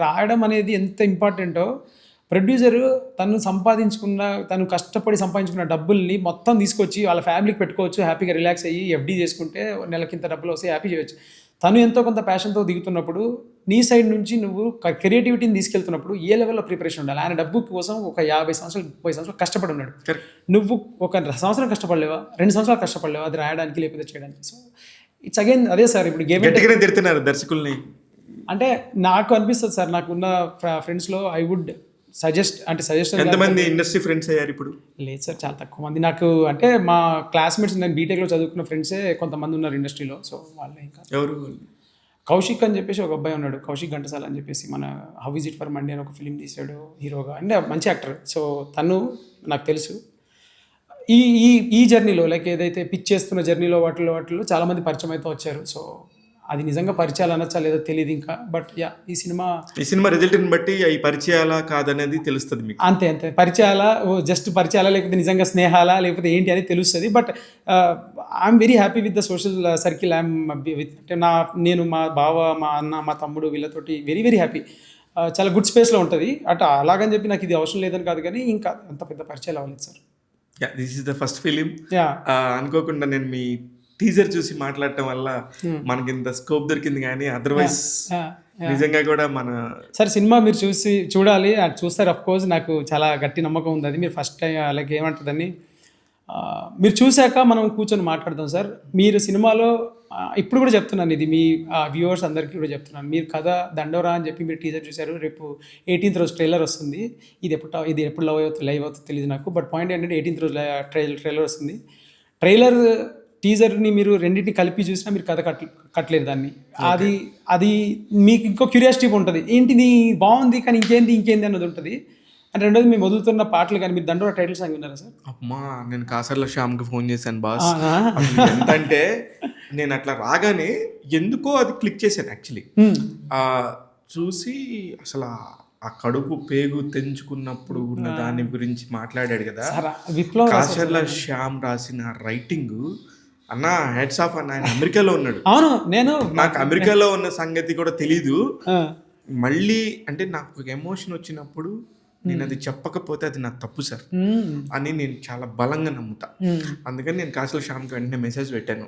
రాయడం అనేది ఎంత ఇంపార్టెంటో, ప్రొడ్యూసరు తను కష్టపడి సంపాదించుకున్న డబ్బుల్ని మొత్తం తీసుకొచ్చి వాళ్ళ ఫ్యామిలీకి పెట్టుకోవచ్చు, హ్యాపీగా రిలాక్స్ అయ్యి ఎఫ్డీ చేసుకుంటే నెలకింత డబ్బులు వస్తే హ్యాపీ చేయొచ్చు. తను ఎంతో కొంత ప్యాషన్తో దిగుతున్నప్పుడు నీ సైడ్ నుంచి నువ్వు క్రియేటివిటీని తీసుకెళ్తున్నప్పుడు ఏ లెవెల్లో ప్రిపరేషన్ ఉండాలి. ఆయన డబ్బు కోసం ఒక 50 సంవత్సరాలు 30 సంవత్సరాలు కష్టపడి ఉన్నాడు. నువ్వు ఒక సంవత్సరం కష్టపడలేవా, 2 సంవత్సరాలు కష్టపడలేవా అది రాయడానికి లేకపోతే చేయడానికి? సో ఇట్స్ అగైన్ అదే సార్. ఇప్పుడు గట్టిగానే తిడుతున్నారు దర్శకుల్ని. అంటే నాకు అనిపిస్తుంది సార్, నాకున్న ఫ్రెండ్స్లో ఐ వుడ్ సజెషన్. ఎంతమంది ఇండస్ట్రీ ఫ్రెండ్స్ అయ్యారు ఇప్పుడు? లేదు సార్, చాలా తక్కువ మంది. నాకు అంటే మా క్లాస్మేట్స్, నేను బీటెక్లో చదువుకున్న ఫ్రెండ్సే కొంతమంది ఉన్నారు ఇండస్ట్రీలో. సో వాళ్ళే. ఇంకా ఎవరు? కౌశిక్ అని చెప్పేసి ఒక అబ్బాయి ఉన్నాడు, కౌశిక్ ఘంటసాల అని చెప్పేసి, మన how is it for Monday అని ఒక ఫిలిం తీశాడు హీరోగా, అంటే మంచి యాక్టర్. సో తను నాకు తెలుసు. ఈ జర్నీలో లైక్ ఏదైతే పిచ్ చేస్తున్న జర్నీలో వాటిలో చాలామంది పరిచయం అయితే వచ్చారు. సో అది నిజంగా పరిచయాలు అనొచ్చా లేదో తెలియదు ఇంకా. బట్ ఈ సినిమా రిజల్ట్ని బట్టి ఈ పరిచయాలా కాదనేది తెలుస్తుంది మీకు. అంతే పరిచయాలా, జస్ట్ పరిచయాలా లేకపోతే నిజంగా స్నేహాలా లేకపోతే ఏంటి అనేది తెలుస్తుంది. But I'm very happy with the social circle. I'm with అంటే నేను మా బావ, మా అన్న, మా తమ్ముడు వీళ్ళతోటి వెరీ వెరీ హ్యాపీ. చాలా గుడ్ స్పేస్లో ఉంటుంది. అలాగని చెప్పి నాకు ఇది అవసరం లేదని కాదు, కానీ ఇంకా అంత పెద్ద పరిచయాలు అవ్వలేదు sir. This is the first film. అనుకోకుండా నేను మీ టీజర్ చూసి మాట్లాడటం వల్ల మనకి ఇంత స్కోప్ దొరికింది, కానీ అదర్వైజ్ నిజంగా కూడా సార్ సినిమా మీరు చూడాలి, అది చూస్తారు. అఫ్ కోర్స్ నాకు చాలా గట్టి నమ్మకం ఉంది. అది మీరు ఫస్ట్ టైం అలాగే ఏమంటుందని మీరు చూశాక మనం కూర్చొని మాట్లాడదాం సార్. మీరు సినిమాలో ఇప్పుడు కూడా చెప్తున్నాను, ఇది మీ వ్యూవర్స్ అందరికీ కూడా చెప్తున్నాను, మీరు కథ దండోరా అని చెప్పి మీరు టీజర్ చూశారు. రేపు 18th రోజు ట్రైలర్ వస్తుంది. ఇది ఎప్పుడు లైవ్ అవుతుందో తెలియదు నాకు. బట్ పాయింట్ ఏంటంటే 18th రోజు ట్రైలర్ వస్తుంది. ట్రైలర్ టీజర్ని మీరు రెండింటిని కలిపి చూసినా మీరు కథ కట్టలేరు దాన్ని. అది మీకు ఇంకో క్యూరియాసిటీ ఉంటుంది, ఏంటిది బాగుంది కానీ ఇంకేంది అన్నది ఉంటుంది. అండ్ రెండోది మేము వదులుతున్న పాటలు కానీ, మీరు దండోరా టైటిల్ సాంగ్ విన్నారా సార్? అమ్మా, నేను కాసర్ల శ్యామ్కి ఫోన్ చేశాను బాస్. ఎంతంటే నేను అట్లా రాగానే ఎందుకో అది క్లిక్ చేశాను యాక్చువల్లీ. చూసి అసలు ఆ కడుపు పేగు తెంచుకున్నప్పుడు ఉన్న దాని గురించి మాట్లాడాడు కదా కాసర్ల శ్యామ్ రాసిన రైటింగ్. అన్న హెడ్స్ ఆఫ్ అన్న, ఆయన అమెరికాలో ఉన్నాడు. అవును, నాకు అమెరికాలో ఉన్న సంగతి కూడా తెలీదు. మళ్ళీ అంటే నాకు ఒక ఎమోషన్ వచ్చినప్పుడు నేను అది చెప్పకపోతే అది నాకు తప్పు సార్ అని నేను చాలా బలంగా నమ్ముతా. అందుకని నేను కాసర్ల శ్యామ్కి వెంటనే మెసేజ్ పెట్టాను,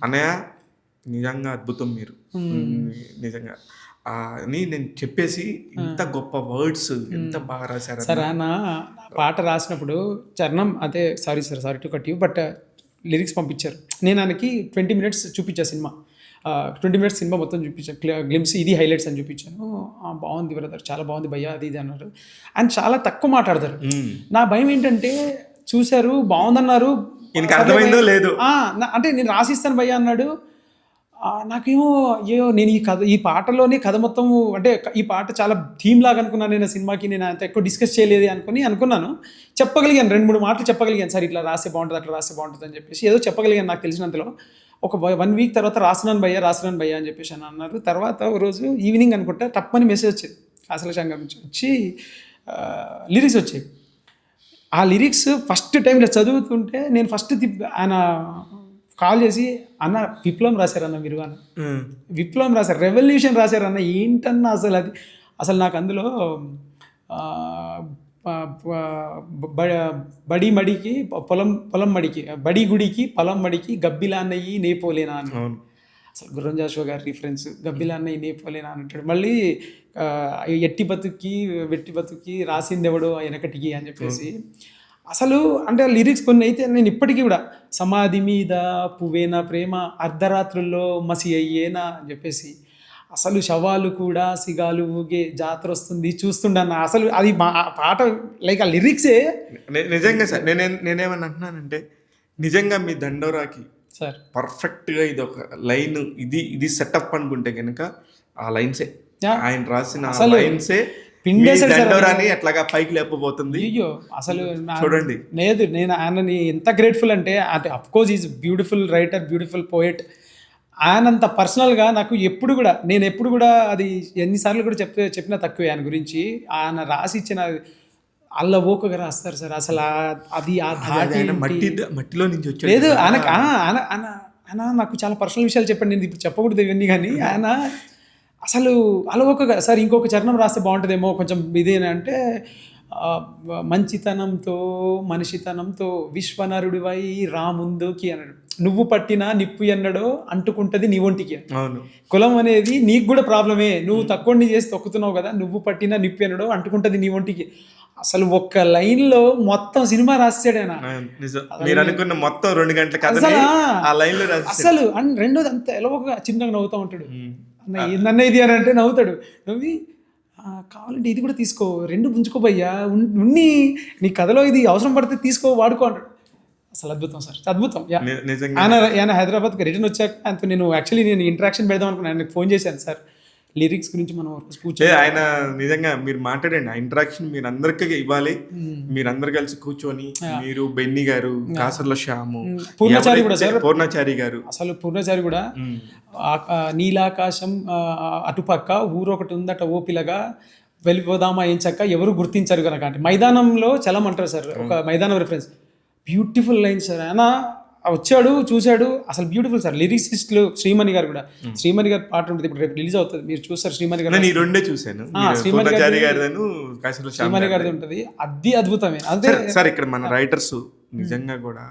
అన్నయ్య నిజంగా అద్భుతం మీరు, నిజంగా అని నేను చెప్పేసి ఇంత గొప్ప వర్డ్స్ ఎంత బాగా రాశారు సార్. ఆయన పాట రాసినప్పుడు చరణం అదే sorry to cut you, but lyrics పంపించారు. నేను ఆయనకి 20 minutes చూపించాను సినిమా. 20 minutes సినిమా మొత్తం చూపించాను, గ్లిమ్స్ ఇది హైలైట్స్ అని చూపించాను. బాగుంది బ్రదర్, చాలా బాగుంది భయ్యా అది ఇది అన్నారు. ఆయన చాలా తక్కువ మాట్లాడతారు. నా భయం ఏంటంటే చూశారు బాగుందన్నారు, అర్థమైందో లేదు అంటే నేను రాసిస్తాను భయ్యా అన్నాడు. నాకేమో అయ్యో నేను ఈ పాటలోనే కథ మొత్తం అంటే ఈ పాట చాలా థీమ్ లాగా అనుకున్నాను నేను సినిమాకి, నేను అంత ఎక్కువ డిస్కస్ చేయలేదు అనుకున్నాను. చెప్పగలిగాను 2-3 మాటలు చెప్పగలిగాను, సార్ ఇట్లా రాస్తే బాగుంటుంది, అట్లా రాస్తే బాగుంటుంది అని చెప్పేసి ఏదో చెప్పగలిగాను నాకు తెలిసినంతలో. ఒక 1 వీక్ తర్వాత రాసినాను భయ్యా అని చెప్పేసి అన్నారు. తర్వాత ఒక రోజు ఈవినింగ్ అనుకుంటా తప్పని మెసేజ్ వచ్చింది కాసల సంఘం నుంచి వచ్చి, లిరిక్స్ వచ్చాయి. ఆ లిరిక్స్ ఫస్ట్ టైంలో చదువుతుంటే నేను ఆయన కాల్ చేసి, అన్న విప్లవం రాశారన్న మీరు అన్న, విప్లవం రాశారు, రెవల్యూషన్ రాశారన్న, ఏంటన్నా అసలు నాకు అందులో బడి మడికి పొలం మడికి, బడి గుడికి పొలం మడికి గబ్బిలా అన్నయ్యి నేపోలేనా అని. అసలు గుర్రం జాషువా గారి రిఫరెన్స్, గబ్బిలా అన్నయ్యి నేపోలేనా అని అంటాడు. మళ్ళీ ఎట్టి బతుక్కి వెట్టి బతుక్కి రాసింది ఎవడో వెనకటికి అని చెప్పేసి అసలు అంటే లిరిక్స్ కొన్ని అయితే నేను ఇప్పటికీ కూడా సమాధి మీద పువ్వేనా ప్రేమ, అర్ధరాత్రుల్లో మసి అయ్యేనా అని చెప్పేసి, అసలు శవాలు కూడా సిగాలు ఊగే జాతర వస్తుంది చూస్తుండన్న, అసలు అది మా పాట లైక్ ఆ లిరిక్సే నిజంగా సార్. నేనేమని అంటున్నానంటే నిజంగా మీ దండోరాకి సార్ పర్ఫెక్ట్గా ఇది ఒక లైన్, ఇది సెటప్ అనుకుంటే కనుక ఆ లైన్సే ఆయన రాసిన లైన్సే దండోరాని ఎట్లాగా పైకి లేకపోతుంది. అయ్యో అసలు చూడండి, లేదు నేను ఆయనని ఎంత గ్రేట్ఫుల్ అంటే of course is beautiful writer, beautiful poet. ఆయనంత పర్సనల్గా నాకు ఎప్పుడు కూడా అది ఎన్నిసార్లు కూడా చెప్పినా తక్కువే ఆయన గురించి. ఆయన రాసి ఇచ్చిన అల్లవోకగా రాస్తారు సార్. అసలు అది ఆ ధాటి మట్టిలో నుంచి వచ్చి లేదు ఆయన నాకు చాలా పర్సనల్ విషయాలు చెప్పండి, నేను ఇప్పుడు చెప్పకూడదు ఇవన్నీ, కానీ ఆయన అసలు అలవోకగా సార్ ఇంకొక చరణం రాస్తే బాగుంటుందేమో కొంచెం ఇదేనంటే, మంచితనంతో మనిషితనంతో విశ్వనరుడివై రాముందుకి అన్నాడు, నువ్వు పట్టిన నిప్పు ఎన్నడో అంటుకుంటది నీ ఒంటికి. కులం అనేది నీకు కూడా ప్రాబ్లమే, నువ్వు తక్కువని చేసి తొక్కుతున్నావు కదా, నువ్వు పట్టిన నిప్పు ఎన్నడో అంటుకుంటది నీ ఒంటికి. అసలు ఒక్క లైన్ లో మొత్తం సినిమా రాసాడు ఆయన. మొత్తం 2 గంటల అసలు అండ్ రెండోది అంత ఎలవగా చిన్నగా నవ్వుతూ ఉంటాడు, ఏందన్న ఇది అని అంటే నవ్వుతాడు, నవ్వి కావాలంటే ఇది కూడా తీసుకో, 2 పుంజుకోబయ్యా ఉన్ని నీ కథలో ఇది అవసరం పడితే తీసుకో వాడుకో అంటాడు. అసలు అద్భుతం సార్, అద్భుతం. ఆయన హైదరాబాద్కి రిటర్న్ వచ్చాక ఆయనతో నేను ఇంటరాక్షన్ పెడదాం అనుకున్నాను, ఆయనకు ఫోన్ చేశాను సార్ లిరిక్స్ గురించి మనం కూర్చొని. ఆయన నిజంగా మీరు మాట్లాడండి, ఆ ఇంటరాక్షన్ మీరు అందరికీ ఇవ్వాలి. మీరందరూ కలిసి కూర్చొని, మీరు బెన్నీ గారు, కాసర్ల శ్యాము, పూర్ణచారి కూడా సార్, పూర్ణచారి గారు, అసలు పూర్ణచారి కూడా నీలాకాశం అటుపక్క ఊరొకటి ఉందట ఓపిలగా వెళ్ళిపోదామా ఏం చక్క ఎవరు గుర్తించారు కనుక అంటే మైదానంలో చలమంటారు సార్, ఒక మైదానం రిఫరెన్స్. Beautiful line sir. ఆయన వచ్చాడు చూశాడు, అసలు బ్యూటిఫుల్ సార్. లిరిక్సిస్ట్లు శ్రీమణి గారు కూడా, శ్రీమణి గారి పాట ఉంటుంది ఇప్పుడు రేపు రిలీజ్ అవుతుంది, మీరు చూస్తారు శ్రీమణి గారు. నేను ఈ రెండే చూశాను, శ్రీమణి గారిది ఉంటుంది, అది అద్భుతమే. అదే సార్ ఇక్కడ మన రైటర్స్ నిజంగా కూడా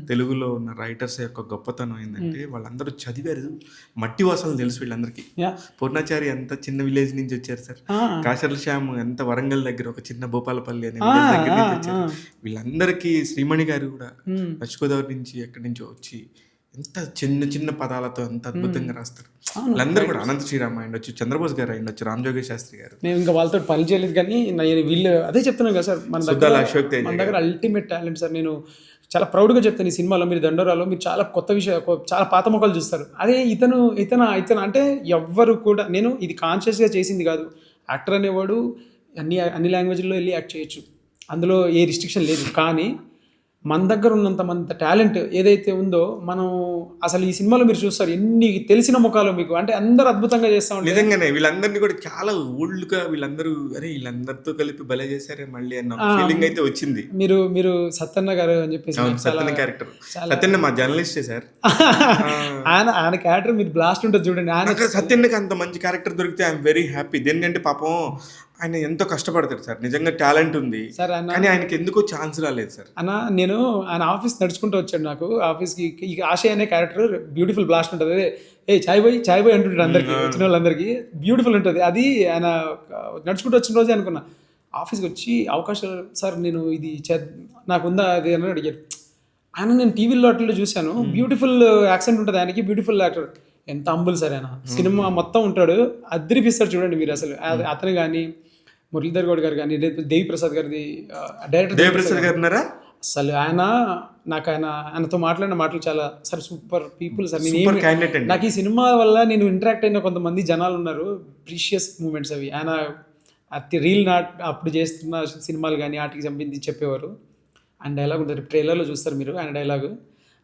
తెలుగులో ఉన్న రైటర్స్ యొక్క గొప్పతనం ఏంటంటే వాళ్ళందరూ చదివారు, మట్టి వాసనలు తెలుసు వీళ్ళందరికీ. పూర్ణాచారి ఎంత చిన్న విలేజ్ నుంచి వచ్చారు సార్, కాసర్ల శ్యామ్ ఎంత వరంగల్ దగ్గర ఒక చిన్న భూపాలపల్లి అనే విలేజ్ దగ్గర నుంచి వచ్చారు. వీళ్ళందరికీ శ్రీమణి గారు కూడా పశ్చిమ గోదావరి నుంచి ఎక్కడి నుంచో వచ్చి ఎంత చిన్న చిన్న పదాలతో ఎంత అద్భుతంగా రాస్తారు. వీళ్ళందరూ కూడా అనంత శ్రీరామ్ అయ్యిండొచ్చు, చంద్రబోస్ గారు అయ్యిండొచ్చు, రామజోగి శాస్త్రి గారు. నేను ఇంకా వాళ్ళతో పని చేయలేదు, కానీ వీళ్ళు అదే చెప్తున్నాను కదా సార్, మన దగ్గర అల్టిమేట్ టాలెంట్ సార్. నేను చాలా ప్రౌడ్గా చెప్తాను, ఈ సినిమాలో మీరు దండోరాలో మీరు చాలా కొత్త విషయాలు, చాలా పాత మొక్కలు చూస్తారు. అదే ఇతను అంటే ఎవ్వరు కూడా, నేను ఇది కాన్షియస్గా చేసింది కాదు. యాక్టర్ అనేవాడు అన్ని లాంగ్వేజ్లో వెళ్ళి యాక్ట్ చేయొచ్చు, అందులో ఏ రిస్ట్రిక్షన్ లేదు. కానీ మన దగ్గర ఉన్నంత టాలెంట్ ఏదైతే ఉందో మనం అసలు ఈ సినిమాలో మీరు చూస్తారు ఎన్ని తెలిసిన ముఖాలు మీకు, అంటే అందరూ అద్భుతంగా చేస్తా ఉంటారు. నిజంగానే వీళ్ళందరినీ కూడా చాలా ఓల్డ్గా వీళ్ళందరూ అరే వీళ్ళందరితో కలిపి భలే చేశారే మళ్ళీ అన్న ఫీలింగ్ అయితే వచ్చింది. మీరు సత్యన్న గారు అని చెప్పేసి సత్యన్న క్యారెక్టర్, సత్యన్న మా జర్నలిస్టే సార్. ఆయన క్యారెక్టర్ మీరు బ్లాస్ట్ ఉంటుంది చూడండి. ఆయన సత్యన్నకి అంత మంచి క్యారెక్టర్ దొరికితే ఐఎమ్ వెరీ హ్యాపీ. దేనికంటే పాపం ఆయన ఎంతో కష్టపడతాడు సార్, నిజంగా టాలెంట్ ఉంది సార్, కానీ ఆయనకి ఎందుకో ఛాన్స్ రాలేదు సార్. నేను ఆయన ఆఫీస్ నడుచుకుంటూ వచ్చాడు, నాకు ఆఫీస్కి ఈ ఆశయ అనే క్యారెక్టర్ బ్యూటిఫుల్ బ్లాస్ట్ ఉంటుంది, చాయ్ బాయ్ అంటుంటాడు అందరికి, వచ్చిన వాళ్ళందరికీ బ్యూటిఫుల్ ఉంటుంది. అది ఆయన నడుచుకుంటూ వచ్చిన రోజే అనుకున్నా, ఆఫీస్కి వచ్చి అవకాశాలు సార్ నేను ఇది నాకుందా అది అని అడిగారు. ఆయన నేను టీవీలో అట్లా చూశాను, బ్యూటిఫుల్ యాక్సెంట్ ఉంటుంది ఆయనకి, బ్యూటిఫుల్ యాక్టర్, ఎంత అంబుల్ సార్ ఆయన. సినిమా మొత్తం ఉంటాడు, అద్దరిపిస్తాడు చూడండి మీరు. అసలు అతను కానీ మురళీధర్ గౌడ్ గారు కానీ, దేవి ప్రసాద్ గారిది డైరెక్టర్ దేవిప్రసాద్ గారు ఉన్నారా, అసలు ఆయనతో మాట్లాడిన మాటలు చాలా sir super people sir. Super candidate అండి. నాకు ఈ సినిమా వల్ల నేను ఇంటరాక్ట్ అయిన కొంతమంది జనాలు ఉన్నారు, ప్రీషియస్ మూమెంట్స్ అవి. ఆయన రీల్ అప్పుడు చేస్తున్న సినిమాలు కానీ వాటికి సంబంధించి చెప్పేవారు. ఆయన డైలాగ్ ఉంటుంది, ట్రైలర్లో చూస్తారు మీరు ఆయన డైలాగ్,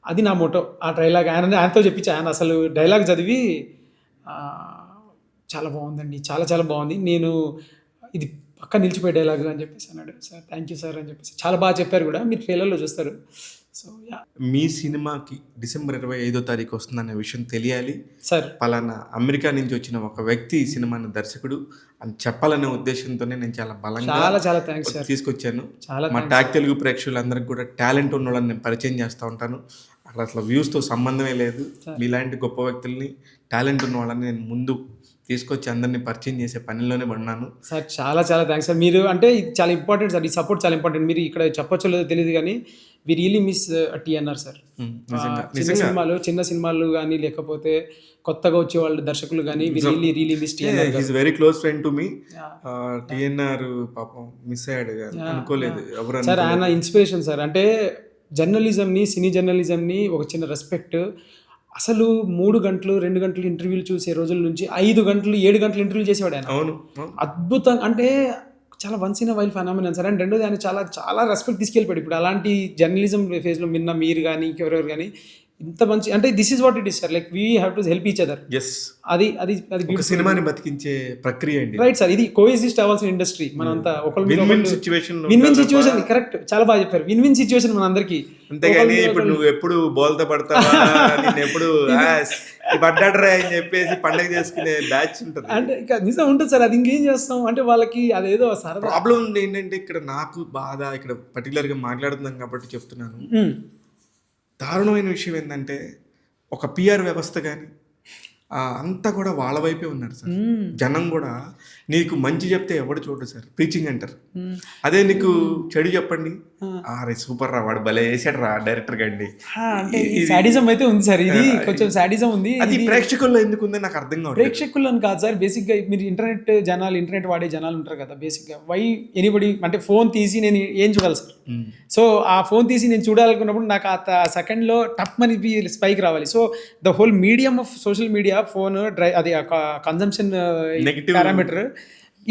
అది నా మోటో. ఆ డైలాగ్ ఆయనతో చెప్పించి, ఆయన అసలు డైలాగ్ చదివి చాలా బాగుందండి, చాలా చాలా బాగుంది, నేను ఇది పక్క నిలిచిపోయే డైలాగ్ అని చెప్పేసి అన్నాడు. సార్ థ్యాంక్ యూ సార్ అని చెప్పేసి చాలా బాగా చెప్పారు కూడా, మీరు ట్రైలర్లో చూస్తారు. సో మీ సినిమాకి December 25 వస్తుందనే విషయం తెలియాలి సార్. పలానా అమెరికా నుంచి వచ్చిన ఒక వ్యక్తి ఈ సినిమాని దర్శకుడు అని చెప్పాలనే ఉద్దేశంతోనే నేను చాలా బలంగా చాలా చాలా థ్యాంక్స్ సార్. తీసుకొచ్చాను. చాలా మా ట్యాగ్ తెలుగు ప్రేక్షకులందరికీ కూడా టాలెంట్ ఉన్న వాళ్ళని నేను పరిచయం చేస్తూ ఉంటాను. అక్కడ అసలు వ్యూస్తో సంబంధమే లేదు. మీలాంటి గొప్ప వ్యక్తుల్ని, టాలెంట్ ఉన్న వాళ్ళని నేను ముందు తీసుకొచ్చి అందరినీ పరిచయం చేసే పనిలోనే పడినాను సార్. చాలా చాలా థ్యాంక్స్ సార్. మీరు అంటే ఇది చాలా ఇంపార్టెంట్ సార్, ఈ సపోర్ట్ చాలా ఇంపార్టెంట్. మీరు ఇక్కడ చెప్పొచ్చో లేదో తెలియదు కానీ we really miss TNR sir. చిన్న సినిమాలు కానీ లేకపోతే కొత్తగా వచ్చే వాళ్ళు దర్శకులు కానీ we really miss TNR. Is very close friend to me. TNR పాపం మిస్ అయ్యాడు, అనుకోలేదు ఎవరు సార్. ఆయన ఇన్స్పిరేషన్ సార్. అంటే జర్నలిజంని, సినీ జర్నలిజంని ఒక చిన్న రెస్పెక్ట్. అసలు 3 గంటలు 2 గంటలు ఇంటర్వ్యూలు చూసే రోజుల నుంచి 5 గంటలు 7 గంటలు ఇంటర్వ్యూలు చేసేవాడు ఆయన. అవును, అద్భుతం. అంటే చాలా once in while phenomenon sir. And రెండోది ఆయన చాలా చాలా రెస్పెక్ట్ తీసుకెళ్ళిపోయాడు. ఇప్పుడు అలాంటి జర్నలిజం ఫేజ్లో విన్న మీరు కానీ ఇంకెవరెవరు కానీ ఇంత మంచి, అంటే this is what it is sir. Like we have to help each other. Yes, అది ఒక సినిమాని బతికించే ప్రక్రియ అండి. Right sir. ఇది కోఎగ్జిస్ట్ అవ్వాల్సిన ఇండస్ట్రీ. మనంతా విన్ సిచ్యువేషన్ కరెక్ట్, చాలా బాగా చెప్పారు. విన్ సిచ్యువేషన్ మన అందరికి. అంతేగాని ఇప్పుడు నువ్వు ఎప్పుడు బోల్తా పడతావా, నేను ఎప్పుడు పడ్డాడరా అని చెప్పేసి పండగ చేసుకునే బ్యాచ్ ఉంటుంది. అంటే ఇక నిజం ఉంటుంది సార్. అది ఇంకేం చేస్తాం అంటే వాళ్ళకి అదేదో సరదా. ప్రాబ్లం ఏంటంటే ఇక్కడ నాకు బాధ, ఇక్కడ పర్టికులర్గా మాట్లాడుతున్నాం కాబట్టి చెప్తున్నాను. దారుణమైన విషయం ఏంటంటే ఒక PR వ్యవస్థ కానీ అంతా కూడా వాళ్ళ వైపే ఉన్నారు సార్. జనం కూడా నీకు మంచి చెప్తే ఎవడు చూడరు సార్, ప్రీచింగ్ అంటారు. అదే నీకు చెడు చెప్పండి, అరే సూపర్ రా, వాడు భలే వేసాడు రా డైరెక్టర్ గండి. సాడిజం అయితే ఉంది సార్, ఇది కొంచెం సాడిజం ఉంది. అది ప్రేక్షకుల్లో ఎందుకు ఉందో నాకు అర్థం కాదు. ప్రేక్షకుల్లో అని కాదు సార్, బేసిక్గా మీరు ఇంటర్నెట్ వాడే జనాలు ఉంటారు కదా, బేసిక్గా వై ఎనీబడి అంటే ఫోన్ తీసి నేను ఏం చూడాలి సార్. సో ఆ ఫోన్ తీసి నేను చూడాలనుకున్నప్పుడు నాకు ఆ సెకండ్లో టప్ అని స్పైక్ రావాలి. So the whole medium of social media, phone, అది consumption parameter,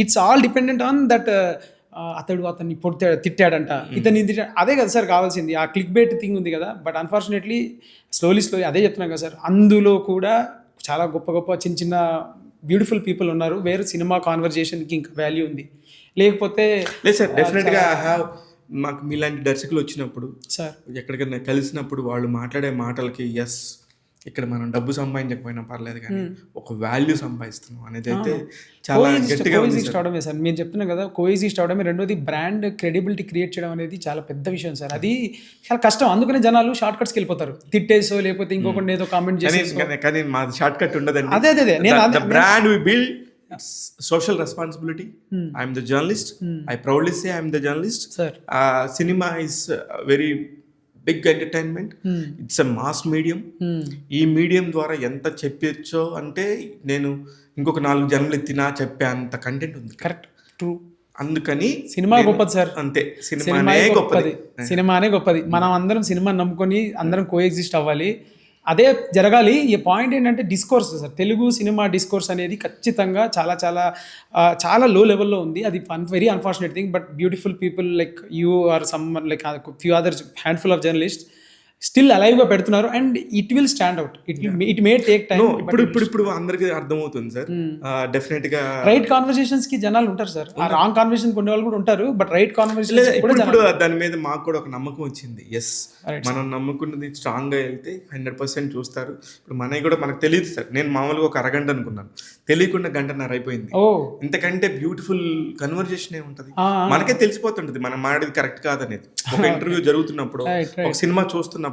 it's all dependent on that. అతన్ని తిట్టాడంట, ఇతన్ని అదే కదా సార్ కావాల్సింది. ఆ క్లిక్ బేట్ థింగ్ ఉంది కదా. బట్ అన్ఫార్చునేట్లీ స్లోలీ అదే చెప్తున్నాం కదా సార్, అందులో కూడా చాలా గొప్ప చిన్న బ్యూటిఫుల్ పీపుల్ ఉన్నారు. వేరే సినిమా కాన్వర్జేషన్కి ఇంకా వాల్యూ ఉంది. లేకపోతే లేదు సార్, డెఫినెట్గా మాకు మీలాంటి దర్శకులు వచ్చినప్పుడు సార్, ఎక్కడికైనా కలిసినప్పుడు వాళ్ళు మాట్లాడే మాటలకి ఎస్, ఇక్కడ మనం డబ్బు సంపాదించకపోయినా పర్లేదు కానీ ఒక వాల్యూ సంపాదిస్తున్నాం అనేది అయితే చాలా గట్టిగా కోఎగ్జిస్ట్ అవడమే సార్. మీరు చెప్తున్నా కదా, కోఎగ్జిస్ట్ అవడమే. రెండోది బ్రాండ్ క్రెడిబిలిటీ క్రియేట్ చేయడం అనేది చాలా పెద్ద విషయం సార్. అది చాలా కష్టం. అందుకనే జనాలు షార్ట్ కట్స్కి వెళ్ళిపోతారు, తిట్టేసో లేకపోతే ఇంకొకటి ఏదో కామెంట్ చేసి. కానీ మాది షార్ట్ కట్ ఉండదండి. అదే brand we build social responsibility. I am the journalist. I proudly say I am the journalist. Cinema is very big entertainment. It's a mass medium. ఈ మీడియం ద్వారా ఎంత చెప్పొచ్చో అంటే నేను ఇంకొక 4 జన్మలు ఎత్తినా చెప్పే అంత కంటెంట్ ఉంది. Correct, true. అందుకని సినిమా గొప్పది సార్. అంతే, సినిమానే గొప్పది. మనం అందరం సినిమా నమ్ముకొని అందరం కోఎగ్జిస్ట్ అవ్వాలి, అదే జరగాలి. ఈ పాయింట్ ఏంటంటే discourse sir. Telugu cinema discourse అనేది ఖచ్చితంగా చాలా చాలా చాలా లో లెవెల్లో ఉంది. అది very unfortunate thing. But beautiful people like you are some like few others handful of journalist still అలైవ్గా పెడుతున్నారు. And it will stand out. It may take time. ఇప్పుడు అందరికీ అర్థమవుతుంది సార్. డెఫినెట్ గా రైట్ కాన్వర్సేషన్స్ కి జనాలు ఉంటారు సార్. ఆ రాంగ్ కాన్వర్సేషన్ కొన్ని వాళ్ళు కూడా ఉంటారు. బట్ రైట్ కాన్వర్సేషన్ ఇప్పుడు దాని మీద మాకు కూడా ఒక నమ్మకం వచ్చింది. ఎస్, మనం నమ్ముకున్నది స్ట్రాంగ్ గా వెళ్తే 100% చూస్తారు. ఇప్పుడు మనకి కూడా మనకు తెలియదు సార్. నేను మామూలుగా ఒక అరగంట అనుకున్నాను, తెలియకుండా 1.5 గంట అయిపోయింది. ఇంతకంటే బ్యూటిఫుల్ కన్వర్సేషన్ ఏముంటది, మనకే తెలిసిపోతుంటది మనం మాట్లాడేది కరెక్ట్ కాదనేది. ఒక ఇంటర్వ్యూ జరుగుతున్నప్పుడు, ఒక సినిమా చూస్తున్నప్పుడు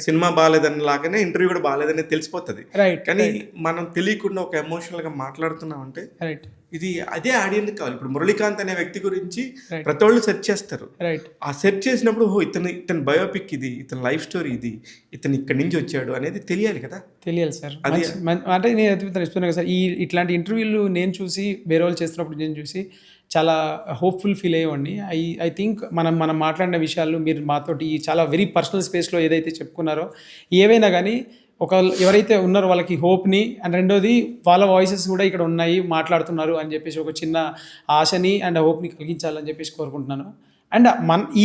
సినిమా బాగాలేదని లాగానే ఇంటర్వ్యూ కూడా బాగాలేదని తెలిసిపోతుంది. కానీ మనం తెలియకుండా ఒక ఎమోషనల్ గా మాట్లాడుతున్నాం అంటే ఇది అదే ఆడియన్స్ కావాలి. ఇప్పుడు మురళీకాంత్ అనే వ్యక్తి గురించి Right. ప్రతి వాళ్ళు సెర్చ్ చేస్తారు. రైట్. ఆ సెర్చ్ చేసినప్పుడు ఇతని బయోపిక్ ఇది, ఇతని లైఫ్ స్టోరీ ఇది, ఇతను ఇక్కడి నుంచి వచ్చాడు అనేది తెలియాలి కదా. తెలియాలి సార్. అది అంటే నేను చెప్తున్నాను కదా సార్, ఇట్లాంటి ఇంటర్వ్యూలు నేను చూసి వేరే వాళ్ళు చేస్తున్నప్పుడు నేను చూసి చాలా హోప్ఫుల్ ఫీల్ అయ్యేవాడిని. ఐ థింక్ మనం మాట్లాడిన విషయాలు మీరు మాతోటి చాలా వెరీ పర్సనల్ స్పేస్లో ఏదైతే చెప్పుకున్నారో ఏవైనా కానీ ఎవరైతే ఉన్నారో వాళ్ళకి హోప్ని, అండ్ రెండోది వాళ్ళ వాయిసెస్ కూడా ఇక్కడ ఉన్నాయి, మాట్లాడుతున్నారు అని చెప్పేసి ఒక చిన్న ఆశని అండ్ హోప్ని కలిగించాలని చెప్పేసి కోరుకుంటున్నాను. అండ్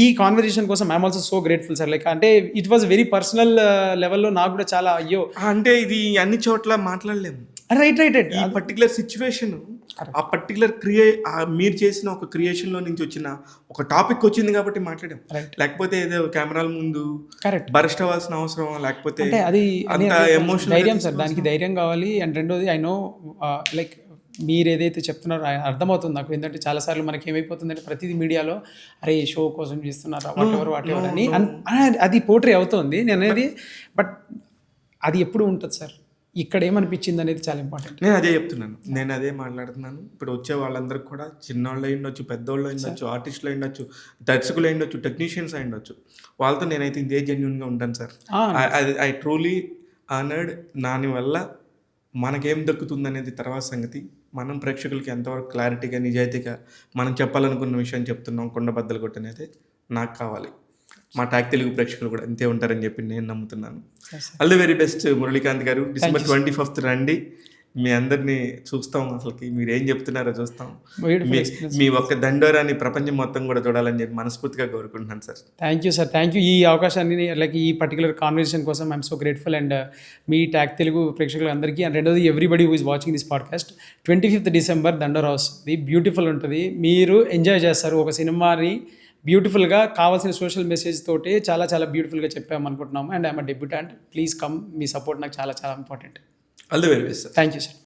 ఈ కాన్వర్జేషన్ కోసం I'm also so grateful sir. Like అంటే ఇట్ వాజ్ వెరీ పర్సనల్ లెవెల్లో నాకు కూడా చాలా అయ్యో అంటే ఇది అన్ని చోట్ల మాట్లాడలేము. రైట్. ఈ పర్టికులర్ సిచ్యువేషన్, ఆ పర్టికులర్ మీరు చేసిన ఒక క్రియేషన్ లో నుంచి వచ్చిన ఒక టాపిక్ వచ్చింది కాబట్టి మాట్లాడాం. లేకపోతే ఏదో కెమెరాల ముందు కరెక్ట్ బరెస్ట్ అవ్వాల్సిన అవసరం, లేకపోతే అంటే అది అంత ఎమోషనల్ ధైర్యం సార్, దానికి ధైర్యం కావాలి. అండ్ రెండోది ఐ నో లైక్ మీరు ఏదైతే చెప్తున్నారో అర్థమవుతుంది నాకు. ఏంటంటే చాలాసార్లు మనకి ఏమైపోతుందంటే ప్రతిదీ మీడియాలో అరే షో కోసం చేస్తున్నారా వాట్ ఎవర్ అని అది పోట్రీ అవుతుంది నేను అనేది. బట్ అది ఎప్పుడు ఉంటుంది సార్, ఇక్కడ ఏమనిపించింది అనేది చాలా ఇంపార్టెంట్. నేను అదే చెప్తున్నాను, నేను అదే మాట్లాడుతున్నాను. ఇప్పుడు వచ్చే వాళ్ళందరికీ కూడా చిన్నవాళ్ళు అయి ఉండొచ్చు, పెద్దవాళ్ళు అయి ఉండొచ్చు, ఆర్టిస్టులు అయి ఉండొచ్చు, దర్శకులు అయి ఉండొచ్చు, టెక్నీషియన్స్ అయి ఉండొచ్చు. వాళ్ళతో నేనైతే ఇదే జెన్యున్గా ఉంటాను సార్. I truly honoured. దానివల్ల మనకేం దక్కుతుంది అనేది తర్వాత సంగతి. మనం ప్రేక్షకులకి ఎంతవరకు క్లారిటీగా నిజాయితీగా మనం చెప్పాలనుకున్న విషయం చెప్తున్నాం కొండబద్దలు కొట్టనేది నాకు కావాలి. మా టాక్ తెలుగు ప్రేక్షకులు కూడా అంతే ఉంటారని చెప్పి నేను నమ్ముతున్నాను. All the very best Muralikanth గారు. December 25th రండి, మీ అందరినీ చూస్తాం. అసలుకి మీరు ఏం చెప్తున్నారో చూస్తాం. మీ ఒక్క దండోరాని ప్రపంచం మొత్తం కూడా చూడాలని చెప్పి మనస్ఫూర్తిగా కోరుకుంటున్నాను sir. Thank you sir, thank you. ఈ అవకాశాన్ని లైక్ ఈ పర్టికులర్ కాన్వర్సేషన్ కోసం I'm so grateful. And me talk Telugu ప్రేక్షకులందరికీ, అండ్ రెండోది everybody who is watching this podcast, 25th December దండోరా వస్తుంది. బ్యూటిఫుల్ ఉంటుంది, మీరు ఎంజాయ్ చేస్తారు. ఒక సినిమాని బ్యూటిఫుల్గా కావాల్సిన సోషల్ మెసేజ్ తోటి చాలా చాలా బ్యూటిఫుల్గా చెప్పామనుకుంటున్నాము. And I'm a debutante, please come. మీ సపోర్ట్ నాకు చాలా చాలా important. All the very best sir. Thank you sir.